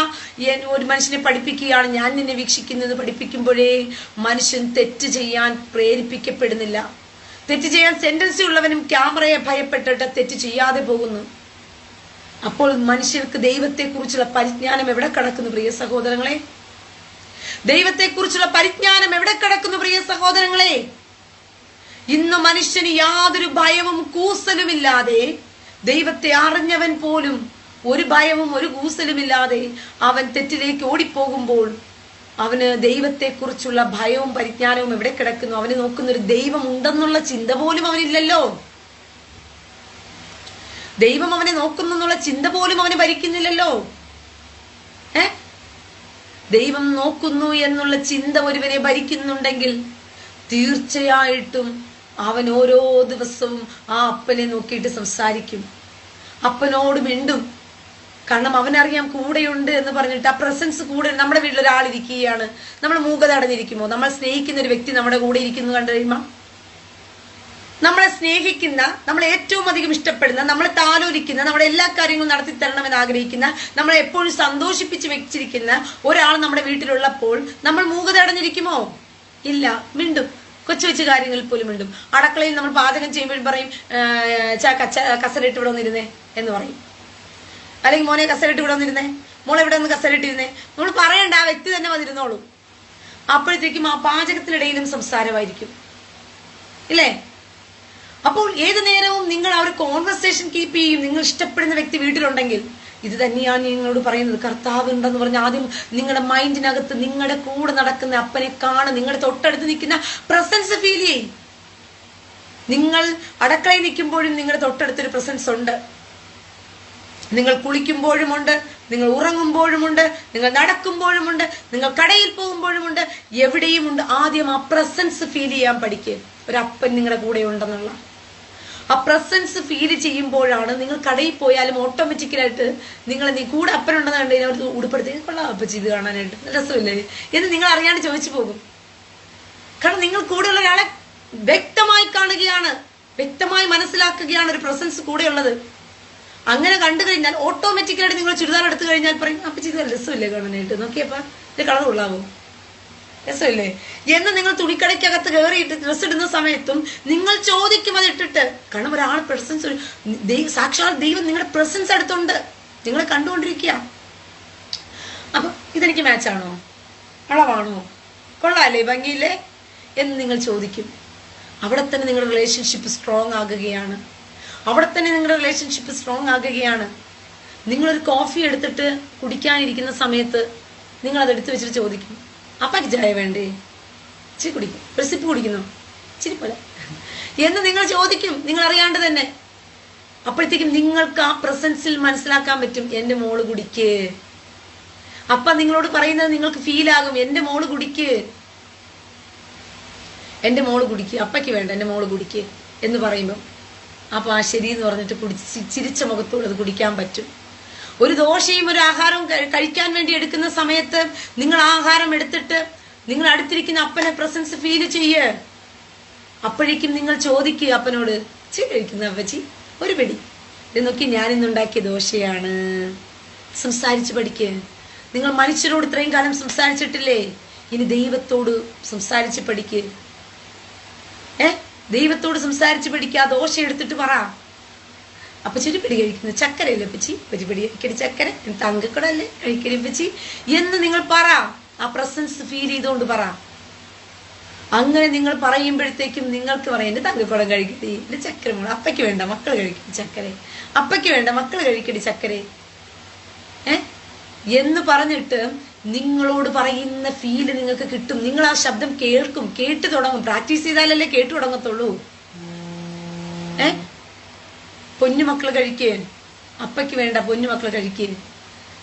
[SPEAKER 1] ഒരു മനുഷ്യനെ പഠിപ്പിക്കുകയാണ്. ഞാൻ നിന്നെ വീക്ഷിക്കുന്നു എന്ന് പഠിപ്പിക്കുമ്പോഴേ മനുഷ്യൻ തെറ്റ് ചെയ്യാൻ പ്രേരിപ്പിക്കപ്പെടുന്നില്ല. തെറ്റ് ചെയ്യാൻ സെന്റൻസി ഉള്ളവനും ക്യാമറയെ ഭയപ്പെട്ടിട്ട് തെറ്റ് ചെയ്യാതെ പോകുന്നു. അപ്പോൾ മനുഷ്യർക്ക് ദൈവത്തെക്കുറിച്ചുള്ള പരിജ്ഞാനം എവിടെ കിടക്കുന്നു പ്രിയ സഹോദരങ്ങളെ? ദൈവത്തെക്കുറിച്ചുള്ള പരിജ്ഞാനം എവിടെ കിടക്കുന്നു പ്രിയ സഹോദരങ്ങളെ? ഇന്ന് മനുഷ്യന് യാതൊരു ഭയവും കൂസലുമില്ലാതെ, ദൈവത്തെ അറിഞ്ഞവൻ പോലും ഒരു ഭയവും ഒരു കൂസലുമില്ലാതെ അവൻ തെറ്റിലേക്ക് ഓടിപ്പോകുമ്പോൾ അവന് ദൈവത്തെക്കുറിച്ചുള്ള ഭയവും പരിജ്ഞാനവും എവിടെ കിടക്കുന്നു? അവന് നോക്കുന്നൊരു ദൈവം ഉണ്ടെന്നുള്ള ചിന്ത പോലും അവനില്ലല്ലോ. ദൈവം അവനെ നോക്കുന്നു എന്നുള്ള ചിന്ത പോലും അവന് ഭരിക്കുന്നില്ലല്ലോ. ദൈവം നോക്കുന്നു എന്നുള്ള ചിന്ത ഒരുവനെ ഭരിക്കുന്നുണ്ടെങ്കിൽ തീർച്ചയായിട്ടും അവൻ ഓരോ ദിവസവും ആ അപ്പനെ നോക്കിയിട്ട് സംസാരിക്കും, അപ്പനോട് മിണ്ടും. കാരണം അവനറിയാം കൂടെയുണ്ട് എന്ന് പറഞ്ഞിട്ട്. ആ പ്രസൻസ് കൂടെ. നമ്മുടെ വീട്ടിലൊരാളിരിക്കുകയാണ്, നമ്മൾ മൂകത അടഞ്ഞിരിക്കുമോ? നമ്മൾ സ്നേഹിക്കുന്ന ഒരു വ്യക്തി നമ്മുടെ കൂടെ ഇരിക്കുന്നു കണ്ടു കഴിയുമ്പോൾ, നമ്മളെ സ്നേഹിക്കുന്ന, നമ്മളെ ഏറ്റവും അധികം ഇഷ്ടപ്പെടുന്ന, നമ്മളെ താലോലിക്കുന്ന, നമ്മുടെ എല്ലാ കാര്യങ്ങളും നടത്തി തരണമെന്ന് ആഗ്രഹിക്കുന്ന, നമ്മളെ എപ്പോഴും സന്തോഷിപ്പിച്ച് വെച്ചിരിക്കുന്ന ഒരാൾ നമ്മുടെ വീട്ടിലുള്ളപ്പോൾ നമ്മൾ മൂകത അടഞ്ഞിരിക്കുമോ? ഇല്ല, മിണ്ടും. കൊച്ചു കൊച്ചു കാര്യങ്ങളിൽ പോലും മിണ്ടും. അടുക്കളയിൽ നമ്മൾ പാചകം ചെയ്യുമ്പോഴും പറയും, കസരയിട്ട് ഇവിടെ വന്നിരുന്നേ എന്ന് പറയും. അല്ലെങ്കിൽ മോനെ കസരയിട്ട് ഇവിടെ വന്നിരുന്നേ, മോളെ ഇവിടെ ഒന്ന് കസരട്ടിരുന്നേ. നമ്മൾ പറയണ്ട, ആ വ്യക്തി തന്നെ വന്നിരുന്നോളൂ. അപ്പോഴത്തേക്കും ആ പാചകത്തിനിടയിലും സംസാരമായിരിക്കും, ഇല്ലേ? അപ്പോൾ ഏതു നേരവും നിങ്ങൾ ആ ഒരു കോൺവെർസേഷൻ കീപ്പ് ചെയ്യും. നിങ്ങൾ ഇഷ്ടപ്പെടുന്ന വ്യക്തി വീട്ടിലുണ്ടെങ്കിൽ ഇത് തന്നെയാണ് നിങ്ങളോട് പറയുന്നത്. കർത്താവ് ഉണ്ടെന്ന് പറഞ്ഞ ആദ്യം നിങ്ങളുടെ മൈൻഡിനകത്ത് നിങ്ങളുടെ കൂടെ നടക്കുന്ന അപ്പനെ കാണും, നിങ്ങളുടെ തൊട്ടടുത്ത് നിൽക്കുന്ന പ്രസൻസ് ഫീൽ ചെയ്യും. നിങ്ങൾ അടുക്കളയിൽ നിൽക്കുമ്പോഴും നിങ്ങളുടെ തൊട്ടടുത്തൊരു പ്രസൻസ് ഉണ്ട്, നിങ്ങൾ കുളിക്കുമ്പോഴും ഉണ്ട്, നിങ്ങൾ ഉറങ്ങുമ്പോഴുമുണ്ട്, നിങ്ങൾ നടക്കുമ്പോഴുമുണ്ട്, നിങ്ങൾ കടയിൽ പോകുമ്പോഴുമുണ്ട്, എവിടെയുമുണ്ട്. ആദ്യം ആ പ്രസൻസ് ഫീൽ ചെയ്യാൻ പഠിക്കുക. ഒരപ്പൻ നിങ്ങളുടെ കൂടെ ഉണ്ടെന്നുള്ള ആ പ്രസൻസ് ഫീൽ ചെയ്യുമ്പോഴാണ് നിങ്ങൾ കടയിൽ പോയാലും ഓട്ടോമാറ്റിക്കലായിട്ട് നീ കൂടെ അപ്പനുണ്ടെന്ന് കണ്ടു കഴിഞ്ഞാൽ അവർ ഉടുപ്പെടുത്തി കൊള്ളാം അപ്പച്ചി ഇത് കാണാനായിട്ട് രസമില്ലേ എന്ന് നിങ്ങൾ അറിയാണ്ട് ചോദിച്ചു പോകും. കാരണം നിങ്ങൾ കൂടെയുള്ള ഒരാളെ വ്യക്തമായി കാണുകയാണ്, വ്യക്തമായി മനസ്സിലാക്കുകയാണ് ഒരു പ്രസൻസ് കൂടെയുള്ളത്. അങ്ങനെ കണ്ടു കഴിഞ്ഞാൽ ഓട്ടോമാറ്റിക്കലായിട്ട് നിങ്ങൾ ചുരിദാർ എടുത്തു കഴിഞ്ഞാൽ പറയും അപ്പച്ചി ഇത് രസമില്ലേ കാണാനായിട്ട്, നോക്കിയപ്പ ഇത് കളർ കൊള്ളാവോ, രസമില്ലേ എന്ന് നിങ്ങൾ തുണിക്കടയ്ക്കകത്ത് കയറിയിട്ട് ഡ്രസ്സ് ഇടുന്ന സമയത്തും നിങ്ങൾ ചോദിക്കും അത് ഇട്ടിട്ട്. കാരണം ഒരാൾ പ്രസൻസ്, സാക്ഷാൽ ദൈവം നിങ്ങളുടെ പ്രസൻസ് അടുത്തുണ്ട്, നിങ്ങളെ കണ്ടുകൊണ്ടിരിക്കുക. അപ്പൊ ഇതെനിക്ക് മാച്ചാണോ, അളവാണോ, കൊള്ളാല്ലേ, ഭംഗിയില്ലേ എന്ന് നിങ്ങൾ ചോദിക്കും. അവിടെ തന്നെ നിങ്ങളുടെ റിലേഷൻഷിപ്പ് സ്ട്രോങ് ആകുകയാണ്. അവിടെ തന്നെ നിങ്ങളുടെ റിലേഷൻഷിപ്പ് സ്ട്രോങ് ആകുകയാണ്. നിങ്ങളൊരു കോഫി എടുത്തിട്ട് കുടിക്കാനിരിക്കുന്ന സമയത്ത് നിങ്ങൾ അത് എടുത്തു വെച്ചിട്ട് ചോദിക്കും അപ്പക്ക് ചായ വേണ്ടേ, ഇച്ചിരി കുടിക്കും, ഒരു സിപ്പ് കുടിക്കുന്നു, ഇച്ചിരി പോലെ എന്ന് നിങ്ങൾ ചോദിക്കും, നിങ്ങൾ അറിയാണ്ട് തന്നെ. അപ്പോഴത്തേക്കും നിങ്ങൾക്ക് ആ പ്രസൻസിൽ മനസ്സിലാക്കാൻ പറ്റും എൻ്റെ മോള് കുടിക്ക്. അപ്പ നിങ്ങളോട് പറയുന്നത് നിങ്ങൾക്ക് ഫീൽ ആകും, എൻ്റെ മോള് കുടിക്ക്, എൻ്റെ മോള് കുടിക്ക്, അപ്പയ്ക്ക് വേണ്ട എൻ്റെ മോള് കുടിക്ക് എന്ന് പറയുമ്പോൾ അപ്പൊ ആ ശരി എന്ന് പറഞ്ഞിട്ട് ചിരിച്ച മുഖത്തോട് അത് കുടിക്കാൻ പറ്റും. ഒരു ദോശയും ഒരു ആഹാരവും കഴിക്കാൻ വേണ്ടി എടുക്കുന്ന സമയത്ത് നിങ്ങൾ ആഹാരം എടുത്തിട്ട് നിങ്ങൾ അടുത്തിരിക്കുന്ന അപ്പനെ പ്രസൻസ് ഫീൽ ചെയ്യ്. അപ്പോഴേക്കും നിങ്ങൾ ചോദിക്കുക അപ്പനോട്, ഇച്ചിരി കഴിക്കുന്ന അപ്പച്ചി ഒരു പിടി, ഇത് നോക്കി ഞാനിന്നുണ്ടാക്കിയ ദോശയാണ്. സംസാരിച്ച് പഠിക്കുക. നിങ്ങൾ മനുഷ്യരോട് ഇത്രയും കാലം സംസാരിച്ചിട്ടില്ലേ, ഇനി ദൈവത്തോട് സംസാരിച്ച് പഠിക്കുക. ദൈവത്തോട് സംസാരിച്ച് പഠിക്കുക. ആ ദോശ എടുത്തിട്ട് പറ അപ്പച്ചി ഒരു പിടി കഴിക്കുന്നു, ചക്കരയല്ലേ അപ്പച്ചി, ഒരു പിടി കഴിക്കടി ചക്കര, തങ്കക്കുടല്ലേ കഴിക്കടി അപ്പച്ചി എന്ന് നിങ്ങൾ പറ. ആ പ്രസൻസ് ഫീൽ ചെയ്തുകൊണ്ട് പറ. അങ്ങനെ നിങ്ങൾ പറയുമ്പോഴത്തേക്കും നിങ്ങൾക്ക് പറയാം എന്റെ തങ്കക്കുടം കഴിക്കടി, എന്റെ ചക്കര മോള്, അപ്പയ്ക്ക് വേണ്ട മക്കൾ കഴിക്കടി ചക്കര, അപ്പയ്ക്ക് വേണ്ട മക്കൾ കഴിക്കടി ചക്കര എന്ന് പറഞ്ഞിട്ട് നിങ്ങളോട് പറയുന്ന ഫീല് നിങ്ങൾക്ക് കിട്ടും. നിങ്ങൾ ആ ശബ്ദം കേൾക്കും, കേട്ടു തുടങ്ങും. പ്രാക്ടീസ് ചെയ്താലല്ലേ കേട്ടു തുടങ്ങത്തുള്ളൂ. പൊന്നുമക്കൾ കഴിക്കേ, അപ്പയ്ക്ക് വേണ്ട പൊന്നുമക്കൾ കഴിക്കേ.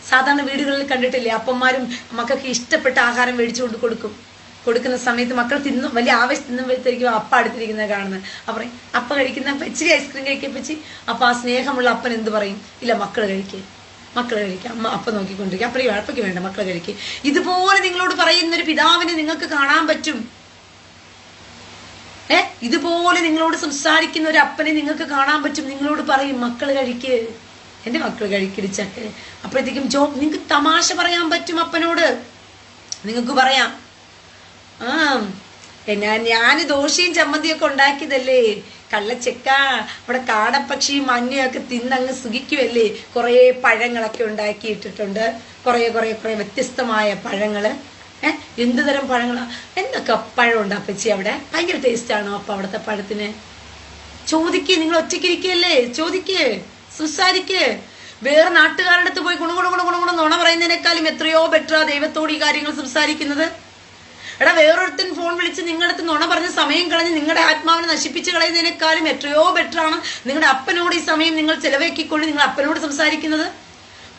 [SPEAKER 1] സാധാരണ വീടുകളിൽ കണ്ടിട്ടില്ലേ, അപ്പന്മാരും മക്കൾക്ക് ഇഷ്ടപ്പെട്ട ആഹാരം മേടിച്ചുകൊണ്ട് കൊടുക്കുന്ന സമയത്ത് മക്കൾ തിന്നു വലിയ ആവശ്യം തിന്നുമ്പോഴത്തേക്കും അപ്പ അടുത്തിരിക്കുന്നത് കാണുന്നത്. അപ്പം അപ്പ കഴിക്കുന്ന ഇച്ചിരി ഐസ്ക്രീം കഴിക്കപ്പച്ചി. അപ്പൊ ആ സ്നേഹമുള്ള അപ്പൻ എന്ത് പറയും, ഇല്ല മക്കൾ കഴിക്കേ, മക്കൾ കഴിക്കുക, അമ്മ അപ്പ നോക്കിക്കൊണ്ടിരിക്കുക, അപ്പയ്ക്ക് വേണ്ട മക്കൾ കഴിക്കുക. ഇതുപോലെ നിങ്ങളോട് പറയുന്ന ഒരു പിതാവിനെ നിങ്ങൾക്ക് കാണാൻ പറ്റും. ഇതുപോലെ നിങ്ങളോട് സംസാരിക്കുന്ന ഒരു അപ്പനെ നിങ്ങൾക്ക് കാണാൻ പറ്റും. നിങ്ങളോട് പറയും മക്കൾ കഴിക്ക്, എന്റെ മക്കൾ കഴിക്കടിച്ചൊക്കെ. അപ്പോഴത്തേക്കും നിങ്ങൾക്ക് തമാശ പറയാൻ പറ്റും അപ്പനോട്. നിങ്ങൾക്ക് പറയാം ഞാൻ ദോശയും ചമ്മന്തിയൊക്കെ ഉണ്ടാക്കിയതല്ലേ, കള്ളച്ചക്ക അവിടെ കാടപ്പക്ഷിയും മഞ്ഞയൊക്കെ തിന്നങ്ങ് സുഖിക്കുമല്ലേ, കുറേ പഴങ്ങളൊക്കെ ഉണ്ടാക്കിയിട്ടിട്ടുണ്ട്, കുറേ വ്യത്യസ്തമായ പഴങ്ങള്. എന്ത് തരം പഴങ്ങളാ, എന്തൊക്കെ പഴം ഉണ്ടാപ്പച്ചി അവിടെ, ഭയങ്കര ടേസ്റ്റ് ആണോ അപ്പൊ അവിടുത്തെ പഴത്തിന്? ചോദിക്കേ, നിങ്ങൾ ഒറ്റയ്ക്കിരിക്കല്ലേ, ചോദിക്കേ, സംസാരിക്കേ. വേറെ നാട്ടുകാരുടെ അടുത്ത് പോയി ഗുണ നുണ പറയുന്നതിനേക്കാളും എത്രയോ ബെറ്ററാ ദൈവത്തോട് ഈ കാര്യങ്ങൾ സംസാരിക്കുന്നത്. എടാ വേറൊരുത്തൻ ഫോൺ വിളിച്ച് നിങ്ങളുടെ അടുത്ത് നുണ പറഞ്ഞ സമയം കളഞ്ഞ് നിങ്ങളുടെ ആത്മാവിനെ നശിപ്പിച്ച് കളയുന്നതിനേക്കാളും എത്രയോ ബെറ്ററാണ് നിങ്ങളുടെ അപ്പനോട് ഈ സമയം നിങ്ങൾ ചെലവാക്കിക്കൊണ്ട് നിങ്ങൾ അപ്പനോട് സംസാരിക്കുന്നത്.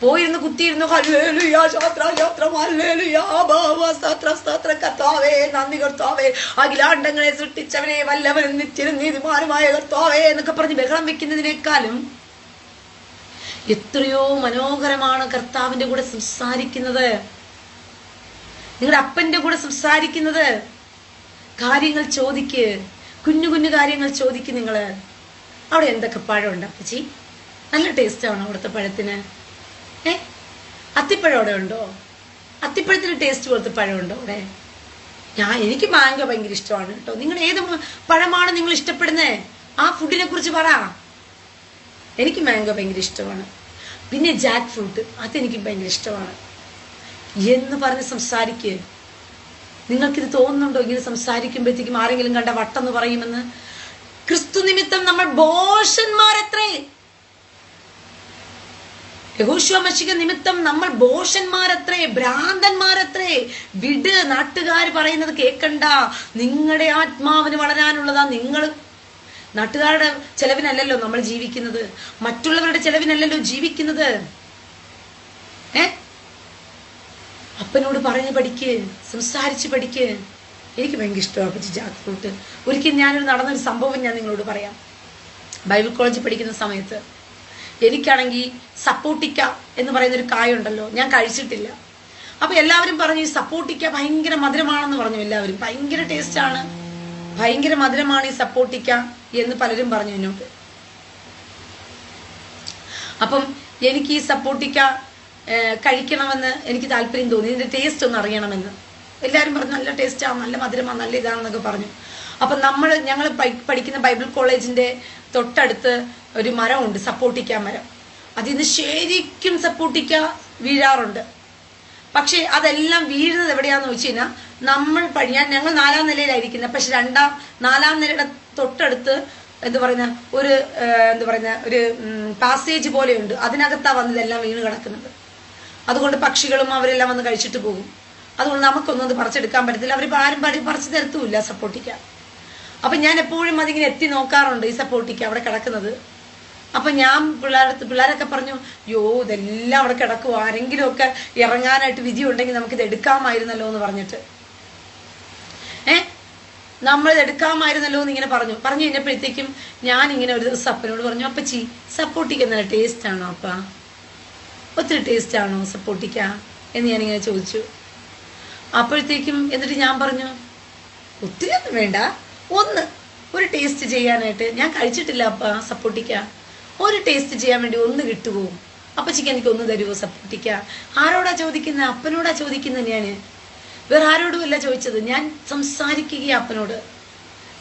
[SPEAKER 1] പോയിരുന്ന് കുത്തിയിരുന്നു നന്ദി കർത്താവേ, അഖിലാണ്ടങ്ങളെ സൃഷ്ടിച്ചവനെ വല്ലവനും നിത്യനും നീതിമാനുമായ കർത്താവേ എന്നൊക്കെ പറഞ്ഞ് ബഹളം വെക്കുന്നതിനേക്കാളും എത്രയോ മനോഹരമാണ് കർത്താവിന്റെ കൂടെ സംസാരിക്കുന്നത്, നിങ്ങളുടെ അപ്പന്റെ കൂടെ സംസാരിക്കുന്നത്. കാര്യങ്ങൾ ചോദിക്ക്, കുഞ്ഞു കാര്യങ്ങൾ ചോദിക്ക്. നിങ്ങള് അവിടെ എന്തൊക്കെ പഴമുണ്ട് അപ്പച്ചി, നല്ല ടേസ്റ്റ് ആണോ അവിടുത്തെ പഴത്തിന്? അത്തിപ്പഴം അവിടെ ഉണ്ടോ? അത്തിപ്പഴത്തിന് ടേസ്റ്റ് പോലത്തെ പഴമുണ്ടോ അവിടെ? എനിക്ക് മാംഗോ ഭയങ്കര ഇഷ്ടമാണ് കേട്ടോ. നിങ്ങൾ ഏത് പഴമാണ് നിങ്ങൾ ഇഷ്ടപ്പെടുന്നത്, ആ ഫുഡിനെ കുറിച്ച് പറ. എനിക്ക് മാംഗോ ഭയങ്കര ഇഷ്ടമാണ്, പിന്നെ ജാക്ക് ഫ്രൂട്ട് അതെനിക്ക് ഭയങ്കര ഇഷ്ടമാണ് എന്ന് പറഞ്ഞ് സംസാരിക്കുക. നിങ്ങൾക്കിത് തോന്നുന്നുണ്ടോ ഇങ്ങനെ സംസാരിക്കുമ്പോഴത്തേക്കും ആരെങ്കിലും കണ്ട വട്ടെന്ന് പറയുമെന്ന്? ക്രിസ്തു നിമിത്തം നമ്മൾ ഭോഷന്മാരത്രേ, യഹോശുവ മശിഹ നിമിത്തം നമ്മൾ ഭോഷന്മാരത്രേ, ഭ്രാന്തന്മാരത്രേ. വിട്, നാട്ടുകാർ പറയുന്നത് കേൾക്കണ്ട. നിങ്ങളുടെ ആത്മാവിന് വളരാനുള്ളതാ. നിങ്ങൾ നാട്ടുകാരുടെ ചെലവിനല്ലല്ലോ നമ്മൾ ജീവിക്കുന്നത്, മറ്റുള്ളവരുടെ ചെലവിനല്ലല്ലോ ജീവിക്കുന്നത്. അപ്പനോട് പറഞ്ഞ് പഠിക്ക്, സംസാരിച്ച് പഠിക്ക്. എനിക്ക് ഭയങ്കര ഇഷ്ടമാണ് അപ്പച്ചി ജാക്ക് ഫ്രൂട്ട്. ഒരിക്കലും ഞാനൊരു നടന്നൊരു സംഭവം ഞാൻ നിങ്ങളോട് പറയാം. ബൈബിൾ കോളേജിൽ പഠിക്കുന്ന സമയത്ത് എനിക്കാണെങ്കിൽ സപ്പോട്ടിക്ക എന്ന് പറയുന്നൊരു കായുണ്ടല്ലോ, ഞാൻ കഴിച്ചിട്ടില്ല. അപ്പൊ എല്ലാവരും പറഞ്ഞു ഈ സപ്പോട്ടിക്ക ഭയങ്കര മധുരമാണെന്ന് പറഞ്ഞു. എല്ലാവരും ഭയങ്കര ടേസ്റ്റാണ്, ഭയങ്കര മധുരമാണ് ഈ സപ്പോട്ടിക്ക എന്ന് പലരും പറഞ്ഞു എന്നോട്. അപ്പം എനിക്ക് ഈ സപ്പോട്ടിക്ക കഴിക്കണമെന്ന് എനിക്ക് താല്പര്യം തോന്നി, ഇതിന്റെ ടേസ്റ്റ് ഒന്ന് അറിയണമെന്ന്. എല്ലാവരും പറഞ്ഞു നല്ല ടേസ്റ്റാണ്, നല്ല മധുരമാണ്, നല്ല ഇതാണെന്നൊക്കെ പറഞ്ഞു. അപ്പം ഞങ്ങൾ പഠിക്കുന്ന ബൈബിൾ കോളേജിന്റെ തൊട്ടടുത്ത് ഒരു മരമുണ്ട്, സപ്പോട്ടിക്ക മരം. അതിന്ന് ശരിക്കും സപ്പോട്ടിക്ക വീഴാറുണ്ട്. പക്ഷെ അതെല്ലാം വീഴുന്നത് എവിടെയാന്ന് വെച്ച് കഴിഞ്ഞാൽ ഞങ്ങൾ 4ാം നിലയിലായിരിക്കുന്നത്. പക്ഷെ 4ാം നിലയുടെ തൊട്ടടുത്ത് ഒരു പാസേജ് പോലെയുണ്ട്. അതിനകത്താ വന്ന് ഇതെല്ലാം വീണ് കിടക്കുന്നത്. അതുകൊണ്ട് പക്ഷികളും അവരെല്ലാം വന്ന് കഴിച്ചിട്ട് പോകും. അതുകൊണ്ട് നമുക്കൊന്നും അത് പറിച്ചെടുക്കാൻ പറ്റത്തില്ല. അവർ ആരും പറിച്ചു തരത്തുമില്ല സപ്പോട്ടിക്ക. അപ്പൊ ഞാൻ എപ്പോഴും അതിങ്ങനെ എത്തി നോക്കാറുണ്ട് ഈ സപ്പോട്ടിക്ക അവിടെ കിടക്കുന്നത്. അപ്പൊ ഞാൻ പിള്ളേരൊക്കെ പറഞ്ഞു, ഇതെല്ലാം അവിടെ കിടക്കും, ആരെങ്കിലും ഒക്കെ ഇറങ്ങാനായിട്ട് വിധി ഉണ്ടെങ്കിൽ നമുക്കിത് എടുക്കാമായിരുന്നല്ലോ എന്ന് പറഞ്ഞിട്ട് നമ്മളിത് എടുക്കാമായിരുന്നല്ലോ എന്ന് ഇങ്ങനെ പറഞ്ഞു കഴിഞ്ഞപ്പോഴത്തേക്കും ഞാൻ ഇങ്ങനെ ഒരു ദിവസം അപ്പനോട് പറഞ്ഞു, അപ്പച്ചി സപ്പോട്ടിക്ക നല്ല ടേസ്റ്റ് ആണോ അപ്പ? ഒത്തിരി ടേസ്റ്റ് ആണോ സപ്പോട്ടിക്ക എന്ന് ഞാനിങ്ങനെ ചോദിച്ചു. അപ്പോഴത്തേക്കും എന്നിട്ട് ഞാൻ പറഞ്ഞു, ഒത്തിരി ഒന്നും വേണ്ട, ഒരു ടേസ്റ്റ് ചെയ്യാനായിട്ട്. ഞാൻ കഴിച്ചിട്ടില്ല അപ്പ സപ്പോട്ടിക്ക, ഒരു ടേസ്റ്റ് ചെയ്യാൻ വേണ്ടി ഒന്ന് കിട്ടുമോ? അപ്പച്ചിക്ക് എനിക്ക് ഒന്ന് തരുമോ സപ്പോട്ടിക്ക? ആരോടാ ചോദിക്കുന്നത്? അപ്പനോടാ ചോദിക്കുന്നത്. ഞാൻ വേറെ ആരോടുമല്ല ചോദിച്ചത്, ഞാൻ സംസാരിക്കുക അപ്പനോട്.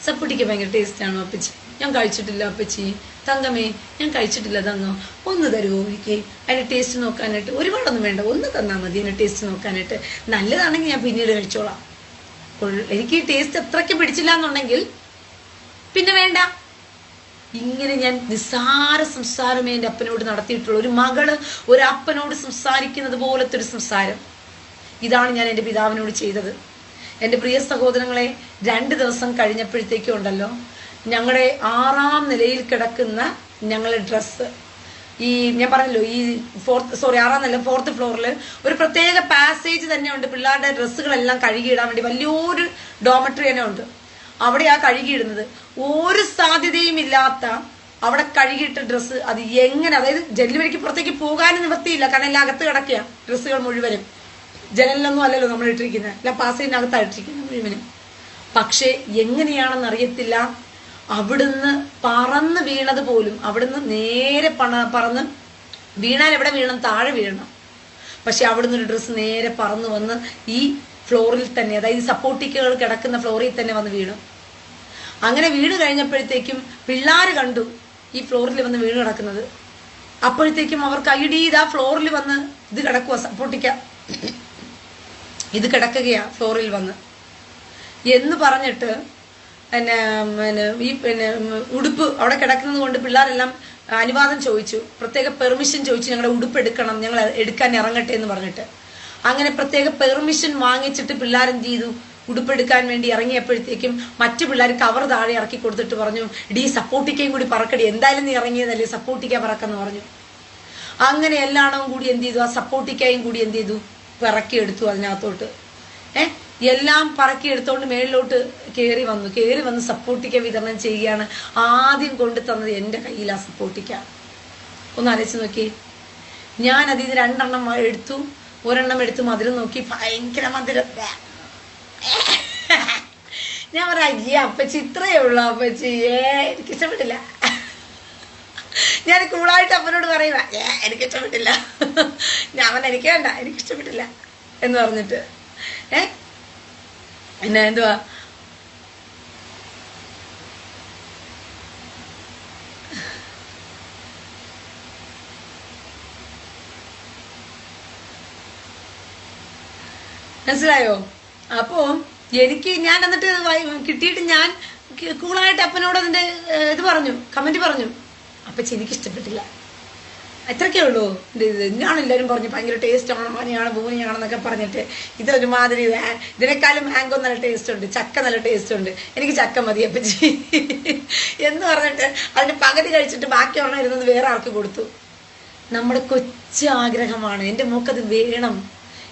[SPEAKER 1] സപ്പോട്ടിക്ക ഭയങ്കര ടേസ്റ്റ് ആണോ അപ്പച്ചി? ഞാൻ കഴിച്ചിട്ടില്ല അപ്പച്ചി. തങ്കമേ ഞാൻ കഴിച്ചിട്ടില്ല, തങ്ങോ ഒന്ന് തരുമോ എനിക്ക് അതിന്റെ ടേസ്റ്റ് നോക്കാനായിട്ട്? ഒരുപാടൊന്നും വേണ്ട, ഒന്ന് തന്നാൽ മതി അതിന്റെ ടേസ്റ്റ് നോക്കാനായിട്ട്. നല്ലതാണെങ്കിൽ ഞാൻ പിന്നീട് കഴിച്ചോളാം. എനിക്ക് ഈ ടേസ്റ്റ് അത്രയ്ക്ക് പിടിച്ചില്ല എന്നുണ്ടെങ്കിൽ പിന്നെ വേണ്ട. ഇങ്ങനെ ഞാൻ നിസ്സാര സംസാരമേ എൻ്റെ അപ്പനോട് നടത്തിയിട്ടുള്ളൂ. ഒരു മകള് ഒരപ്പനോട് സംസാരിക്കുന്നത് പോലത്തെ ഒരു സംസാരം. ഇതാണ് ഞാൻ എൻ്റെ പിതാവിനോട് ചെയ്തത്. എൻ്റെ പ്രിയ സഹോദരങ്ങളെ, 2 ദിവസം കഴിഞ്ഞപ്പോഴത്തേക്കും ഉണ്ടല്ലോ, ഞങ്ങളുടെ 6ാം നിലയിൽ കിടക്കുന്ന ഞങ്ങളുടെ ഡ്രസ്സ്, ഈ ഞാൻ പറഞ്ഞല്ലോ ഈ 6ാം നില 4th ഫ്ലോറിൽ ഒരു പ്രത്യേക പാസേജ് തന്നെ ഉണ്ട്. പിള്ളേരുടെ ഡ്രസ്സുകളെല്ലാം കഴുകിയിടാൻ വേണ്ടി വലിയൊരു ഡോമട്രി തന്നെ ഉണ്ട്. അവിടെയാ കഴുകിയിടുന്നത്. ഒരു സാധ്യതയും ഇല്ലാത്ത അവിടെ കഴുകിയിട്ട ഡ്രസ്സ് അത് എങ്ങനെ, അതായത് ജനലുവഴിക്ക് പുറത്തേക്ക് പോകാനും നിവൃത്തിയില്ല, കാരണം എല്ലാം അകത്ത് കിടക്കുക ഡ്രസ്സുകൾ മുഴുവനും. ജനലിലൊന്നും അല്ലല്ലോ നമ്മൾ ഇട്ടിരിക്കുന്നത്, എല്ലാം പാസേജിനകത്താണ് ഇട്ടിരിക്കുന്നത് മുഴുവനും. പക്ഷെ എങ്ങനെയാണെന്ന് അറിയത്തില്ല, അവിടുന്ന് പറന്ന് വീണത് പോലും, അവിടുന്ന് നേരെ പറന്ന് വീണാൽ എവിടെ വീഴണം? താഴെ വീഴണം. പക്ഷെ അവിടുന്ന് ഒരു ഡ്രസ്സ് നേരെ പറന്ന് വന്ന് ഈ ഫ്ലോറിൽ തന്നെ, അതായത് സപ്പോർട്ടിക്കുകൾ കിടക്കുന്ന ഫ്ലോറിൽ തന്നെ വന്ന് വീണു. അങ്ങനെ വീണ് കഴിഞ്ഞപ്പോഴത്തേക്കും പിള്ളേർ കണ്ടു ഈ ഫ്ലോറിൽ വന്ന് വീണ് കിടക്കുന്നത്. അപ്പോഴത്തേക്കും അവർക്ക് ഐഡി ഇതാ ഫ്ലോറിൽ വന്ന് ഇത് കിടക്കുക, സപ്പോർട്ടിക്ക ഇത് കിടക്കുകയാ ഫ്ലോറിൽ വന്ന് എന്ന് പറഞ്ഞിട്ട് ഈ ഉടുപ്പ് അവിടെ കിടക്കുന്നത് കൊണ്ട് പിള്ളേരെല്ലാം അനുവാദം ചോദിച്ചു, പ്രത്യേക പെർമിഷൻ ചോദിച്ചു, ഞങ്ങളുടെ ഉടുപ്പ് എടുക്കണം, ഞങ്ങൾ എടുക്കാൻ ഇറങ്ങട്ടെ എന്ന് പറഞ്ഞിട്ട്. അങ്ങനെ പ്രത്യേക പെർമിഷൻ വാങ്ങിച്ചിട്ട് പിള്ളേർ എന്ത് ചെയ്തു? ഉടുപ്പെടുക്കാൻ വേണ്ടി ഇറങ്ങിയപ്പോഴത്തേക്കും മറ്റു പിള്ളേർ കവർ താഴെ ഇറക്കി കൊടുത്തിട്ട് പറഞ്ഞു, ഇടീ സപ്പോർട്ടിക്കയും കൂടി പറക്കടി, എന്തായാലും നീ ഇറങ്ങിയതല്ലേ, സപ്പോർട്ടിക്ക പറക്കെന്ന് പറഞ്ഞു. അങ്ങനെ എല്ലാണവും കൂടി എന്ത് ചെയ്തു? ആ സപ്പോർട്ടിക്കയും കൂടി എന്ത് ചെയ്തു? പിറക്കിയെടുത്തു അതിനകത്തോട്ട്. എല്ലാം പറക്കി എടുത്തോണ്ട് മേളിലോട്ട് കയറി വന്ന് സപ്പോർട്ടിക്ക വിതരണം ചെയ്യുകയാണ്. ആദ്യം കൊണ്ടു തന്നത് എൻ്റെ കയ്യിലാ സപ്പോർട്ടിക്ക. ഒന്ന് അരച്ചു നോക്കി. ഞാൻ അതിൽ നിന്ന് 2 എണ്ണം എടുത്തു, 1 എണ്ണം എടുത്ത് മധുരം നോക്കി, ഭയങ്കര മധുരം. ഞാൻ പറയാ, അയ്യേ അപ്പച്ചി ഇത്രയേ ഉള്ളൂ അപ്പച്ചി, എനിക്കിഷ്ടപ്പെട്ടില്ല. ഞാൻ കൂളായിട്ട് അപ്പനോട് പറയുക, എനിക്കിഷ്ടപ്പെട്ടില്ല. ഞാൻ എനിക്ക് വേണ്ട, എനിക്കിഷ്ടപ്പെട്ടില്ല എന്ന് പറഞ്ഞിട്ട് പിന്നെ എന്തുവാ മനസ്സിലായോ? അപ്പോ ഞാൻ എന്നിട്ട് കിട്ടിയിട്ട് ഞാൻ കൂളായിട്ട് അപ്പനോട് അതിന്റെ ഇത് പറഞ്ഞു, കമന്റ് പറഞ്ഞു, അപ്പച്ചി എനിക്കിഷ്ടപ്പെട്ടില്ല. അത്രയ്ക്കേ ഉള്ളൂ. ഞാൻ എല്ലാവരും പറഞ്ഞു ഭയങ്കര ടേസ്റ്റ് ആണ്, മണിയാണ് ഭൂനിയാണെന്നൊക്കെ പറഞ്ഞിട്ട്. ഇതൊരുമാതിരി ഇതിനേക്കാളും മാംഗോ നല്ല ടേസ്റ്റ് ഉണ്ട്, ചക്ക നല്ല ടേസ്റ്റ് ഉണ്ട്, എനിക്ക് ചക്ക മതി അപ്പച്ചി എന്ന് പറഞ്ഞിട്ട് അതിന് പകുതി കഴിച്ചിട്ട് ബാക്കിയുള്ള ഇരുന്നത് വേറെ ആൾക്ക് കൊടുത്തു. നമ്മുടെ കൊച്ചു ആഗ്രഹമാണ്. എൻ്റെ മോക്കത് വേണം,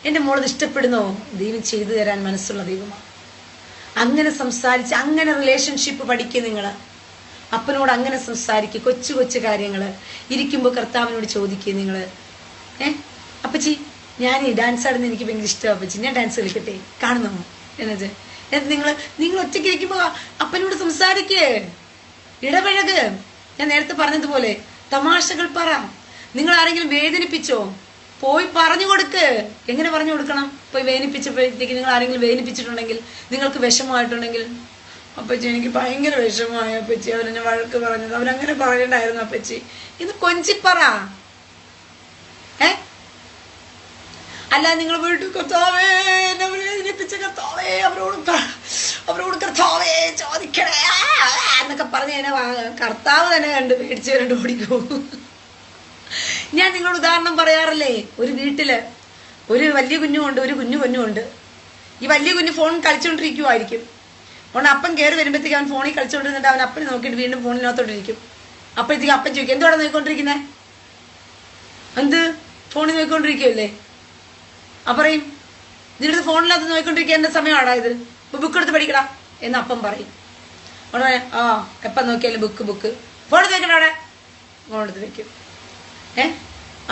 [SPEAKER 1] എൻ്റെ മോളത് ഇഷ്ടപ്പെടുന്നോ, ദൈവം ചെയ്തു തരാൻ മനസ്സുള്ള ദൈവമാണ്. അങ്ങനെ സംസാരിച്ച് അങ്ങനെ റിലേഷൻഷിപ്പ് പഠിക്കുക. നിങ്ങൾ അപ്പനോട് അങ്ങനെ സംസാരിക്കുക. കൊച്ചു കൊച്ചു കാര്യങ്ങൾ ഇരിക്കുമ്പോൾ കർത്താവിനോട് ചോദിക്കുക. നിങ്ങൾ അപ്പച്ചി ഞാൻ ഈ ഡാൻസ് ആടുന്ന എനിക്ക് ഭയങ്കര ഇഷ്ടമാണ് അപ്പച്ചി, ഞാൻ ഡാൻസ് കളിക്കട്ടെ, കാണുന്നോ എന്നത്. നിങ്ങൾ ഒറ്റയ്ക്ക് ഇരിക്കുമ്പോൾ അപ്പനോട് സംസാരിക്കേ, ഇടപഴക്. ഞാൻ നേരത്തെ പറഞ്ഞതുപോലെ തമാശകൾ പറ. നിങ്ങൾ ആരെങ്കിലും വേദനിപ്പിച്ചോ, പോയി പറഞ്ഞു കൊടുക്ക്. എങ്ങനെ പറഞ്ഞു കൊടുക്കണം? പോയി വേദനിപ്പിച്ചപ്പോഴത്തേക്ക് നിങ്ങൾ ആരെങ്കിലും വേദനിപ്പിച്ചിട്ടുണ്ടെങ്കിൽ, നിങ്ങൾക്ക് വിഷമമായിട്ടുണ്ടെങ്കിൽ, അപ്പച്ചി എനിക്ക് ഭയങ്കര വിഷമമായി അപ്പച്ചി, അവരെന്നെ വഴക്ക് പറഞ്ഞത്, അവരങ്ങനെ പറയണ്ടായിരുന്നു അപ്പച്ചി, ഇത് കൊഞ്ചിപ്പറ. അല്ല നിങ്ങൾ വീട്ടിൽ കർത്താവേ എന്നെ വേദനിപ്പിച്ച കർത്താവേ, അവരോട് കർത്താവേ ചോദിക്കണേ എന്നൊക്കെ പറഞ്ഞ് എന്നെ കർത്താവ് തന്നെ കണ്ട് പേടിച്ച് കണ്ട് ഓടിപ്പോകും. ഞാൻ നിങ്ങളോട് ഉദാഹരണം പറയാറില്ലേ, ഒരു വീട്ടില് ഒരു വലിയ കുഞ്ഞുമുണ്ട്, ഒരു കുഞ്ഞു കുഞ്ഞുമുണ്ട്. ഈ വലിയ കുഞ്ഞ് ഫോൺ കളിച്ചോണ്ടിരിക്കുവായിരിക്കും. അതുകൊണ്ട് അപ്പൻ കയറി വരുമ്പോഴത്തേക്ക് അവൻ ഫോണിൽ കളിച്ചോണ്ടിരുന്നിട്ട് അവൻ അപ്പനെ നോക്കിയിട്ട് വീണ്ടും ഫോണിനകത്തോട്ടിരിക്കും. അപ്പോഴത്തേക്ക് അപ്പൻ ചോദിക്കും, എന്തോടെ നോക്കിക്കൊണ്ടിരിക്കുന്നേ? എന്ത് ഫോണിൽ നോക്കിക്കൊണ്ടിരിക്കുമല്ലേ? പറയും, നിന്റെ ഫോണിനകത്ത് നോക്കിക്കൊണ്ടിരിക്കുക എന്റെ സമയമാടാ ഇത്, ബുക്ക് എടുത്ത് പഠിക്കടാ എന്ന് അപ്പം പറയും. ഉടനെ എപ്പം നോക്കിയാലും ബുക്ക് ഫോണെടുത്ത് വെക്കണ അവിടെ, ഫോണെടുത്ത് വെക്കും.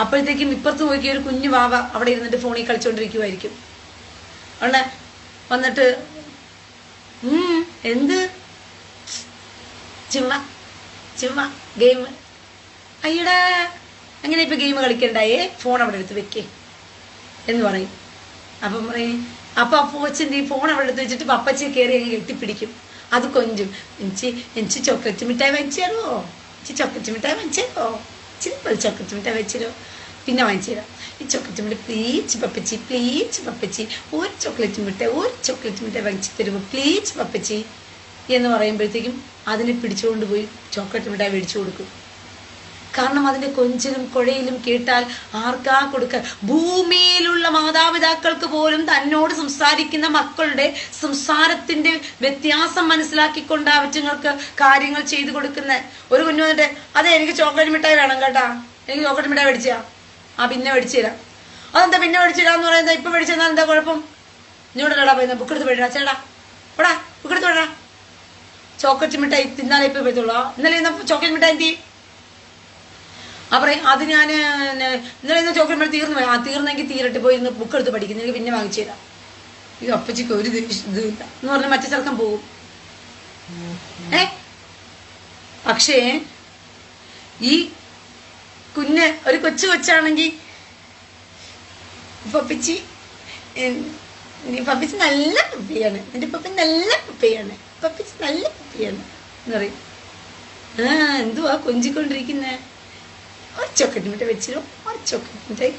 [SPEAKER 1] അപ്പോഴത്തേക്കും ഇപ്പുറത്ത് നോക്കിയ ഒരു കുഞ്ഞു വാവ അവിടെ ഇരുന്നിട്ട് ഫോണിൽ കളിച്ചോണ്ടിരിക്കുമായിരിക്കും. ഉടനെ വന്നിട്ട് എന്ത് ചുമ്മാ ഗെയിം, അയ്യടാ അങ്ങനെ ഇപ്പൊ ഗെയിം കളിക്കണ്ടായേ, ഫോൺ അവിടെ എടുത്ത് വെക്കേ എന്ന് പറയും. അപ്പം പറയും, അപ്പൊ കൊച്ചിന്റെ ഈ ഫോൺ അവിടെ എടുത്ത് വെച്ചിട്ട് പപ്പച്ചിയെ കയറി അങ്ങ് കെട്ടിപ്പിടിക്കും. അത് കൊഞ്ചും, എനിക്ക് ചോക്ലേറ്റ് മിഠായി വാങ്ങിച്ചു തരുമോ, ചോക്ലേറ്റ് മിഠായി വാങ്ങിച്ചു തരുമോ, ചോക്ലേറ്റ് മിഠായി വെച്ചിരോ, പിന്നെ വാങ്ങിച്ചു തരാം ഈ ചോക്ലേറ്റ് മിഠായി, പ്ലീസ് പപ്പച്ചി ഒരു ചോക്ലേറ്റ് മിഠായി വാങ്ങിച്ചു തരുമോ പ്ലീസ് പപ്പച്ചി എന്ന് പറയുമ്പോഴത്തേക്കും അതിനെ പിടിച്ചുകൊണ്ട് പോയി ചോക്ലേറ്റ് മിഠായി മേടിച്ചു കൊടുക്കും. കാരണം അതിന്റെ കൊഞ്ചലും കുഴയിലും കേട്ടാൽ ആർക്കാ കൊടുക്കുക? ഭൂമിയിലുള്ള മാതാപിതാക്കൾക്ക് പോലും തന്നോട് സംസാരിക്കുന്ന മക്കളുടെ സംസാരത്തിന്റെ വ്യത്യാസം മനസ്സിലാക്കിക്കൊണ്ട് അവറ്റങ്ങൾക്ക് കാര്യങ്ങൾ ചെയ്തു കൊടുക്കുന്ന ഒരു കുഞ്ഞു വന്നിട്ട്, അതെ എനിക്ക് ചോക്ലേറ്റ് മിഠായി വേണം കേട്ടാ, എനിക്ക് ചോക്ലേറ്റ് മിഠായി മേടിച്ചാ, പിന്നെ മേടിച്ചു തരാം. അതെന്താ പിന്നെ മേടിച്ചു തരാന്ന് പറയുന്നത്? ഇപ്പൊ മേടിച്ചു തന്നാൽ എന്താ കുഴപ്പം? ഇഞ്ഞോടല്ലടാ പറയുന്നത്, ബുക്ക് എടുത്ത് പേടാ ചേടാ ഓടാ ബുക്ക് എടുത്ത് വേടാ, ചോക്ലേറ്റ് മിഠായി തിന്നാലേ ഇപ്പൊ പറ്റുള്ളൂ. ഇന്നലെ ചോക്ലേറ്റ് മിഠായി എന്തി പറയും, അത് ഞാൻ ഇന്നലെ ചോക്ലേറ്റ് മിഠായി തീർന്നു പോയി. തീർന്നെങ്കിൽ തീരട്ട് പോയി ഇന്ന് ബുക്ക് എടുത്ത് പഠിക്കുന്നെങ്കിൽ പിന്നെ വാങ്ങിച്ചു തരാം. ഈ അപ്പച്ചിക്ക് ഒരു ഇതില്ല എന്ന് പറഞ്ഞാൽ മറ്റേ ചെറുക്കം പോകും. പക്ഷേ ഈ ഒരു കൊച്ചാണെങ്കിൽ പപ്പിച്ചി നല്ല പപ്പിയാണ്, നിന്റെ പപ്പി നല്ല പപ്പിയാണ്, പപ്പിച്ചി നല്ല പപ്പിയാണ് എന്ന് പറയും. എന്തുവാ കൊഞ്ചിക്കൊണ്ടിരിക്കുന്നേ? ഒരു ചോക്ലേറ്റ് മിഠായി വെച്ചിരോ, ഒരു ചോക്ലേറ്റ് മിഠായി,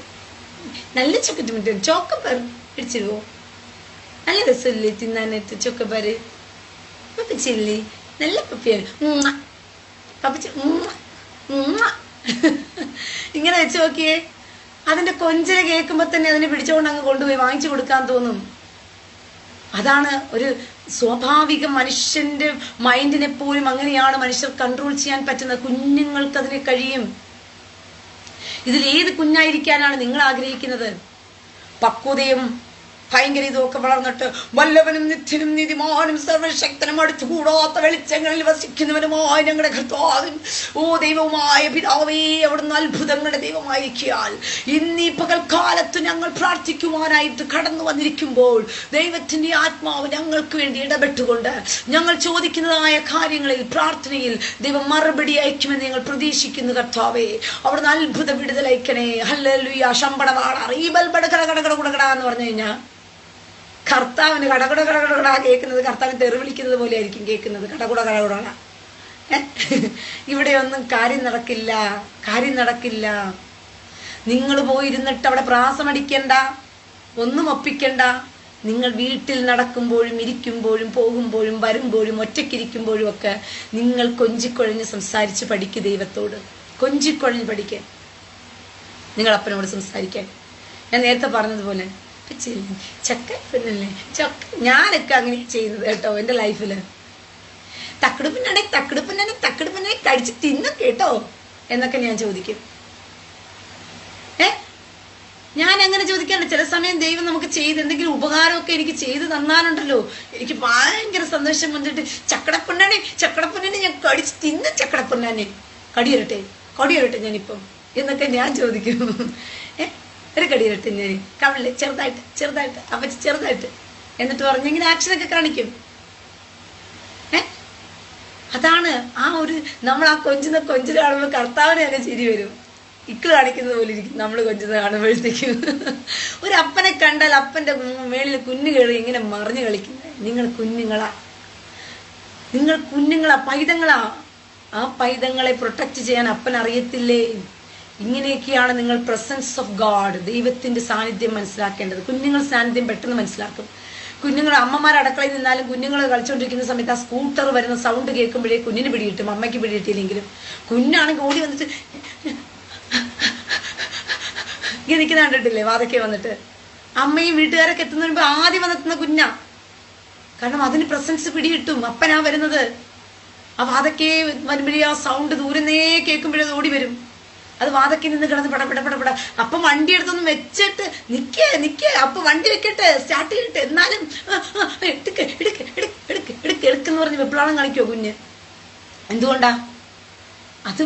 [SPEAKER 1] നല്ല ചോക്ലേറ്റ് മിഠായി, ചോക്കബാർ വെച്ചിരുവോ, നല്ല രസമില്ലേ തിന്നാനായിട്ട് ചോക്കബാർ, പപ്പിച്ചില്ലേ നല്ല പപ്പിയാണ്, പപ്പിച്ച ഇങ്ങനെ വെച്ച് നോക്കിയേ. അതിന്റെ കൊഞ്ചിനെ കേൾക്കുമ്പോ തന്നെ അതിനെ പിടിച്ചുകൊണ്ട് അങ്ങ് കൊണ്ടുപോയി വാങ്ങിച്ചു കൊടുക്കാൻ തോന്നും. അതാണ് ഒരു സ്വാഭാവിക മനുഷ്യന്റെ മൈൻഡിനെ പോലും അങ്ങനെയാണ് മനുഷ്യർ കൺട്രോൾ ചെയ്യാൻ പറ്റുന്നത്. കുഞ്ഞുങ്ങൾക്ക് അതിന് കഴിയും. ഇതിലേത് കുഞ്ഞായിരിക്കാനാണ് നിങ്ങൾ ആഗ്രഹിക്കുന്നത്? പക്വതയും ഭയങ്കര ഇതൊക്കെ വളർന്നിട്ട് വല്ലവനും നിത്യനും നീതിമാനും സർവശക്തനും അടുത്തുകൂടാത്ത വെളിച്ചങ്ങളിൽ വസിക്കുന്നവനുമായ ഞങ്ങളുടെ കർത്താവും ദൈവവുമായ പിതാവേ, അവിടുന്ന് അത്ഭുതങ്ങളുടെ ദൈവമായിരിക്കാൽ ഇന്നീ പകൽക്കാലത്ത് ഞങ്ങൾ പ്രാർത്ഥിക്കുവാനായിട്ട് കടന്നു വന്നിരിക്കുമ്പോൾ ദൈവത്തിന്റെ ആത്മാവ് ഞങ്ങൾക്ക് വേണ്ടി ഇടപെട്ടുകൊണ്ട് ഞങ്ങൾ ചോദിക്കുന്നതായ കാര്യങ്ങളിൽ പ്രാർത്ഥനയിൽ ദൈവം മറുപടി അയക്കുമെന്ന് ഞങ്ങൾ പ്രതീക്ഷിക്കുന്നു. കർത്താവേ, അവിടുന്ന് അത്ഭുത വിടുതലയക്കണേ. ഹല്ലേലൂയ. ശമ്പടവാട റീബൽ ബടകട കടകട കുടകട എന്ന് പറഞ്ഞു കഴിഞ്ഞാൽ കർത്താവിന് കടകുട കടകുട കേൾക്കുന്നത് കർത്താവിന് തെറി വിളിക്കുന്നത് പോലെ ആയിരിക്കും കേൾക്കുന്നത്. കടകുട കടകുട. ഇവിടെ ഒന്നും കാര്യം നടക്കില്ല. നിങ്ങൾ പോയിരുന്നിട്ട് അവിടെ പ്രാസമടിക്കണ്ട, ഒന്നും ഒപ്പിക്കണ്ട. നിങ്ങൾ വീട്ടിൽ നടക്കുമ്പോഴും ഇരിക്കുമ്പോഴും പോകുമ്പോഴും വരുമ്പോഴും ഒറ്റയ്ക്കിരിക്കുമ്പോഴും ഒക്കെ നിങ്ങൾ കൊഞ്ചിക്കൊഴഞ്ഞ് സംസാരിച്ച് പഠിക്കുക. ദൈവത്തോട് കൊഞ്ചിക്കൊഴഞ്ഞ് പഠിക്കാൻ, നിങ്ങൾ അപ്പനോട് സംസാരിക്കാൻ. ഞാൻ നേരത്തെ പറഞ്ഞതുപോലെ ചക്കല്ലേ ഞാനൊക്കെ അങ്ങനെ ചെയ്യുന്നത് കേട്ടോ. എൻ്റെ ലൈഫില് തക്കടുപ്പിന്നെ കടിച്ച് തിന്നും കേട്ടോ എന്നൊക്കെ ഞാൻ ചോദിക്കും. ഞാൻ അങ്ങനെ ചോദിക്കാറുണ്ട്. ചില സമയം ദൈവം നമുക്ക് ചെയ്ത് എന്തെങ്കിലും ഉപകാരമൊക്കെ എനിക്ക് ചെയ്ത് തന്നാലുണ്ടല്ലോ, എനിക്ക് ഭയങ്കര സന്തോഷം വന്നിട്ട് ചക്കടപ്പൊന്നാനെ ഞാൻ കടിച്ച് തിന്ന് ചക്കടപ്പൊന്നാനെ കടിയരട്ടെ ഞാനിപ്പം എന്നൊക്കെ ഞാൻ ചോദിക്കും. ഒരു കടിയരട്ടെ ഞാൻ കവിളില് ചെറുതായിട്ട് അപ്പച്ചി ചെറുതായിട്ട് എന്നിട്ട് പറഞ്ഞെങ്കിൽ ആക്ഷനൊക്കെ കാണിക്കും. അതാണ് ആ ഒരു നമ്മൾ ആ കൊഞ്ചിൽ കാണുമ്പോൾ കർത്താവിന് തന്നെ ചിരി വരും. ഇക്ക് കാണിക്കുന്നത് പോലെ ഇരിക്കും നമ്മൾ കൊഞ്ചിന്ന് കാണുമ്പോഴത്തേക്കും. ഒരു അപ്പനെ കണ്ടാൽ അപ്പന്റെ മേളിൽ കുഞ്ഞുകൾ ഇങ്ങനെ മറിഞ്ഞു കളിക്കുന്നത്. നിങ്ങൾ കുഞ്ഞുങ്ങളാ പൈതങ്ങളാ. ആ പൈതങ്ങളെ പ്രൊട്ടക്ട് ചെയ്യാൻ അപ്പൻ അറിയത്തില്ലേ? ഇങ്ങനെയൊക്കെയാണ് നിങ്ങൾ പ്രസൻസ് ഓഫ് ഗാഡ്, ദൈവത്തിന്റെ സാന്നിധ്യം മനസ്സിലാക്കേണ്ടത്. കുഞ്ഞുങ്ങൾ സാന്നിധ്യം പെട്ടെന്ന് മനസ്സിലാക്കും. കുഞ്ഞുങ്ങൾ അമ്മമാർ അടുക്കളയിൽ നിന്നാലും കുഞ്ഞുങ്ങൾ കളിച്ചുകൊണ്ടിരിക്കുന്ന സമയത്ത് ആ സ്കൂട്ടർ വരുന്ന സൗണ്ട് കേൾക്കുമ്പോഴേ കുഞ്ഞിന് പിടികിട്ടും, അമ്മയ്ക്ക് പിടികിട്ടില്ലെങ്കിലും. കുഞ്ഞാണെങ്കിൽ ഓടി വന്നിട്ട് ഇങ്ങനെ നിൽക്കുന്ന കണ്ടിട്ടില്ലേ വാതൊക്കെ വന്നിട്ട്. അമ്മയും വീട്ടുകാരൊക്കെ എത്തുന്നതിന് മുമ്പ് ആദ്യം വന്നെത്തുന്ന കുഞ്ഞാ. കാരണം അതിന് പ്രസൻസ് പിടികിട്ടും, അപ്പനാ വരുന്നത്. ആ വാതൊക്കെ വരുമ്പോഴേ ആ സൗണ്ട് ദൂരന്നേ കേൾക്കുമ്പോഴേ അത് ഓടി വരും. അത് വാതൊക്കെ നിന്ന് കിടന്ന് പടപട. അപ്പം വണ്ടി എടുത്തൊന്ന് വെച്ചിട്ട് നിക്കേ അപ്പൊ വണ്ടി വെക്കട്ടെ, സ്റ്റാർട്ട് ചെയ്യട്ടെ, എന്നാലും എടുക്കെന്ന് പറഞ്ഞ് വെപ്ലാളം കാണിക്കോ കുഞ്ഞ്. എന്തുകൊണ്ടാ? അത്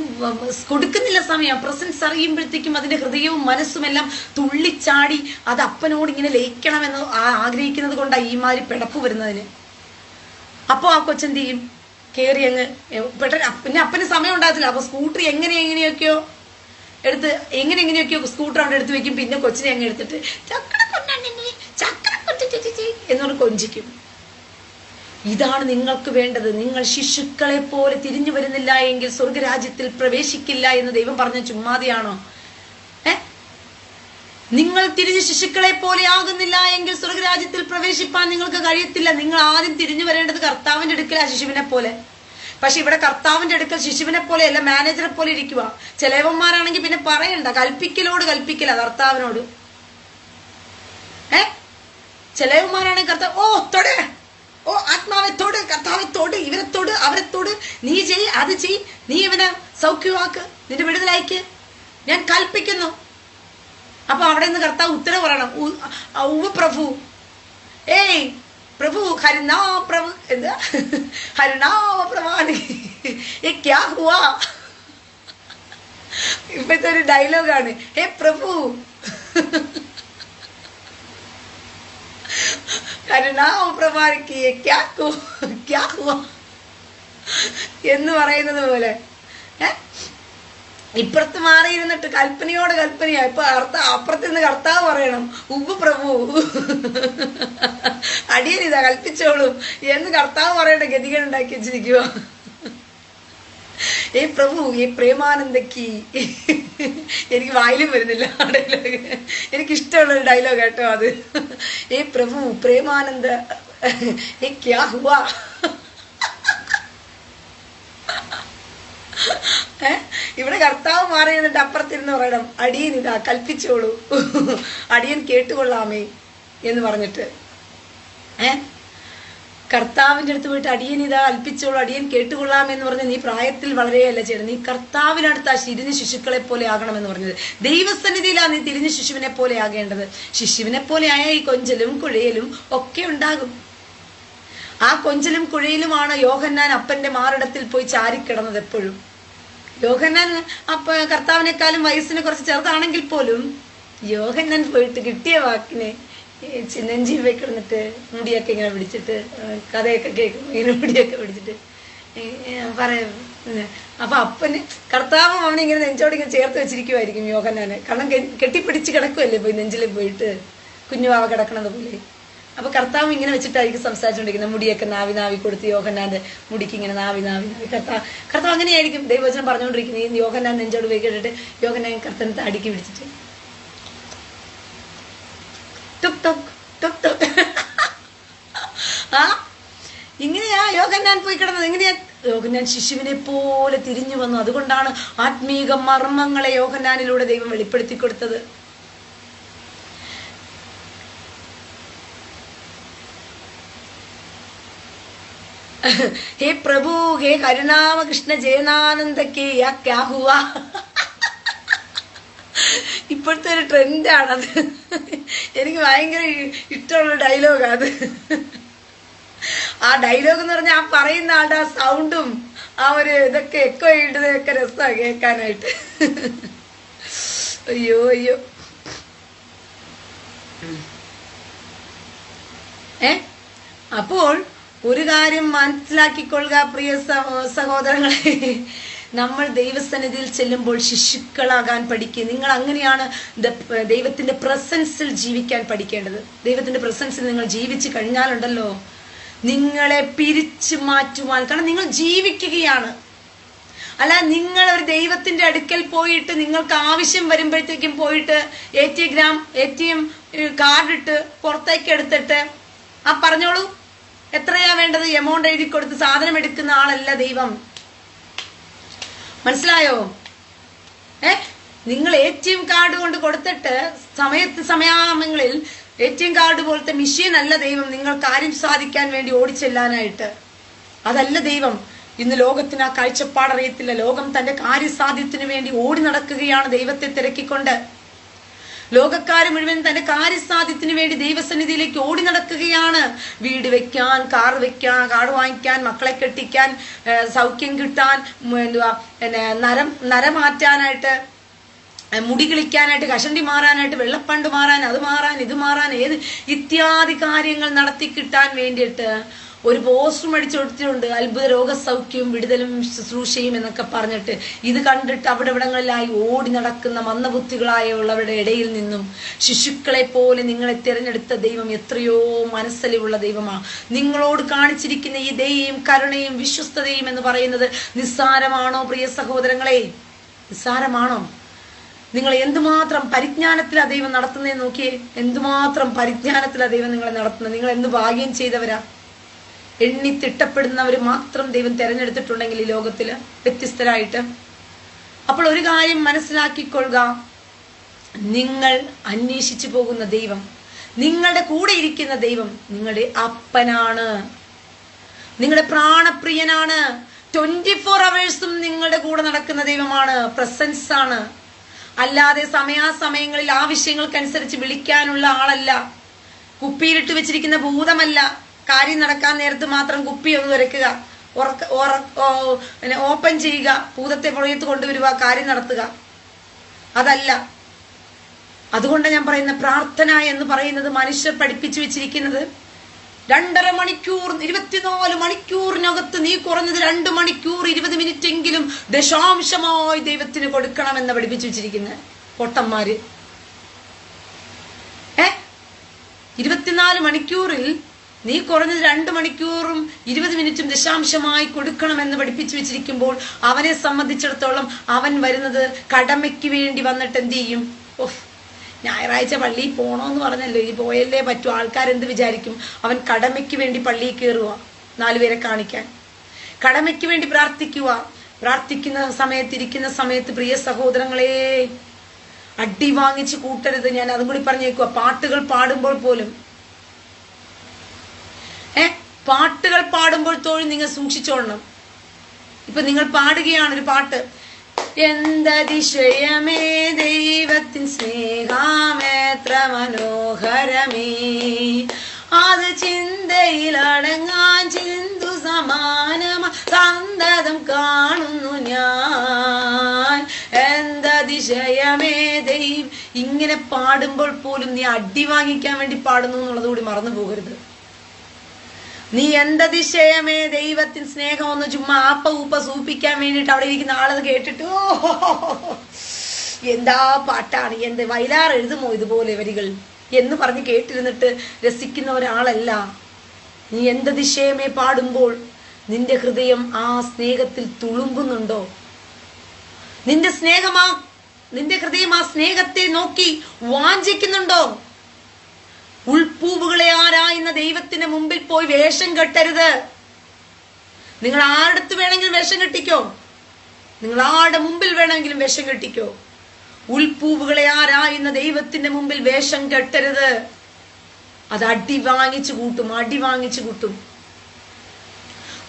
[SPEAKER 1] കൊടുക്കുന്നില്ല സമയം. പ്രസൻസ് അറിയുമ്പോഴത്തേക്കും അതിന്റെ ഹൃദയവും മനസ്സും എല്ലാം തുള്ളിച്ചാടി അത് അപ്പനോട് ഇങ്ങനെ ലയിക്കണമെന്ന് ആഗ്രഹിക്കുന്നത് കൊണ്ടാണ് ഈ മാതിരി പിടപ്പ് വരുന്നതിന്. അപ്പൊ ആ കൊച്ചെന്ത് ചെയ്യും? കയറി അങ്ങ് പെട്ടെന്ന്. പിന്നെ അപ്പന് സമയം ഉണ്ടാകത്തില്ല. അപ്പൊ സ്കൂട്ടർ എങ്ങനെയൊക്കെയോ സ്കൂട്ടർ അവിടെ എടുത്ത് വെക്കും. പിന്നെ കൊച്ചിനെ അങ്ങ് എടുത്തിട്ട് എന്നോട് കൊഞ്ചിക്കും. ഇതാണ് നിങ്ങൾക്ക് വേണ്ടത്. നിങ്ങൾ ശിശുക്കളെ പോലെ തിരിഞ്ഞു വരുന്നില്ല എങ്കിൽ സ്വർഗരാജ്യത്തിൽ പ്രവേശിക്കില്ല എന്ന് ദൈവം പറഞ്ഞ ചുമ്മാതെയാണോ? നിങ്ങൾ തിരിഞ്ഞ് ശിശുക്കളെ പോലെ ആകുന്നില്ല എങ്കിൽ സ്വർഗരാജ്യത്തിൽ പ്രവേശിപ്പാൻ നിങ്ങൾക്ക് കഴിയത്തില്ല. നിങ്ങൾ ആദ്യം തിരിഞ്ഞു വരേണ്ടത് കർത്താവിന്റെ അടുക്കൽ ആ ശിശുവിനെ പോലെ. പക്ഷെ ഇവിടെ കർത്താവിന്റെ അടുക്കൽ ശിശുവിനെ പോലെ അല്ല, മാനേജറെ പോലെ ഇരിക്കുക. ചിലവന്മാരാണെങ്കിൽ പിന്നെ പറയണ്ട, കൽപ്പിക്കല കർത്താവിനോട്. ചിലവന്മാരാണെങ്കിൽ കർത്താവ് ആത്മാവെ തോട്, കർത്താവെ തോട്, ഇവരെ തോട്, അവരെ തോട്, നീ ചെയ്, അത് ചെയ്, നീ ഇവനെ സൗഖ്യമാക്ക്, നിന്റെ വിടുതലയക്ക്, ഞാൻ കൽപ്പിക്കുന്നു. അപ്പൊ അവിടെ നിന്ന് കർത്താവ് ഉത്തരവ് പറയണം. പ്രഭു പ്രഭു ഹരിനാമ പ്രഭു എന്താ ഹരിനാമ പ്രഭാനി ക്യാ ഹുവാ. ഇപ്പോഴത്തെ ഒരു ഡയലോഗാണ്. പ്രഭു ഹരിനാമ പ്രഭാനിക്ക് ക്യാ ഹുവാ എന്ന് പറയുന്നത് പോലെ ഇപ്പുറത്ത് മാറിയിരുന്നിട്ട് കൽപ്പനയാ. ഇപ്പൊ അപ്പുറത്ത് നിന്ന് കർത്താവ് പറയണം പ്രഭു അടിയനിതാ കൽപ്പിച്ചോളൂ എന്ന് കർത്താവ് പറയേണ്ട ഗതികൾ ഉണ്ടാക്കി വെച്ചിരിക്കുക. പ്രഭു പ്രേമാനന്ദക്ക് എനിക്ക് വായിലും വരുന്നില്ല ആ ഡയലോഗ്. എനിക്കിഷ്ടമുള്ളൊരു ഡയലോഗ് കേട്ടോ അത്. പ്രഭു പ്രേമാനന്ദ ക്യാ ഹുവാ. ഇവിടെ കർത്താവ് മാറി എന്നിട്ട് അപ്പുറത്തിരുന്ന് പറയണം അടിയൻ ഇതാ കൽപ്പിച്ചോളൂ, അടിയൻ കേട്ടുകൊള്ളാമേ എന്ന് പറഞ്ഞിട്ട്. കർത്താവിന്റെ അടുത്ത് പോയിട്ട് അടിയൻ ഇതാ കൽപ്പിച്ചോളൂ, അടിയൻ കേട്ടുകൊള്ളാമെന്ന് പറഞ്ഞ് നീ പ്രായത്തിൽ വളരെയല്ല ചെയ്യണം. നീ കർത്താവിനടുത്ത് ആ തിരിഞ്ഞ ശിശുക്കളെ പോലെ ആകണമെന്ന് പറഞ്ഞത്. ദൈവസന്നിധിയിലാണ് നീ തിരിഞ്ഞ ശിശുവിനെ പോലെ ആകേണ്ടത്. ശിശുവിനെ പോലെ ആയ ഈ കൊഞ്ചലും കുഴയലും ഒക്കെ ഉണ്ടാകും. ആ കൊഞ്ചലും കുഴയിലുമാണ് യോഹന്നാൻ അപ്പന്റെ മാറിടത്തിൽ പോയി ചാരിക്കിടന്നത്. എപ്പോഴും യോഹന്നാൻ കർത്താവിനേക്കാളും വയസ്സിന് കുറച്ച് ചെറുതാണെങ്കിൽ പോലും യോഹന്നാൻ പോയിട്ട് കിട്ടിയ വാക്കിനെ നെഞ്ചി കിടന്നിട്ട് മുടിയൊക്കെ ഇങ്ങനെ പിടിച്ചിട്ട് കഥയൊക്കെ കേൾക്കും, ഇങ്ങനെ മുടിയൊക്കെ പിടിച്ചിട്ട് പറയാം. അപ്പൊ അപ്പന് കർത്താവ് അവനെ ഇങ്ങനെ നെഞ്ചോട് ഇങ്ങനെ ചേർത്ത് വെച്ചിരിക്കുമായിരിക്കും യോഹന്നാന്. കാരണം കെട്ടിപ്പിടിച്ച് കിടക്കുമല്ലേ പോയി നെഞ്ചിൽ പോയിട്ട് കുഞ്ഞുവാവ കിടക്കണത് പോലെ. അപ്പൊ കർത്താവ് ഇങ്ങനെ വെച്ചിട്ടായിരിക്കും സംസാരിച്ചുകൊണ്ടിരിക്കുന്നത്. മുടിയൊക്കെ നാവി കൊടുത്ത് യോഹന്നാന്റെ മുടിക്ക് ഇങ്ങനെ നാവി കർത്താവ് അങ്ങനെയായിരിക്കും ദൈവവചനം പറഞ്ഞുകൊണ്ടിരിക്കുന്നത്. ഈ യോഹന്നാൻ നെഞ്ചോട് പോയി കേട്ടിട്ട് യോഹന്നാൻ കർത്താവിനെ അടിക്കി പിടിച്ചിട്ട് ഇങ്ങനെയാ യോഹന്നാൻ പോയി കിടന്നത്. എങ്ങനെയാ യോഹന്നാൻ ശിശുവിനെ പോലെ തിരിഞ്ഞു വന്നു. അതുകൊണ്ടാണ് ആത്മീക മർമ്മങ്ങളെ യോഹന്നാനിലൂടെ ദൈവം വെളിപ്പെടുത്തി കൊടുത്തത്. हे प्रभु हे हरिनाम कृष्ण जयनानंद के या क्या हुआ. ഇപ്പോഴത്തെ ഒരു ട്രെൻഡാണത്. എനിക്ക് ഭയങ്കര ഇഷ്ടമുള്ള ഡയലോഗാണ് അത്. ആ ഡയലോഗ് എന്ന് പറഞ്ഞാൽ ആ പറയുന്ന ആളുടെ ആ സൗണ്ടും ആ ഒരു ഇതൊക്കെ എക്കോ ഇടുന്നതൊക്കെ രസമാണ് കേൾക്കാനായിട്ട്. അയ്യോ അയ്യോ. അപ്പോൾ ഒരു കാര്യം മനസ്സിലാക്കിക്കൊള്ളുക പ്രിയ സഹോദരങ്ങളെ, നമ്മൾ ദൈവസന്നിധിയിൽ ചെല്ലുമ്പോൾ ശിശുക്കളാകാൻ പഠിക്കുക. നിങ്ങൾ അങ്ങനെയാണ് ദൈവത്തിന്റെ പ്രസൻസിൽ ജീവിക്കാൻ പഠിക്കേണ്ടത്. ദൈവത്തിന്റെ പ്രസൻസിൽ നിങ്ങൾ ജീവിച്ചു കഴിഞ്ഞാലുണ്ടല്ലോ, നിങ്ങളെ പിരിച്ചു മാറ്റുവാൻ, കാരണം നിങ്ങൾ ജീവിക്കുകയാണ്. അല്ല, നിങ്ങൾ ഒരു ദൈവത്തിന്റെ അടുക്കൽ പോയിട്ട് നിങ്ങൾക്ക് ആവശ്യം വരുമ്പോഴത്തേക്കും പോയിട്ട് ATM കാർഡ് ഇട്ട് പുറത്തേക്ക് എടുത്തിട്ട് പറഞ്ഞോളൂ എത്രയാ വേണ്ടത് എമൗണ്ട് എഴുതി കൊടുത്ത് സാധനം എടുക്കുന്ന ആളല്ല ദൈവം. മനസ്സിലായോ? നിങ്ങൾ ATM കാർഡ് കൊണ്ട് കൊടുത്തിട്ട് സമയാമങ്ങളിൽ ATM കാർഡ് പോലത്തെ മെഷീൻ അല്ല ദൈവം. നിങ്ങൾ കാര്യം സാധിക്കാൻ വേണ്ടി ഓടിച്ചെല്ലാനായിട്ട് അതല്ല ദൈവം. ഇന്ന് ലോകത്തിന് ആ കാഴ്ചപ്പാടറിയത്തില്ല. ലോകം തന്റെ കാര്യസാധ്യത്തിന് വേണ്ടി ഓടി നടക്കുകയാണ് ദൈവത്തെ തിരക്കിക്കൊണ്ട്. ലോകക്കാര് മുഴുവൻ തന്റെ കാര്യസാധ്യത്തിന് വേണ്ടി ദൈവസന്നിധിയിലേക്ക് ഓടി നടക്കുകയാണ്. വീട് വെക്കാൻ, കാർ വാങ്ങിക്കാൻ, മക്കളെ കെട്ടിക്കാൻ, സൗഖ്യം കിട്ടാൻ, നര മാറ്റാനായിട്ട്, മുടി കിളിക്കാനായിട്ട്, കഷണ്ടി മാറാനായിട്ട്, വെള്ളപ്പണ്ട് മാറാൻ, അത് മാറാൻ, ഇത് മാറാൻ, ഇത്യാദി കാര്യങ്ങൾ നടത്തി കിട്ടാൻ വേണ്ടിയിട്ട് ഒരു പോസ്റ്റർ മേടിച്ചു കൊടുത്തിട്ടുണ്ട്, അത്ഭുത രോഗസൗഖ്യവും വിടുതലും ശുശ്രൂഷയും എന്നൊക്കെ പറഞ്ഞിട്ട്. ഇത് കണ്ടിട്ട് അവിടെ ഇവിടങ്ങളിലായി ഓടി നടക്കുന്ന മന്ദബുദ്ധികളായുള്ളവരുടെ ഇടയിൽ നിന്നും ശിശുക്കളെ പോലെ നിങ്ങളെ തിരഞ്ഞെടുത്ത ദൈവം എത്രയോ മനസ്സലിവുള്ള ദൈവമാണ്. നിങ്ങളോട് കാണിച്ചിരിക്കുന്ന ഈ ദയയും കരുണയും വിശ്വസ്തതയും എന്ന് പറയുന്നത് നിസ്സാരമാണോ പ്രിയ സഹോദരങ്ങളെ? നിസ്സാരമാണോ? നിങ്ങൾ എന്തുമാത്രം പരിജ്ഞാനത്തിലാ ദൈവം നടത്തുന്നതെന്ന് നോക്കിയേ. എന്തുമാത്രം പരിജ്ഞാനത്തിലാ ദൈവം നിങ്ങളെ നടത്തുന്നത്. നിങ്ങൾ എന്ത് ഭാഗ്യം ചെയ്തവരാ. എണ്ണി തിട്ടപ്പെടുന്നവർ മാത്രം ദൈവം തെരഞ്ഞെടുത്തിട്ടുണ്ടെങ്കിൽ ഈ ലോകത്തില് വ്യത്യസ്തരായിട്ട്. അപ്പോൾ ഒരു കാര്യം മനസ്സിലാക്കിക്കൊള്ളുക, നിങ്ങൾ അന്വേഷിച്ചു പോകുന്ന ദൈവം, നിങ്ങളുടെ കൂടെ ഇരിക്കുന്ന ദൈവം നിങ്ങളുടെ അപ്പനാണ്, നിങ്ങളുടെ പ്രാണപ്രിയനാണ്. 24 hours നിങ്ങളുടെ കൂടെ നടക്കുന്ന ദൈവമാണ്, പ്രസൻസ് ആണ്. അല്ലാതെ സമയാസമയങ്ങളിൽ ആവശ്യങ്ങൾക്കനുസരിച്ച് വിളിക്കാനുള്ള ആളല്ല. കുപ്പിയിലിട്ട് വെച്ചിരിക്കുന്ന ഭൂതമല്ല. കാര്യം നടക്കാൻ നേരത്ത് മാത്രം കുപ്പി ഒന്ന് തുറക്കുക, ഓപ്പൺ ചെയ്യുക, ഭൂതത്തെ പുറത്ത് കൊണ്ടുവരിക, കാര്യം നടത്തുക, അതല്ല. അതുകൊണ്ട് ഞാൻ പറയുന്ന പ്രാർത്ഥന എന്ന് പറയുന്നത് മനുഷ്യർ പഠിപ്പിച്ചു വെച്ചിരിക്കുന്നത് 2.5 മണിക്കൂർ 24 മണിക്കൂറിനകത്ത് നീ കുറഞ്ഞത് 2 മണിക്കൂർ 20 മിനിറ്റ് എങ്കിലും ദശാംശമായി ദൈവത്തിന് കൊടുക്കണമെന്ന് പഠിപ്പിച്ചു വെച്ചിരിക്കുന്നത് പൊട്ടന്മാര്. 24 മണിക്കൂറിൽ നീ കുറഞ്ഞത് 2 മണിക്കൂറും 20 മിനിറ്റും ദശാംശമായി കൊടുക്കണമെന്ന് പഠിപ്പിച്ചു വെച്ചിരിക്കുമ്പോൾ അവനെ സംബന്ധിച്ചിടത്തോളം അവൻ വരുന്നത് കടമയ്ക്ക് വേണ്ടി വന്നിട്ട് എന്ത് ചെയ്യും? ഞായറാഴ്ച പള്ളിയിൽ പോണോന്ന് പറഞ്ഞല്ലോ, ഈ പോയല്ലേ പറ്റൂ. ആൾക്കാരെന്ത് വിചാരിക്കും? അവൻ കടമയ്ക്ക് വേണ്ടി പള്ളിയിൽ കയറുക, 4 പേരെ കാണിക്കാൻ. കടമയ്ക്ക് വേണ്ടി പ്രാർത്ഥിക്കുന്ന ഇരിക്കുന്ന സമയത്ത് പ്രിയ സഹോദരങ്ങളെ, അടി വാങ്ങിച്ച് കൂട്ടരുത്. ഞാൻ അതും കൂടി പറഞ്ഞേക്കുക. പാട്ടുകൾ പാടുമ്പോൾ പോലും പാട്ടുകൾ പാടുമ്പോൾ തോഴും നിങ്ങൾ സൂക്ഷിച്ചോളണം. ഇപ്പൊ നിങ്ങൾ പാടുകയാണ് ഒരു പാട്ട്, എന്തതിശയമേ ദൈവത്തിൻ സ്നേഹമേത്ര മനോഹരമേ, അത് ചിന്തയിലടങ്ങാൻ ചിന്തു സമാനമാ സന്തതം കാണുന്നു ഞാൻ. എന്തതിശയമേ ദൈവം. ഇങ്ങനെ പാടുമ്പോൾ പോലും നീ അടി വാങ്ങിക്കാൻ വേണ്ടി പാടുന്നു എന്നുള്ളത് കൂടി മറന്നു പോകരുത്. നീ എന്തതിശയമേ ദൈവത്തിൻ സ്നേഹം ഒന്ന് ചുമ്മാ ഉപ്പ സൂപ്പിക്കാൻ വേണ്ടിയിട്ട് അവിടെ ഇരിക്കുന്ന ആളത് കേട്ടിട്ട് എന്താ പാട്ടാണ്, എന്ത് വയലാർ എഴുതുമോ ഇതുപോലെ വരികൾ എന്ന് പറഞ്ഞ് കേട്ടിരുന്നിട്ട് രസിക്കുന്ന ഒരാളല്ല നീ. എന്തതിശയമേ പാടുമ്പോൾ നിന്റെ ഹൃദയം ആ സ്നേഹത്തിൽ തുളുമ്പുന്നുണ്ടോ? നിന്റെ ഹൃദയം ആ സ്നേഹത്തെ നോക്കി വാഞ്ചിക്കുന്നുണ്ടോ? ഉൾപ്പൂവുകളെ ആരായുന്ന ദൈവത്തിന്റെ മുമ്പിൽ പോയി വേഷം കെട്ടരുത്. നിങ്ങൾ ആരുടെ വേണമെങ്കിലും വേഷം കെട്ടിക്കോ, നിങ്ങൾ ആരുടെ മുമ്പിൽ വേണമെങ്കിലും വേഷം കെട്ടിക്കോ. ഉൾപ്പൂവുകളെ ആരായുന്ന ദൈവത്തിന്റെ മുമ്പിൽ വേഷം കെട്ടരുത്. അത് അടി വാങ്ങിച്ചു കൂട്ടും.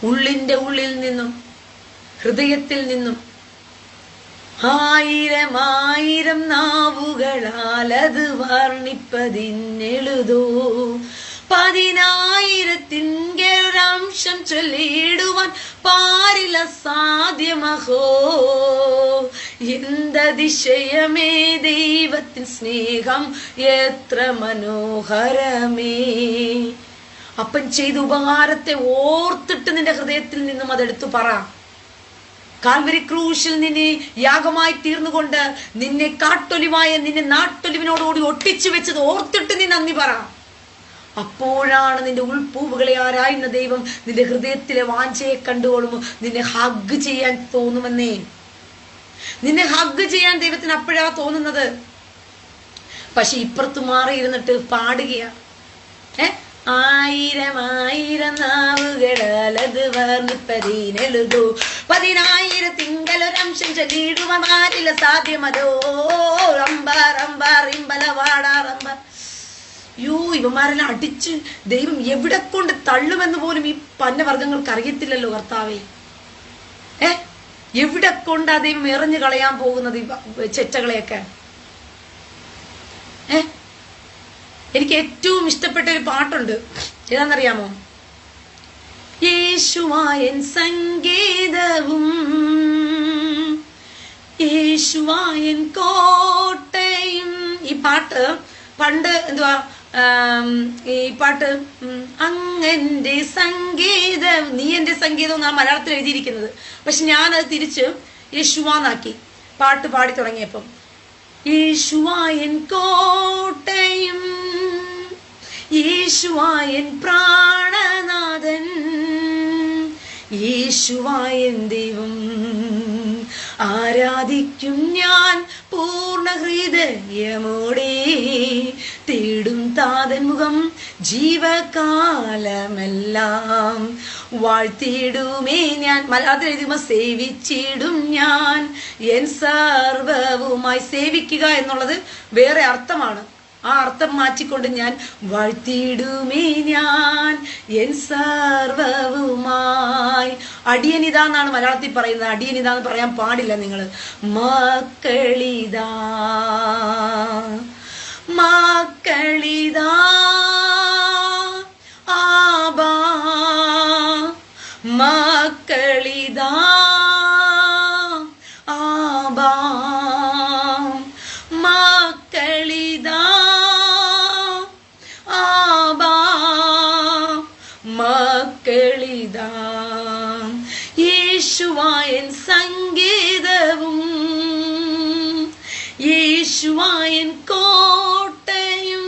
[SPEAKER 1] ഉള്ളിന്റെ ഉള്ളിൽ നിന്നും ഹൃദയത്തിൽ നിന്നും ആയിരം ആയിരം നാവുകളാൽ അത് വർണ്ണിപ്പതിനെഴുതോ, 10,000-ത്തിങ്കരംശം ചൊല്ലിടുവാൻ പാരില സാധ്യമഹോ. എന്തതിശയമേ ദൈവത്തിൻ സ്നേഹം, എത്ര മനോഹരമേ. അപ്പൻ ചെയ്ത ഉപകാരത്തെ ഓർത്തിട്ട് നിന്റെ ഹൃദയത്തിൽ നിന്നും അതെടുത്തു പറ. കാൽവരി ക്രൂശിൽ നിന്നെ യാഗമായി തീർന്നുകൊണ്ട് നിന്നെ കാട്ടൊലിവായ നിന്നെ നാട്ടൊലിവിനോടുകൂടി ഒട്ടിച്ചു വെച്ചത് ഓർത്തിട്ട് നീ നന്ദി പറ. അപ്പോഴാണ് നിന്റെ ഉൾപ്പൂവുകളെ ആരായുന്ന ദൈവം നിന്റെ ഹൃദയത്തിലെ വാഞ്ചയെ കണ്ടുകൊള്ളുമോ. നിന്നെ ഹഗ് ചെയ്യാൻ തോന്നുമെന്നേ. നിന്നെ ഹഗ് ചെയ്യാൻ ദൈവത്തിന് അപ്പോഴാ തോന്നുന്നത്. പക്ഷെ ഇപ്പുറത്ത് മാറിയിരുന്നിട്ട് പാടുകയാ. ആയിരം ആയിരം നാവുകളാൽ അത് വർണ്ണിപ്പതിനെഴുതോ, 10,000-ത്തിങ്കലൊരംശം ചൊല്ലിടുവാൻ പാരില സാധ്യമതോ. റംബ റംബ റിംബല വാടാ റംബ. ഇവന്മാരെല്ലാം അടിച്ച് ദൈവം എവിടെ കൊണ്ട് തള്ളുമെന്ന് പോലും ഈ പന്നവർഗങ്ങൾക്ക് അറിയത്തില്ലല്ലോ കർത്താവേ. എവിടെ കൊണ്ടാ ദൈവം എറിഞ്ഞു കളയാൻ പോകുന്നത് ഈ ചെറ്റകളെയൊക്കെ. എനിക്ക് ഏറ്റവും ഇഷ്ടപ്പെട്ട ഒരു പാട്ടുണ്ട്, ഏതാണെന്നറിയാമോ? യേശുവായൻ സങ്കേതവും യേശുവായൻ കോട്ടയും. ഈ പാട്ട് പണ്ട് എന്തുവാ, ഈ പാട്ട് അങ്ങന്റെ സംഗീതം നീ എന്റെ സംഗീതം എന്നാണ് മലയാളത്തിൽ എഴുതിയിരിക്കുന്നത്. പക്ഷെ ഞാനത് തിരിച്ച് യേശുവാന്നാക്കി പാട്ട് പാടി തുടങ്ങിയപ്പം. യേശുവായൻ കോട്ടയും യേശുവായൻ പ്രാണനാഥൻ, യേശുവായൻ ദൈവം ആരാധിക്കും ഞാൻ പൂർണ്ണ ഹൃദയമോടെ. തേടും താതൻ മുഖം ജീവകാലമെല്ലാം, വാഴ്ത്തിയിടുമേ ഞാൻ. മലയാളത്തിൽ എഴുതുമ്പോൾ സേവിച്ചിടും ഞാൻ എൻ സർവവുമായി. സേവിക്കുക എന്നുള്ളത് വേറെ അർത്ഥമാണ്. ആ അർത്ഥം മാറ്റിക്കൊണ്ട് ഞാൻ വാഴ്ത്തിയിടുമേ ഞാൻ എൻ സർവവുമായി. അടിയനിതാന്നാണ് മലയാളത്തിൽ പറയുന്നത്. അടിയനിതാന്ന് പറയാൻ പാടില്ല നിങ്ങൾ. മക്കളിതാ മക്കളിതാ ആബാ, മക്കളിതാ ആബാ, മക്കളിതാ ആബാ, മക്കളിതാ. യേശുവായൻ സംഗീതവും യേശുവായൻ കോട്ടയും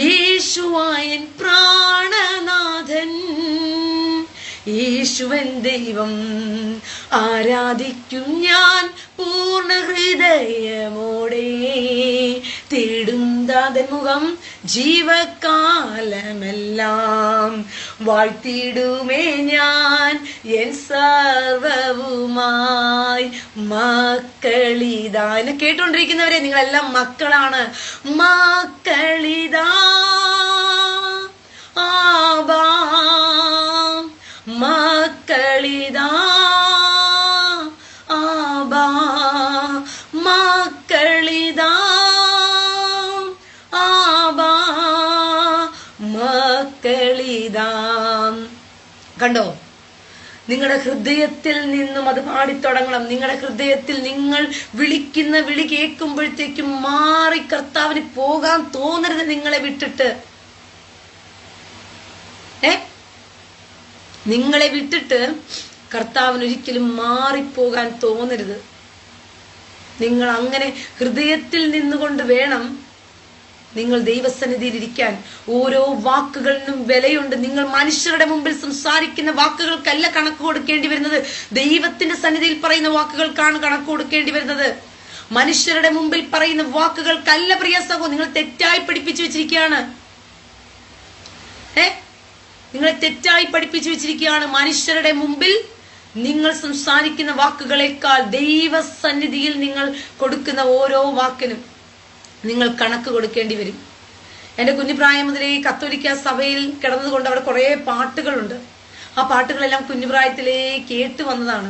[SPEAKER 1] യേശുവായൻ പ്രാണനാഥൻ, യേശുവൻ ദൈവം ആരാധിക്കും ഞാൻ പൂർണ്ണ ഹൃദയമോടെ. തേടും താതൻ മുഖം ജീവകാലമെല്ലാം, വാഴ്ത്തിയിടുമേ ഞാൻ എൻ സർവവുമായി. മക്കളിതാ. എന്നെ കേട്ടുകൊണ്ടിരിക്കുന്നവരെ, നിങ്ങളെല്ലാം മക്കളാണ്. മക്കളിതാ ആബാ, മക്കളിതാ ആബാ, മക്കളിതാ ആബാ, മക്കളിതാ. കണ്ടോ? നിങ്ങളുടെ ഹൃദയത്തിൽ നിന്നും അത് പാടിത്തുടങ്ങണം. നിങ്ങളുടെ ഹൃദയത്തിൽ നിങ്ങൾ വിളിക്കുന്ന വിളി കേൾക്കുമ്പോഴത്തേക്കും മാറി കർത്താവിന് പോകാൻ തോന്നരുത്. നിങ്ങളെ വിട്ടിട്ട് നിങ്ങളെ വിട്ടിട്ട് കർത്താവിന് ഒരിക്കലും മാറിപ്പോകാൻ തോന്നരുത്. നിങ്ങൾ അങ്ങനെ ഹൃദയത്തിൽ നിന്നുകൊണ്ട് വേണം നിങ്ങൾ ദൈവസന്നിധിയിൽ ഇരിക്കാൻ. ഓരോ വാക്കുകളിലും വിലയുണ്ട്. നിങ്ങൾ മനുഷ്യരുടെ മുമ്പിൽ സംസാരിക്കുന്ന വാക്കുകൾക്കല്ല കണക്ക് കൊടുക്കേണ്ടി വരുന്നത്. ദൈവത്തിന്റെ സന്നിധിയിൽ പറയുന്ന വാക്കുകൾക്കാണ് കണക്ക് കൊടുക്കേണ്ടി വരുന്നത്. മനുഷ്യരുടെ മുമ്പിൽ പറയുന്ന വാക്കുകൾക്കല്ല. പ്രിയ സഹോ, നിങ്ങൾ തെറ്റായി പഠിപ്പിച്ചു വെച്ചിരിക്കുകയാണ്. നിങ്ങളെ തെറ്റായി പഠിപ്പിച്ചു വെച്ചിരിക്കുകയാണ്. മനുഷ്യരുടെ മുമ്പിൽ നിങ്ങൾ സംസാരിക്കുന്ന വാക്കുകളെക്കാൾ ദൈവസന്നിധിയിൽ നിങ്ങൾ കൊടുക്കുന്ന ഓരോ വാക്കിനും നിങ്ങൾ കണക്ക് കൊടുക്കേണ്ടി വരും. എൻ്റെ കുഞ്ഞുപ്രായം മുതലേ കത്തോലിക്ക സഭയിൽ കിടന്നതുകൊണ്ട് അവിടെ കുറേ പാട്ടുകളുണ്ട്. ആ പാട്ടുകളെല്ലാം കുഞ്ഞുപ്രായത്തിലേ കേട്ട് വന്നതാണ്.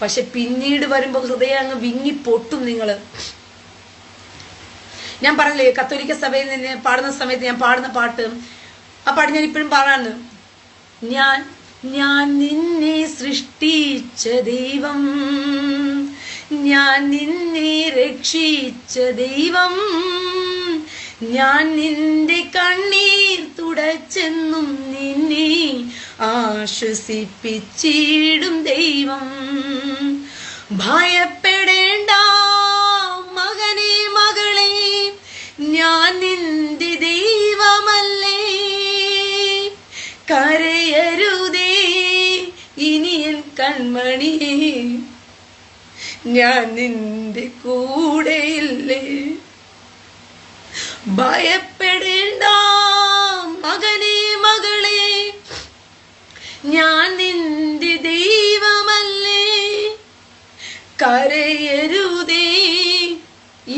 [SPEAKER 1] പക്ഷെ പിന്നീട് വരുമ്പോൾ ഹൃദയം അങ്ങ് വിങ്ങി പൊട്ടും. നിങ്ങള് ഞാൻ പറഞ്ഞില്ലേ, കത്തോലിക്ക സഭയിൽ നിന്ന് പാടുന്ന സമയത്ത് ഞാൻ പാടുന്ന പാട്ട്, ആ പാട്ട് ഞാൻ ഇപ്പോഴും പാടാന്ന്. ഞാൻ നിന്നെ സൃഷ്ടിച്ച ദൈവം, ഞാൻ നിന്നെ രക്ഷിച്ച ദൈവം, ഞാൻ നിന്റെ കണ്ണീർ തുടച്ചെന്നും നിന്നെ ആശ്വസിപ്പിച്ചിടും ദൈവം. ഭയപ്പെടേണ്ട മകനെ മകളെ, ഞാൻ നിന്റെ ദൈവമല്ലേ. കരയരുതേ ഇനി എൻ കൺമണിയെ, ഞാൻ നിന്റെ കൂടെയില്ലേ. ഭയപ്പെടേണ്ട മകനെ മകളെ, ഞാൻ നിന്റെ ദൈവമല്ലേ. കരയരുതേ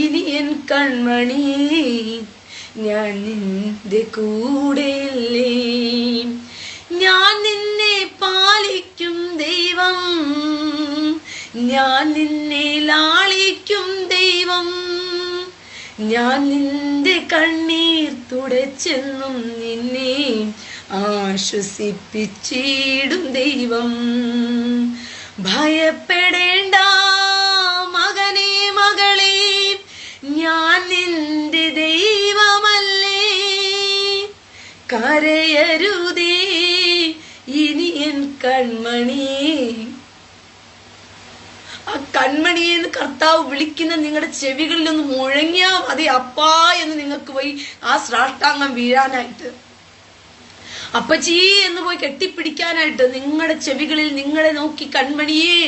[SPEAKER 1] ഇനി എൻ കൺമണിയെ, ഞാൻ നിന്റെ കൂടെയില്ലേ. ഞാൻ നിന്നെ പാലിക്കും ദൈവം, ഞാൻ നിന്നെ ലാളിക്കും ദൈവം, ഞാൻ നിന്റെ കണ്ണീർ തുടച്ചെന്നും നിന്നെ ആശ്വസിപ്പിച്ചിടും ദൈവം. ഭയപ്പെടേണ്ട മകനെ മകളെ, ഞാൻ നിന്റെ ദൈവമല്ലേ. കരയരുതേ ഇനി എൻ കൺമണിയെ. ആ കൺമണിയെന്ന് കർത്താവ് വിളിക്കുന്ന നിങ്ങളുടെ ചെവികളിൽ ഒന്ന് മുഴങ്ങിയാ മതി, അപ്പാ എന്ന് നിങ്ങൾക്ക് പോയി ആ സാഷ്ടാംഗം വീഴാനായിട്ട്, അപ്പച്ചി എന്ന് പോയി കെട്ടിപ്പിടിക്കാനായിട്ട്. നിങ്ങളുടെ ചെവികളിൽ നിങ്ങളെ നോക്കി കൺമണിയേ,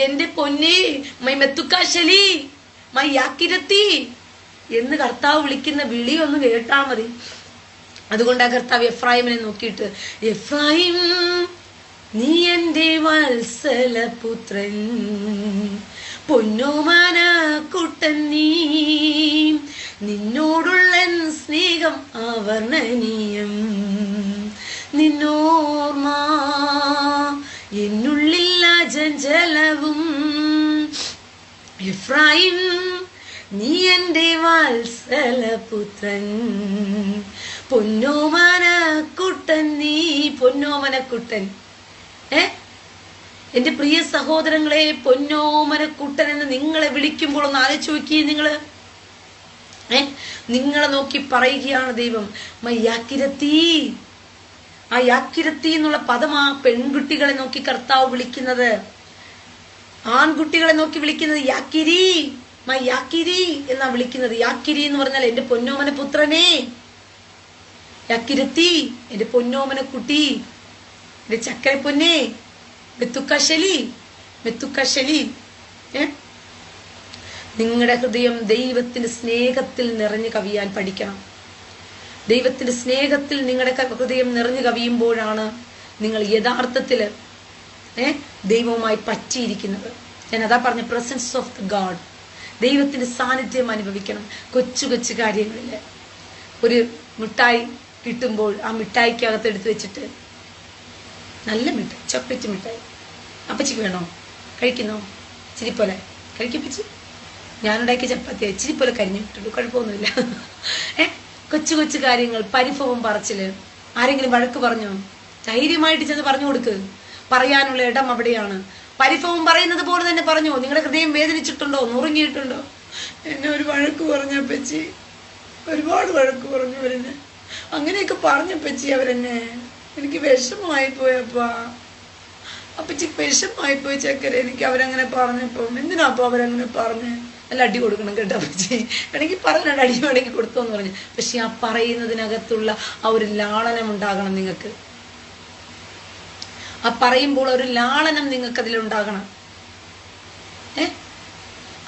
[SPEAKER 1] എന്റെ പൊന്നേ, മൈ മെത്തുക്കാശലി, മൈ യാക്കിരത്തി എന്ന് കർത്താവ് വിളിക്കുന്ന വിളി ഒന്ന് കേട്ടാ മതി. അതുകൊണ്ടാ കർത്താവ് എഫ്രായിമിനെ നോക്കിയിട്ട്, എഫ്രായിം നീ എന്റെ വത്സലപുത്രൻ, പൊന്നോമന കുട്ടൻ നീ, നിന്നോടുള്ള സ്നേഹം അവർണ്ണനീയം, നിന്നോർമ്മ എന്നുള്ളിൽ അജഞ്ചലവും. എഫ്രായിം നീ എന്റെ വത്സലപുത്രൻ, പൊന്നോമന കുട്ടൻ നീ. പൊന്നോമന കുട്ടൻ, എന്റെ പ്രിയ സഹോദരങ്ങളെ, പൊന്നോമനക്കുട്ടൻ എന്ന് നിങ്ങളെ വിളിക്കുമ്പോൾ ഒന്ന് ആലോചിച്ച് നോക്കിയേ. നിങ്ങളെ നോക്കി പറയുകയാണ് ദൈവം, യാക്കിരത്തി. ആ യാക്കിരത്തി എന്നുള്ള പദം ആ പെൺകുട്ടികളെ നോക്കി കർത്താവ് വിളിക്കുന്നത്, ആൺകുട്ടികളെ നോക്കി വിളിക്കുന്നത് യാക്കിരി, യാക്കിരി എന്നാ വിളിക്കുന്നത്. യാക്കിരി എന്ന് പറഞ്ഞാൽ എന്റെ പൊന്നോമന പുത്രനെ, യാക്കിരത്തി എന്റെ പൊന്നോമന കുട്ടി, എന്റെ ചക്കര പൊന്നെ, മെത്തുക്കശലി, മെത്തുക്കശലി. നിങ്ങളുടെ ഹൃദയം ദൈവത്തിന്റെ സ്നേഹത്തിൽ നിറഞ്ഞു കവിയാൻ പഠിക്കണം. ദൈവത്തിന്റെ സ്നേഹത്തിൽ നിങ്ങളുടെ ഹൃദയം നിറഞ്ഞു കവിയുമ്പോഴാണ് നിങ്ങൾ യഥാർത്ഥത്തില് ദൈവവുമായി പറ്റിയിരിക്കുന്നത്. ഞാൻ അതാ പറഞ്ഞ, പ്രസൻസ് ഓഫ് ദ ഗാഡ്, ദൈവത്തിന്റെ സാന്നിധ്യം അനുഭവിക്കണം. കൊച്ചു കൊച്ചു കാര്യങ്ങളില് ഒരു മിഠായി കിട്ടുമ്പോൾ ആ മിഠായിക്കകത്ത് എടുത്തു വെച്ചിട്ട്, നല്ല മിഠായി, ചോക്ലേറ്റ് മിഠായി, അപ്പച്ചിക്ക് വേണോ, കഴിക്കുന്നോ, ഇച്ചിരി പോലെ കഴിക്കപ്പച്ചി, ഞാനുണ്ടാക്കിയ ചപ്പാത്തി ഇച്ചിരി പോലെ കരിഞ്ഞു കിട്ടുള്ളൂ, കുഴപ്പമൊന്നുമില്ല. കൊച്ചു കൊച്ചു കാര്യങ്ങൾ, പരിഭവം പറച്ചില്, ആരെങ്കിലും വഴക്ക് പറഞ്ഞോ, ധൈര്യമായിട്ട് ചെന്ന് പറഞ്ഞു കൊടുക്ക്. പറയാനുള്ള ഇടം അവിടെയാണ്. പരിഭവം പറയുന്നത് പോലെ തന്നെ പറഞ്ഞോ. നിങ്ങളുടെ ഹൃദയം വേദനിച്ചിട്ടുണ്ടോ, നുറുങ്ങിയിട്ടുണ്ടോ? എന്നെ ഒരു വഴക്ക് പറഞ്ഞപ്പച്ചി, ഒരുപാട് വഴക്ക് പറഞ്ഞു അവരെന്നെ, അങ്ങനെയൊക്കെ പറഞ്ഞപ്പച്ചി അവരെന്നെ, എനിക്ക് വിഷമമായി പോയപ്പാ, അപ്പച്ചി വിഷമമായിപ്പോയി ചക്കര, എനിക്ക് അവരങ്ങനെ പറഞ്ഞപ്പോ. എന്തിനാപ്പോ അവരങ്ങനെ പറഞ്ഞ്? നല്ല അടി കൊടുക്കണം കേട്ടോ അപ്പച്ചി, എനിക്ക് പറഞ്ഞ അടി വേണമെങ്കിൽ കൊടുത്തോന്ന് പറഞ്ഞു. പക്ഷെ ആ പറയുന്നതിനകത്തുള്ള ആ ഒരു ലാളനം ഉണ്ടാകണം നിങ്ങൾക്ക്. ആ പറയുമ്പോൾ ഒരു ലാളനം നിങ്ങൾക്ക് അതിലുണ്ടാകണം.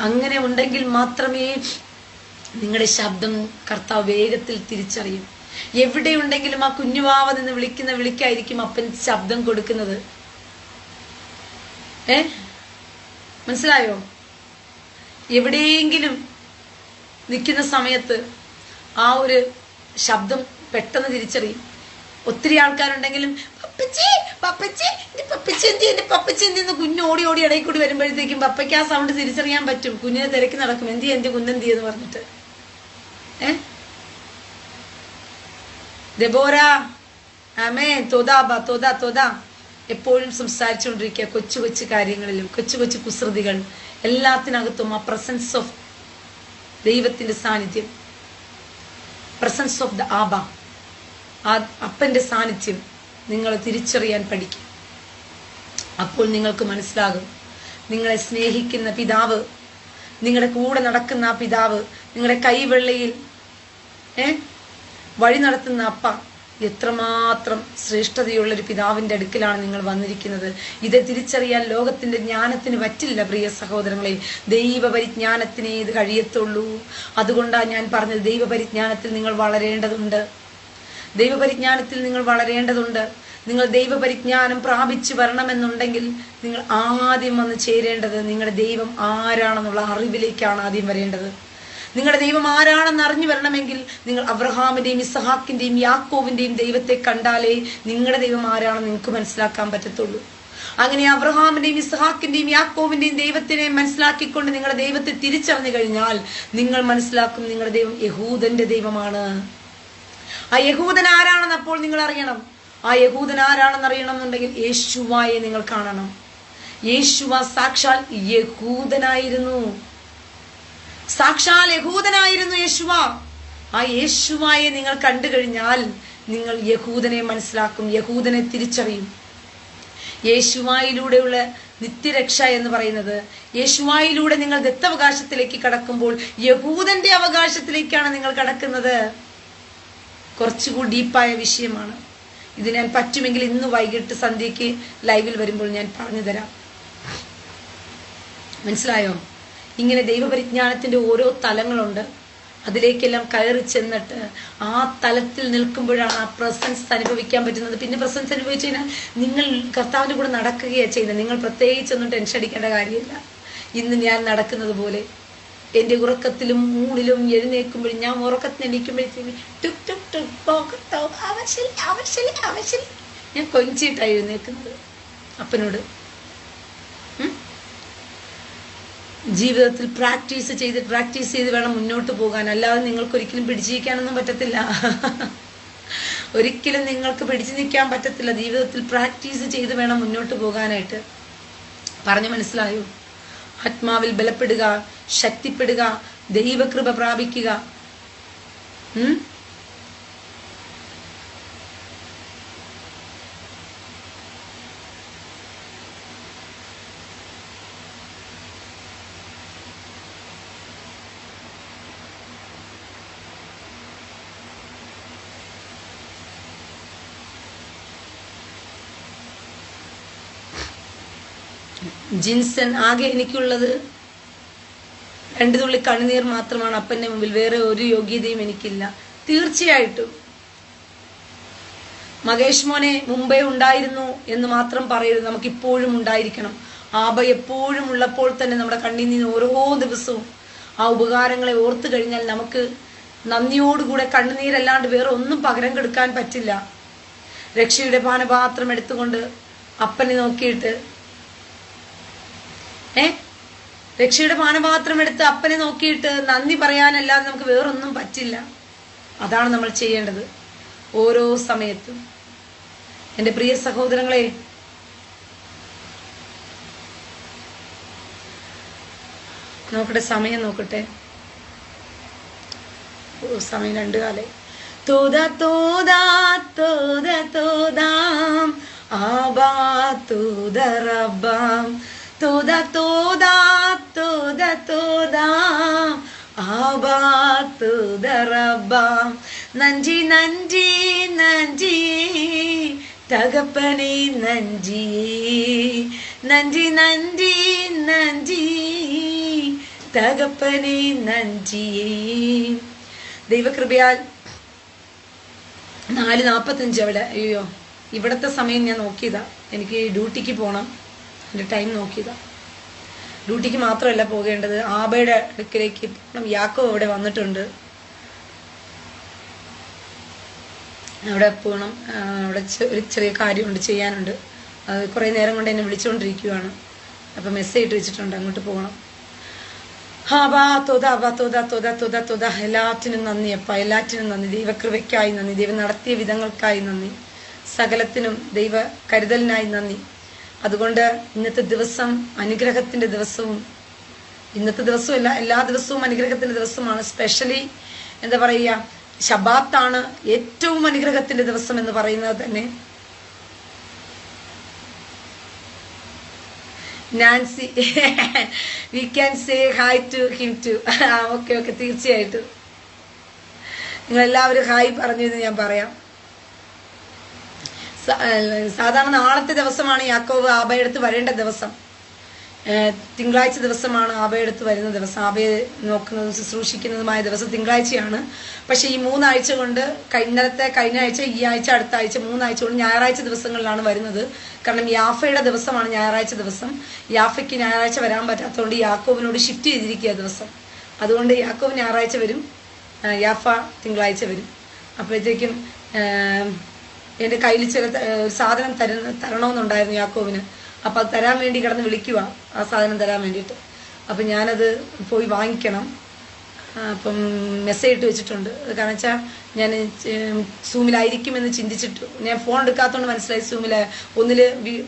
[SPEAKER 1] അങ്ങനെ ഉണ്ടെങ്കിൽ മാത്രമേ നിങ്ങളുടെ ശബ്ദം കർത്താവ് വേഗത്തിൽ തിരിച്ചറിയും. എവിടെയുണ്ടെങ്കിലും ആ കുഞ്ഞുവാവ നിന്ന് വിളിക്കുന്ന വിളിക്കായിരിക്കും അപ്പൻ ശബ്ദം കൊടുക്കുന്നത്. മനസ്സിലായോ? എവിടെയെങ്കിലും നിൽക്കുന്ന സമയത്ത് ആ ഒരു ശബ്ദം പെട്ടെന്ന് തിരിച്ചറിയും. ഒത്തിരി ആൾക്കാരുണ്ടെങ്കിലും പപ്പച്ചി പപ്പച്ചി എന്റെ പപ്പച്ചി എന്തി, എന്റെ പപ്പച്ചി എന്തിന്ന് കുഞ്ഞ് ഓടി ഓടി ഇടയിൽ കൂടി വരുമ്പോഴത്തേക്കും പപ്പയ്ക്ക് ആ സൗണ്ട് തിരിച്ചറിയാൻ പറ്റും. കുഞ്ഞിനെ തിരക്കി നടക്കും, എന്തി എന്റെ കുഞ്ഞെന്തി എന്ന് പറഞ്ഞിട്ട്. ദെബോര ആമേ തോതാ എപ്പോഴും സംസാരിച്ചുകൊണ്ടിരിക്കുക കൊച്ചു കൊച്ചു കാര്യങ്ങളിലും, കൊച്ചു കൊച്ചു കുസൃതികൾ എല്ലാത്തിനകത്തും ആ പ്രസൻസ് ഓഫ് ദൈവത്തിന്റെ സാന്നിധ്യം, പ്രസൻസ് ഓഫ് ദ ആബ, ആ അപ്പന്റെ സാന്നിധ്യം നിങ്ങൾ തിരിച്ചറിയാൻ പഠിക്കും. അപ്പോൾ നിങ്ങൾക്ക് മനസ്സിലാകും നിങ്ങളെ സ്നേഹിക്കുന്ന പിതാവ്, നിങ്ങളുടെ കൂടെ നടക്കുന്ന ആ പിതാവ്, നിങ്ങളുടെ കൈവെള്ളയിൽ വഴി നടത്തുന്ന അപ്പ എത്രമാത്രം ശ്രേഷ്ഠതയുള്ളൊരു പിതാവിൻ്റെ അടുക്കലാണ് നിങ്ങൾ വന്നിരിക്കുന്നത്. ഇത് തിരിച്ചറിയാൻ ലോകത്തിന്റെ ജ്ഞാനത്തിന് പറ്റില്ല പ്രിയ സഹോദരങ്ങളെ. ദൈവപരിജ്ഞാനത്തിനേ ഇത് കഴിയത്തുള്ളൂ. അതുകൊണ്ടാണ് ഞാൻ പറഞ്ഞത്, ദൈവപരിജ്ഞാനത്തിൽ നിങ്ങൾ വളരേണ്ടതുണ്ട്. ദൈവപരിജ്ഞാനത്തിൽ നിങ്ങൾ വളരേണ്ടതുണ്ട്. നിങ്ങൾ ദൈവപരിജ്ഞാനം പ്രാപിച്ചു വരണമെന്നുണ്ടെങ്കിൽ നിങ്ങൾ ആദ്യം വന്ന് ചേരേണ്ടത് നിങ്ങളുടെ ദൈവം ആരാണെന്നുള്ള അറിവിലേക്കാണ് ആദ്യം വരേണ്ടത്. നിങ്ങളുടെ ദൈവം ആരാണെന്ന് അറിഞ്ഞു വരണമെങ്കിൽ നിങ്ങൾ അബ്രഹാമിന്റെയും ഇസഹാക്കിന്റെയും യാക്കോവിന്റെയും ദൈവത്തെ കണ്ടാലേ നിങ്ങളുടെ ദൈവം ആരാണെന്ന് നിങ്ങൾക്ക് മനസ്സിലാക്കാൻ പറ്റത്തുള്ളൂ. അങ്ങനെ അബ്രഹാമിന്റെയും ഇസഹാക്കിന്റെയും യാക്കോവിന്റെയും ദൈവത്തിനെ മനസ്സിലാക്കിക്കൊണ്ട് നിങ്ങളുടെ ദൈവത്തെ തിരിച്ചറിഞ്ഞു കഴിഞ്ഞാൽ നിങ്ങൾ മനസ്സിലാക്കും നിങ്ങളുടെ ദൈവം യഹൂദന്റെ ദൈവമാണ്. ആ യഹൂദൻ ആരാണെന്ന് അപ്പോൾ നിങ്ങൾ അറിയണം. ആ യഹൂദൻ ആരാണെന്ന് അറിയണം എന്നുണ്ടെങ്കിൽ യേശുവായെ നിങ്ങൾ കാണണം. യേശുവ സാക്ഷാൽ യഹൂദനായിരുന്നു, സാക്ഷാൽ യഹൂദനായിരുന്നു യേശുവ. ആ യേശുവായെ നിങ്ങൾ കണ്ടു കഴിഞ്ഞാൽ നിങ്ങൾ യഹൂദനെ മനസ്സിലാക്കും, യഹൂദനെ തിരിച്ചറിയും. യേശുവായിലൂടെയുള്ള നിത്യരക്ഷ എന്ന് പറയുന്നത്, യേശുവായിലൂടെ നിങ്ങൾ ദത്തവകാശത്തിലേക്ക് കടക്കുമ്പോൾ യഹൂദന്റെ അവകാശത്തിലേക്കാണ് നിങ്ങൾ കടക്കുന്നത്. കുറച്ചുകൂടി ഡീപ്പായ വിഷയമാണ് ഇത്. ഞാൻ പറ്റുമെങ്കിൽ ഇന്ന് വൈകിട്ട് സന്ധ്യയ്ക്ക് ലൈവിൽ വരുമ്പോൾ ഞാൻ പറഞ്ഞു തരാം. മനസ്സിലായോ? ഇങ്ങനെ ദൈവപരിജ്ഞാനത്തിന്റെ ഓരോ തലങ്ങളുണ്ട്. അതിലേക്കെല്ലാം കയറി ചെന്നിട്ട് ആ തലത്തിൽ നിൽക്കുമ്പോഴാണ് ആ പ്രസൻസ് അനുഭവിക്കാൻ പറ്റുന്നത്. പിന്നെ പ്രസൻസ് അനുഭവിച്ചു കഴിഞ്ഞാൽ നിങ്ങൾ കർത്താവിന്റെ കൂടെ നടക്കുകയാണ് ചെയ്യുന്നത്. നിങ്ങൾ പ്രത്യേകിച്ചൊന്നും ടെൻഷൻ അടിക്കേണ്ട കാര്യമില്ല. ഇന്ന് ഞാൻ നടക്കുന്നത് പോലെ എൻ്റെ ഉറക്കത്തിലും ഊണിലും എഴുന്നേൽക്കുമ്പോഴും, ഞാൻ ഉറക്കത്തിന് എണീക്കുമ്പോഴത്തേക്കും ടുക് ടുക് ടുക് പോകട്ടോ ആവശ്യം ഞാൻ കൊഞ്ചിട്ടാണ് എഴുന്നേൽക്കുന്നത് അപ്പനോട്. ജീവിതത്തിൽ പ്രാക്ടീസ് ചെയ്ത് വേണം മുന്നോട്ട് പോകാൻ. അല്ലാതെ നിങ്ങൾക്ക് ഒരിക്കലും പിടിച്ചു നിൽക്കാനൊന്നും പറ്റത്തില്ല. ഒരിക്കലും നിങ്ങൾക്ക് പിടിച്ചു നിൽക്കാൻ പറ്റത്തില്ല. ജീവിതത്തിൽ പ്രാക്ടീസ് ചെയ്ത് വേണം മുന്നോട്ട് പോകാനായിട്ട്. പറഞ്ഞു മനസ്സിലായോ? ആത്മാവിൽ ബലപ്പെടുക, ശക്തിപ്പെടുക, ദൈവകൃപ പ്രാപിക്കുക. ജിൻസൺ, ആകെ എനിക്കുള്ളത് 2 തുള്ളി കണ്ണുനീർ മാത്രമാണ് അപ്പന്റെ മുമ്പിൽ. വേറെ ഒരു യോഗ്യതയും എനിക്കില്ല. തീർച്ചയായിട്ടും മകേഷ് മോനെ മുമ്പേ ഉണ്ടായിരുന്നു എന്ന് മാത്രം പറയരുത്. നമുക്ക് ഇപ്പോഴും ഉണ്ടായിരിക്കണം. ആബ എപ്പോഴും ഉള്ളപ്പോൾ തന്നെ നമ്മുടെ കണ്ണിൽ നിന്ന് ഓരോ ദിവസവും ആ ഉപകാരങ്ങളെ ഓർത്തു കഴിഞ്ഞാൽ നമുക്ക് നന്ദിയോടുകൂടെ കണ്ണുനീരല്ലാണ്ട് വേറെ ഒന്നും പകരം കൊടുക്കാൻ പറ്റില്ല. രക്ഷയുടെ പാനപാത്രം എടുത്തുകൊണ്ട് അപ്പനെ നോക്കിയിട്ട്, രക്ഷയുടെ പാനപാത്രം എടുത്ത് അപ്പനെ നോക്കിയിട്ട് നന്ദി പറയാനല്ലാതെ നമുക്ക് വേറൊന്നും പറ്റില്ല. അതാണ് നമ്മൾ ചെയ്യേണ്ടത് ഓരോ സമയത്തും. എൻ്റെ പ്രിയ സഹോദരങ്ങളെ, നോക്കട്ടെ, സമയം നോക്കട്ടെ. സമയം 2 കാലായി. തോദാ തോദാ തോദാ തോദാം ആബാ തോദാ റബ്ബാം തോദാ തോദാ തോദാ തോദാം ആബാ തോദാ റബ്ബാം. നഞ്ചി നഞ്ചി നഞ്ചി തകപ്പനെ നഞ്ചി, നഞ്ചി നഞ്ചി നഞ്ചി തകപ്പനെ നഞ്ചി. ദൈവകൃപയാൽ 4:45 അവിടെ. അയ്യോ, ഇവിടത്തെ സമയം ഞാൻ നോക്കിയതാ. എനിക്ക് ഡ്യൂട്ടിക്ക് പോകണം. എൻ്റെ ടൈം നോക്കിയതാ. ഡ്യൂട്ടിക്ക് മാത്രമല്ല പോകേണ്ടത്, ആബയുടെ അടുക്കിലേക്ക് പോകണം. യാക്കോ അവിടെ വന്നിട്ടുണ്ട്. അവിടെ പോകണം. അവിടെ ഒരു ചെറിയ കാര്യമുണ്ട്, ചെയ്യാനുണ്ട്. അത് കുറേ നേരം കൊണ്ട് എന്നെ വിളിച്ചുകൊണ്ടിരിക്കുകയാണ്. അപ്പം മെസ്സേജ് ഇട്ട് വെച്ചിട്ടുണ്ട്, അങ്ങോട്ട് പോകണം. എല്ലാറ്റിനും നന്ദി അപ്പ, എല്ലാറ്റിനും നന്ദി. ദൈവകൃപയ്ക്കായി നന്ദി, ദൈവം നടത്തിയ വിധങ്ങൾക്കായി നന്ദി, സകലത്തിനും ദൈവ കരുതലിനായി നന്ദി. അതുകൊണ്ട് ഇന്നത്തെ ദിവസം അനുഗ്രഹത്തിന്റെ ദിവസവും, ഇന്നത്തെ ദിവസവും എല്ലാ ദിവസവും അനുഗ്രഹത്തിന്റെ ദിവസമാണ്. സ്പെഷ്യലി എന്താ പറയുക, ശബാത്താണ് ഏറ്റവും അനുഗ്രഹത്തിന്റെ ദിവസം എന്ന് പറയുന്നത് തന്നെ. Nancy, we can say hi to him to. Okay, തീർച്ചയായിട്ടും നിങ്ങളെല്ലാവരും ഹായ് പറഞ്ഞു എന്ന് ഞാൻ പറയാം. സാധാരണ നാളത്തെ ദിവസമാണ് യാക്കോബ് ആബയടുത്ത് വരേണ്ട ദിവസം. തിങ്കളാഴ്ച ദിവസമാണ് ആബയടുത്ത് വരുന്ന ദിവസം. ആബയെ നോക്കുന്നതും ശുശ്രൂഷിക്കുന്നതുമായ ദിവസം തിങ്കളാഴ്ചയാണ്. പക്ഷെ ഈ 3 ആഴ്ച കൊണ്ട്, കഴിഞ്ഞ ആഴ്ച, ഈ ആഴ്ച, അടുത്ത ആഴ്ച, 3 ആഴ്ച കൊണ്ട് ഞായറാഴ്ച ദിവസങ്ങളിലാണ് വരുന്നത്. കാരണം യാഫയുടെ ദിവസമാണ് ഞായറാഴ്ച ദിവസം. യാഫയ്ക്ക് ഞായറാഴ്ച വരാൻ പറ്റാത്തതുകൊണ്ട് യാക്കോബിനോട് ഷിഫ്റ്റ് ചെയ്തിരിക്കുക ദിവസം. അതുകൊണ്ട് യാക്കോബ് ഞായറാഴ്ച വരും, യാഫ തിങ്കളാഴ്ച വരും. അപ്പോഴത്തേക്കും എൻ്റെ കയ്യിൽ ചില സാധനം തരണമെന്നുണ്ടായിരുന്നു യാക്കോബിന്. അപ്പം അത് തരാൻ വേണ്ടി കിടന്ന് വിളിക്കുക, ആ സാധനം തരാൻ വേണ്ടിയിട്ട്. അപ്പം ഞാനത് പോയി വാങ്ങിക്കണം. അപ്പം മെസ്സേജ് ഇട്ട് വെച്ചിട്ടുണ്ട്. കാരണം വെച്ചാൽ ഞാൻ സൂമിലായിരിക്കുമെന്ന് ചിന്തിച്ചിട്ടു. ഞാൻ ഫോൺ എടുക്കാത്തതുകൊണ്ട് മനസ്സിലായി ഒന്നിൽ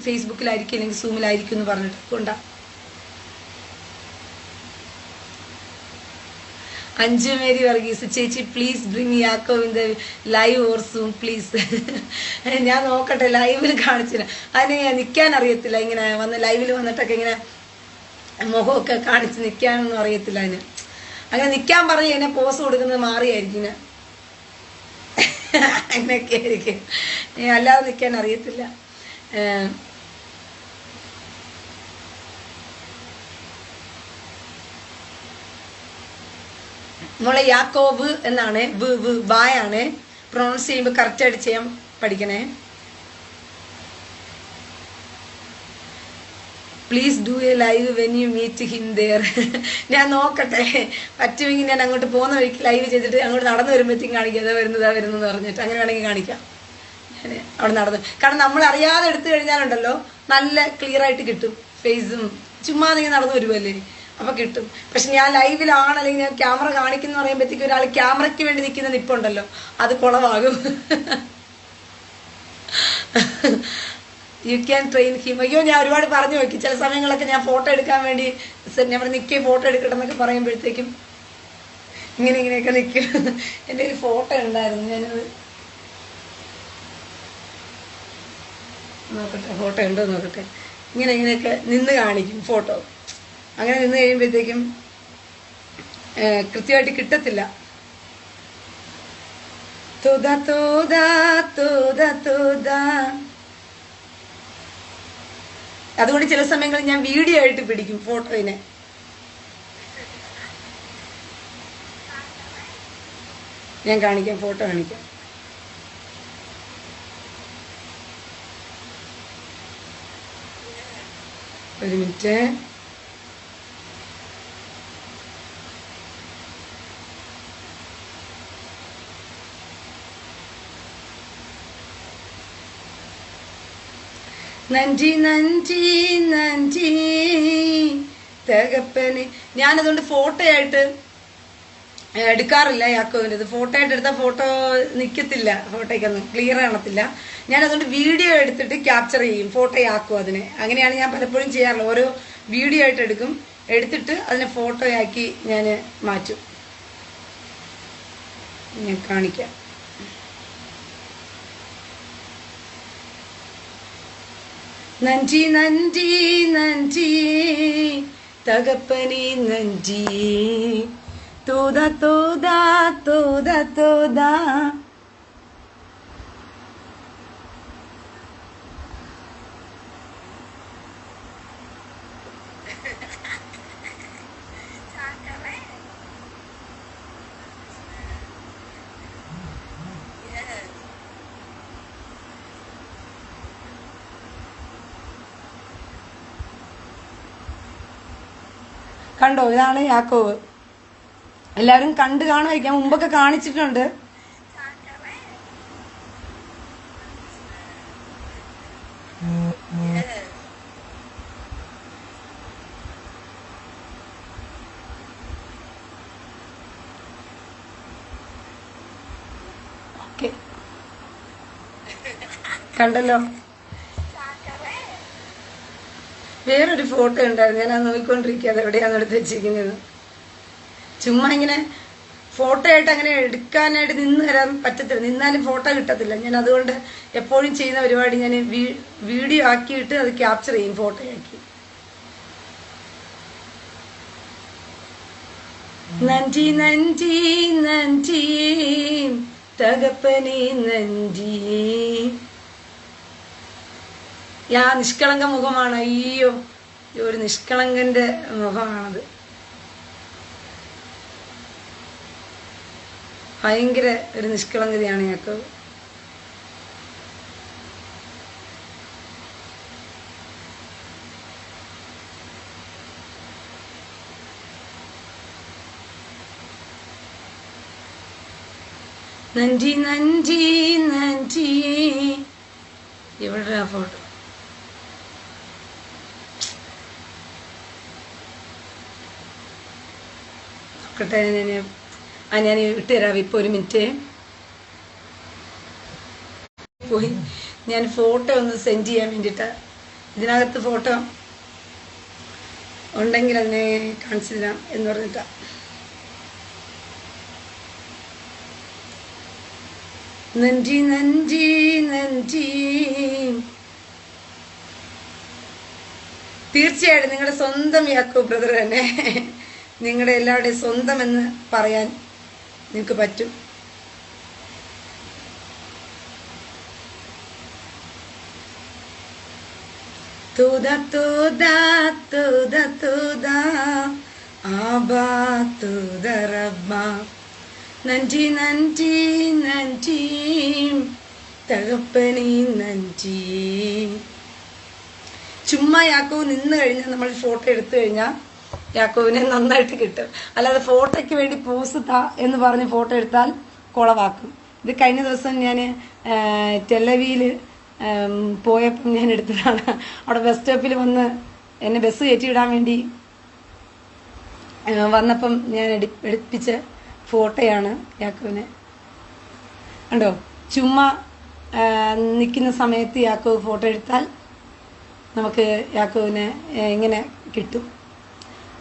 [SPEAKER 1] ഫേസ്ബുക്കിലായിരിക്കും, അല്ലെങ്കിൽ സൂമിലായിരിക്കും എന്ന് പറഞ്ഞിട്ട്. കൊണ്ടാണ് അഞ്ചു മേരി വർഗീസ് ചേച്ചി, പ്ലീസ് ബ്രിങ് യാക്കോബ് in the live or zoom please. ഞാൻ നോക്കട്ടെ, ലൈവിൽ കാണിച്ചില്ല. അതിന് നിൽക്കാൻ അറിയത്തില്ല. ഇങ്ങനെ ലൈവിൽ വന്നിട്ടൊക്കെ ഇങ്ങനെ മുഖമൊക്കെ കാണിച്ച് നിൽക്കാനൊന്നും അറിയത്തില്ല. അങ്ങനെ നിൽക്കാൻ പറഞ്ഞ് എന്നെ പോസ് കൊടുക്കുന്നത് മാറിയായിരിക്കും, അങ്ങനെയൊക്കെ ആയിരിക്കും. അല്ലാതെ നിൽക്കാൻ അറിയത്തില്ല. മോളെ യാക്കോബ് എന്നാണ്, വായാണ് പ്രൊണൗൺസ് ചെയ്യുമ്പോൾ കറക്റ്റായിട്ട് ചെയ്യാൻ പഠിക്കണേ. Please do a live when you meet him there. ഞാൻ നോക്കട്ടെ, പറ്റുമെങ്കിൽ ഞാൻ അങ്ങോട്ട് പോകുന്ന വഴിക്ക് ലൈവ് ചെയ്തിട്ട് അങ്ങോട്ട് നടന്നു വരുമ്പോഴത്തേക്കും കാണിക്കാം. അതാ വരുന്നതെന്ന് പറഞ്ഞിട്ട് അങ്ങനെ വേണമെങ്കിൽ കാണിക്കാം. ഞാൻ അവിടെ നടന്നു, കാരണം നമ്മൾ അറിയാതെ എടുത്തു കഴിഞ്ഞാലുണ്ടല്ലോ നല്ല ക്ലിയർ ആയിട്ട് കിട്ടും. ഫേസും ചുമ്മാ നിങ്ങൾ നടന്നു വരുമല്ലേ, അപ്പൊ കിട്ടും. പക്ഷെ ഞാൻ ലൈവിലാണ്, അല്ലെങ്കിൽ ഞാൻ ക്യാമറ കാണിക്കുന്ന പറയുമ്പോഴത്തേക്കും ഒരാൾ ക്യാമറയ്ക്ക് വേണ്ടി നിൽക്കുന്ന നിപ്പുണ്ടല്ലോ, അത് കുളമാകും. You can train him. അയ്യോ, ഞാൻ ഒരുപാട് പറഞ്ഞു നോക്കി. ചില സമയങ്ങളൊക്കെ ഞാൻ ഫോട്ടോ എടുക്കാൻ വേണ്ടി ഞാൻ നിൽക്കേ ഫോട്ടോ എടുക്കട്ടെ എന്നൊക്കെ പറയുമ്പോഴത്തേക്കും ഇങ്ങനെയൊക്കെ നിൽക്കും. എൻ്റെ ഒരു ഫോട്ടോ ഉണ്ടായിരുന്നു, ഞാനത് നോക്കട്ടെ, ഫോട്ടോ ഉണ്ടോ നോക്കട്ടെ. ഇങ്ങനെയൊക്കെ നിന്ന് കാണിക്കും ഫോട്ടോ. അങ്ങനെ നിന്ന് കഴിയുമ്പോഴത്തേക്കും കൃത്യമായിട്ട് കിട്ടത്തില്ല. അതുകൊണ്ട് ചില സമയങ്ങളിൽ ഞാൻ വീഡിയോ ആയിട്ട് പിടിക്കും ഫോട്ടോയിനെ. ഞാൻ കാണിക്കാം, ഫോട്ടോ കാണിക്കാം. ഒരു മിനിറ്റ്. നഞ്ചി നഞ്ചി നഞ്ചി തകപ്പന്. ഞാനതുകൊണ്ട് ഫോട്ടോ ആയിട്ട് എടുക്കാറില്ല യാക്കോവിൻ്റെ. ഫോട്ടോ ആയിട്ട് എടുത്താൽ ഫോട്ടോ നിൽക്കത്തില്ല, ഫോട്ടോയ്ക്കൊന്നും ക്ലിയർ കാണത്തില്ല. ഞാനതുകൊണ്ട് വീഡിയോ എടുത്തിട്ട് ക്യാപ്ചർ ചെയ്യും, ഫോട്ടോ ആക്കും അതിനെ. അങ്ങനെയാണ് ഞാൻ പലപ്പോഴും ചെയ്യാറുള്ളത്. ഓരോ വീഡിയോ ആയിട്ട് എടുക്കും, എടുത്തിട്ട് അതിനെ ഫോട്ടോയാക്കി ഞാൻ മാറ്റും. ഞാൻ കാണിക്കാം. നഞ്ചി നഞ്ചി നഞ്ചി തകപ്പനി നഞ്ചി തോദ തോദ തോദ തോദ. കണ്ടോ, ഇതാണ് യാക്കോവ്. എല്ലാവരും കണ്ടു കാണുമായിരിക്കാം, മുമ്പൊക്കെ കാണിച്ചിട്ടുണ്ട്. കണ്ടല്ലോ. വേറൊരു ഫോട്ടോ ഉണ്ടായിരുന്നു, ഞാൻ അത് നോക്കിക്കൊണ്ടിരിക്കുക, അത് എവിടെയാന്ന് എടുത്ത് വെച്ചിരിക്കുന്നത്. ചുമ്മാ ഇങ്ങനെ ഫോട്ടോ ആയിട്ട് അങ്ങനെ എടുക്കാനായിട്ട് നിന്ന് തരാൻ പറ്റത്തില്ല, നിന്നാലും ഫോട്ടോ കിട്ടത്തില്ല. ഞാൻ അതുകൊണ്ട് എപ്പോഴും ചെയ്യുന്ന പരിപാടി, ഞാൻ വീഡിയോ ആക്കിയിട്ട് അത് ക്യാപ്ചർ ചെയ്യും, ഫോട്ടോ ആക്കി. നഞ്ചി നഞ്ചി നഞ്ചി തകപ്പനെ നഞ്ചി. നിഷ്കളങ്ക മുഖമാണ്. അയ്യോ, ഒരു നിഷ്കളങ്കന്റെ മുഖമാണത്. ഭയങ്കര ഒരു നിഷ്കളങ്കതയാണ് യാക്കോബ്. നഞ്ചി നഞ്ചി നഞ്ചി. ഇവിടെ ഫോട്ടോ നോക്കട്ടെ, ഞാൻ ഇട്ടുതരാം. ഇപ്പൊ ഒരു മിനിറ്റ് പോയി, ഞാൻ ഫോട്ടോ ഒന്ന് സെൻഡ് ചെയ്യാൻ വേണ്ടിട്ടാ. ഇതിനകത്ത് ഫോട്ടോ ഉണ്ടെങ്കിൽ അതിനെ കാണിച്ചു തരാം എന്ന് പറഞ്ഞിട്ടാ. നഞ്ചി നഞ്ചി നഞ്ചി. തീർച്ചയായിട്ടും നിങ്ങളുടെ സ്വന്തം യാക്കോബ് ബ്രദർ തന്നെ, നിങ്ങളുടെ എല്ലാവരുടെയും സ്വന്തം എന്ന് പറയാൻ നിങ്ങൾക്ക് പറ്റും. തൂദ തൂദ തൂദ തൂദ ആബാ തൂദ റബ്ബ. നഞ്ചി നഞ്ചി നഞ്ചി തകപ്പനി നഞ്ചി. ചുമ്മാ യാക്കോവ് നിന്ന് കഴിഞ്ഞാൽ നമ്മൾ ഫോട്ടോ എടുത്തു കഴിഞ്ഞാൽ യാക്കോവിനെ നന്നായിട്ട് കിട്ടും. അല്ലാതെ ഫോട്ടോയ്ക്ക് വേണ്ടി പോസ് താ എന്ന് പറഞ്ഞ് ഫോട്ടോ എടുത്താൽ കുളവാക്കും. ഇത് കഴിഞ്ഞ ദിവസം ഞാൻ ടെലവിയിൽ പോയപ്പം ഞാൻ എടുത്തതാണ്. അവിടെ ബസ് സ്റ്റോപ്പിൽ വന്ന് എന്നെ ബസ് കയറ്റിവിടാൻ വേണ്ടി വന്നപ്പം ഞാൻ എടുപ്പിച്ച ഫോട്ടോയാണ് യാക്കോവിനെ. കണ്ടോ, ചുമ്മാ നിൽക്കുന്ന സമയത്ത് യാക്കോവ് ഫോട്ടോ എടുത്താൽ നമുക്ക് യാക്കോവിനെ ഇങ്ങനെ കിട്ടും.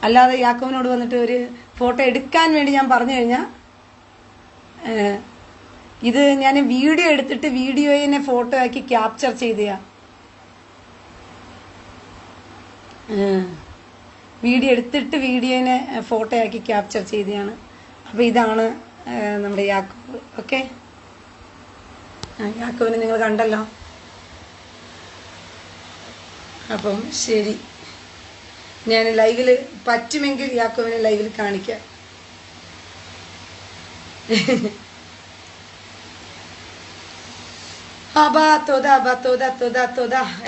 [SPEAKER 1] അല്ലാതെ യാക്കോവിനോട് വന്നിട്ട് ഒരു ഫോട്ടോ എടുക്കാൻ വേണ്ടി ഞാൻ പറഞ്ഞു കഴിഞ്ഞാൽ, ഇത് ഞാൻ വീഡിയോ എടുത്തിട്ട് വീഡിയോയിനെ ഫോട്ടോ ആക്കി ക്യാപ്ചർ ചെയ്തയാ. വീഡിയോ എടുത്തിട്ട് വീഡിയോനെ ഫോട്ടോ ആക്കി ക്യാപ്ചർ ചെയ്തതാണ്. അപ്പൊ ഇതാണ് നമ്മുടെ യാക്കോബ്. ഓക്കെ, യാക്കോബിനെ നിങ്ങൾ കണ്ടല്ലോ. അപ്പം ശരി, ഞാൻ ലൈവില് പറ്റുമെങ്കിൽ യാക്കോബിനെ ലൈവിൽ കാണിക്കാം.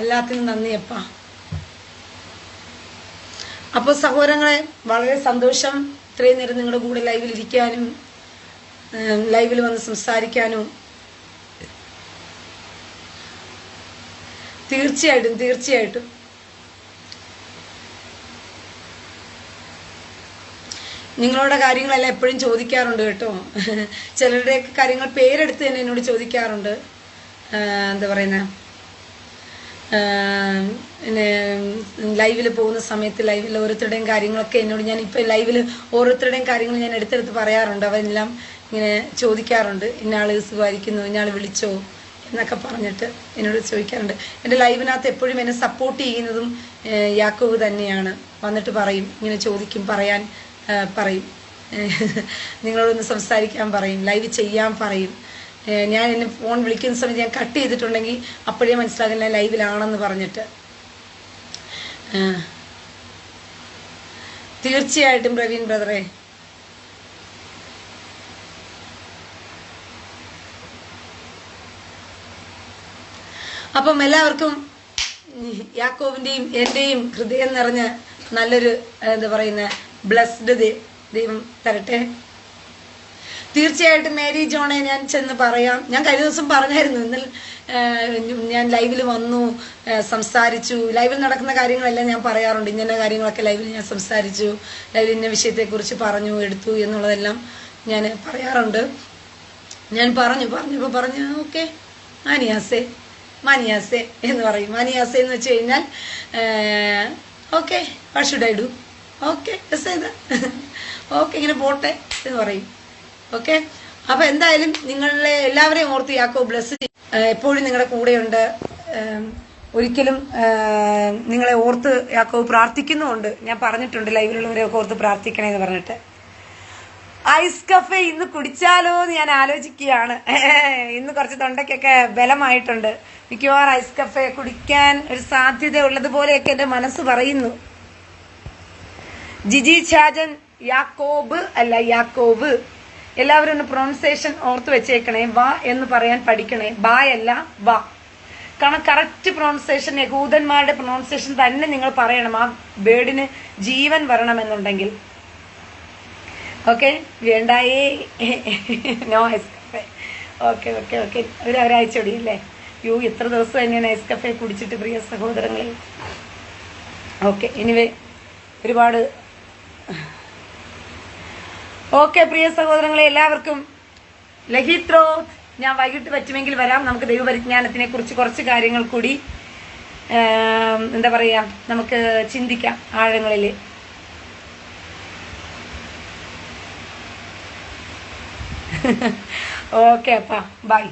[SPEAKER 1] എല്ലാത്തിനും നന്ദിയപ്പ. അപ്പൊ സഹോദരങ്ങളെ, വളരെ സന്തോഷം ഇത്രയും നേരം നിങ്ങളുടെ കൂടെ ലൈവിൽ ഇരിക്കാനും ലൈവിൽ വന്ന് സംസാരിക്കാനും. തീർച്ചയായിട്ടും നിങ്ങളുടെ കാര്യങ്ങളെല്ലാം എപ്പോഴും ചോദിക്കാറുണ്ട് കേട്ടോ. ചിലരുടെ കാര്യങ്ങൾ പേരെടുത്ത് തന്നെ എന്നോട് ചോദിക്കാറുണ്ട്. എന്താ പറയുന്ന, പിന്നെ ലൈവിൽ പോകുന്ന സമയത്ത് ലൈവിൽ ഓരോരുത്തരുടെയും കാര്യങ്ങളൊക്കെ എന്നോട്, ഞാൻ ഇപ്പം ലൈവിൽ ഓരോരുത്തരുടെയും കാര്യങ്ങൾ ഞാൻ എടുത്തെടുത്ത് പറയാറുണ്ട്. അവരെല്ലാം ഇങ്ങനെ ചോദിക്കാറുണ്ട്, ഇന്നയാൾ സുഖമായിരിക്കുന്നു, ഇന്നയാൾ വിളിച്ചോ എന്നൊക്കെ പറഞ്ഞിട്ട് എന്നോട് ചോദിക്കാറുണ്ട്. എൻ്റെ ലൈവിനകത്ത് എപ്പോഴും എന്നെ സപ്പോർട്ട് ചെയ്യുന്നതും യാക്കോബ് തന്നെയാണ്. വന്നിട്ട് പറയും, ഇങ്ങനെ ചോദിക്കും, പറയാൻ പറയും, നിങ്ങളോടൊന്ന് സംസാരിക്കാൻ പറയും, ലൈവ് ചെയ്യാൻ പറയും. ഞാൻ എന്നെ ഫോൺ വിളിക്കുന്ന സമയത്ത് ഞാൻ കട്ട് ചെയ്തിട്ടുണ്ടെങ്കിൽ അപ്പോഴേ മനസ്സിലാകില്ല ലൈവിലാണെന്ന് പറഞ്ഞിട്ട്. തീർച്ചയായിട്ടും പ്രവീൺ ബ്രദറെ, അപ്പം എല്ലാവർക്കും യാക്കോബിൻ്റെയും എൻ്റെയും ഹൃദയം നിറഞ്ഞ നല്ലൊരു എന്താ പറയുന്ന ബ്ലെസ്ഡ് ദൈവം തരട്ടെ. തീർച്ചയായിട്ടും മേരി ജോണെ ഞാൻ ചെന്ന് പറയാം. ഞാൻ കഴിഞ്ഞ ദിവസം പറഞ്ഞായിരുന്നു, ഇന്നലെ ഞാൻ ലൈവിൽ വന്നു, സംസാരിച്ചു. ലൈവിൽ നടക്കുന്ന കാര്യങ്ങളെല്ലാം ഞാൻ പറയാറുണ്ട്. ഇന്ന കാര്യങ്ങളൊക്കെ ലൈവിൽ ഞാൻ സംസാരിച്ചു, ലൈവിൽ ഇന്ന വിഷയത്തെക്കുറിച്ച് പറഞ്ഞു എടുത്തു എന്നുള്ളതെല്ലാം ഞാൻ പറയാറുണ്ട്. ഞാൻ പറഞ്ഞപ്പോൾ പറഞ്ഞു ഓക്കെ ആനിയാസേ മാനിയാസെ എന്ന് പറയും. മാനിയാസെ എന്ന് വെച്ച് കഴിഞ്ഞാൽ okay what should I do, okay okay ഇങ്ങനെ പോട്ടെ എന്ന് പറയും. ഓക്കെ, അപ്പൊ എന്തായാലും നിങ്ങളെ എല്ലാവരെയും ഓർത്ത് യാക്കോബ് ബ്ലെസ് എപ്പോഴും നിങ്ങളുടെ കൂടെയുണ്ട്. ഒരിക്കലും നിങ്ങളെ ഓർത്ത് യാക്കോബ് പ്രാർത്ഥിക്കുന്നുമുണ്ട്. ഞാൻ പറഞ്ഞിട്ടുണ്ട് ലൈവിലുള്ളവരെയൊക്കെ ഓർത്ത് പ്രാർത്ഥിക്കണേ എന്ന് പറഞ്ഞിട്ട്. ഐസ് കഫേ ഇന്ന് കുടിച്ചാലോ എന്ന് ഞാൻ ആലോചിക്കുകയാണ്. ഇന്ന് കുറച്ച് തൊണ്ടയ്ക്കൊക്കെ ബലമായിട്ടുണ്ട്. മിക്കവാറും ഐസ് കഫേ കുടിക്കാൻ ഒരു സാധ്യത ഉള്ളതുപോലെയൊക്കെ എന്റെ മനസ്സ് പറയുന്നു. ജിജി ഷാജൻ യാക്കോബ് അല്ല യാക്കോബ്. എല്ലാവരും ഒന്ന് പ്രൊണൗൺസിയേഷൻ ഓർത്ത് വെച്ചേക്കണേ. വാ എന്ന് പറയാൻ പഠിക്കണേ. ബായല്ല വാ. കാരണം കറക്റ്റ് പ്രൊണൗൺസിയേഷൻ, യഹൂദന്മാരുടെ പ്രൊണൗൺസിയേഷൻ തന്നെ നിങ്ങൾ പറയണം. ആ വേർഡിന് ജീവൻ വരണമെന്നുണ്ടെങ്കിൽ. ഓക്കെ, വേണ്ടായേ no ice cafe. Okay okay okay, ഒരാഴ്ച ഓടിയല്ലേ. എത്ര ദിവസം തന്നെയാണ് ഐസ് കഫേ കുടിച്ചിട്ട് പ്രിയ സഹോദരങ്ങളെ. ഓക്കെ, എനിവേ ഒരുപാട് ഓക്കെ പ്രിയ സഹോദരങ്ങളെ, എല്ലാവർക്കും ലഹിത്രോ. ഞാൻ വൈകിട്ട് പറ്റുമെങ്കിൽ വരാം. നമുക്ക് ദൈവപരിജ്ഞാനത്തിനെ കുറിച്ച് കുറച്ച് കാര്യങ്ങൾ കൂടി എന്താ പറയാ, നമുക്ക് ചിന്തിക്കാം ആഴങ്ങളിൽ. ഓക്കെ അപ്പാ, ബൈ.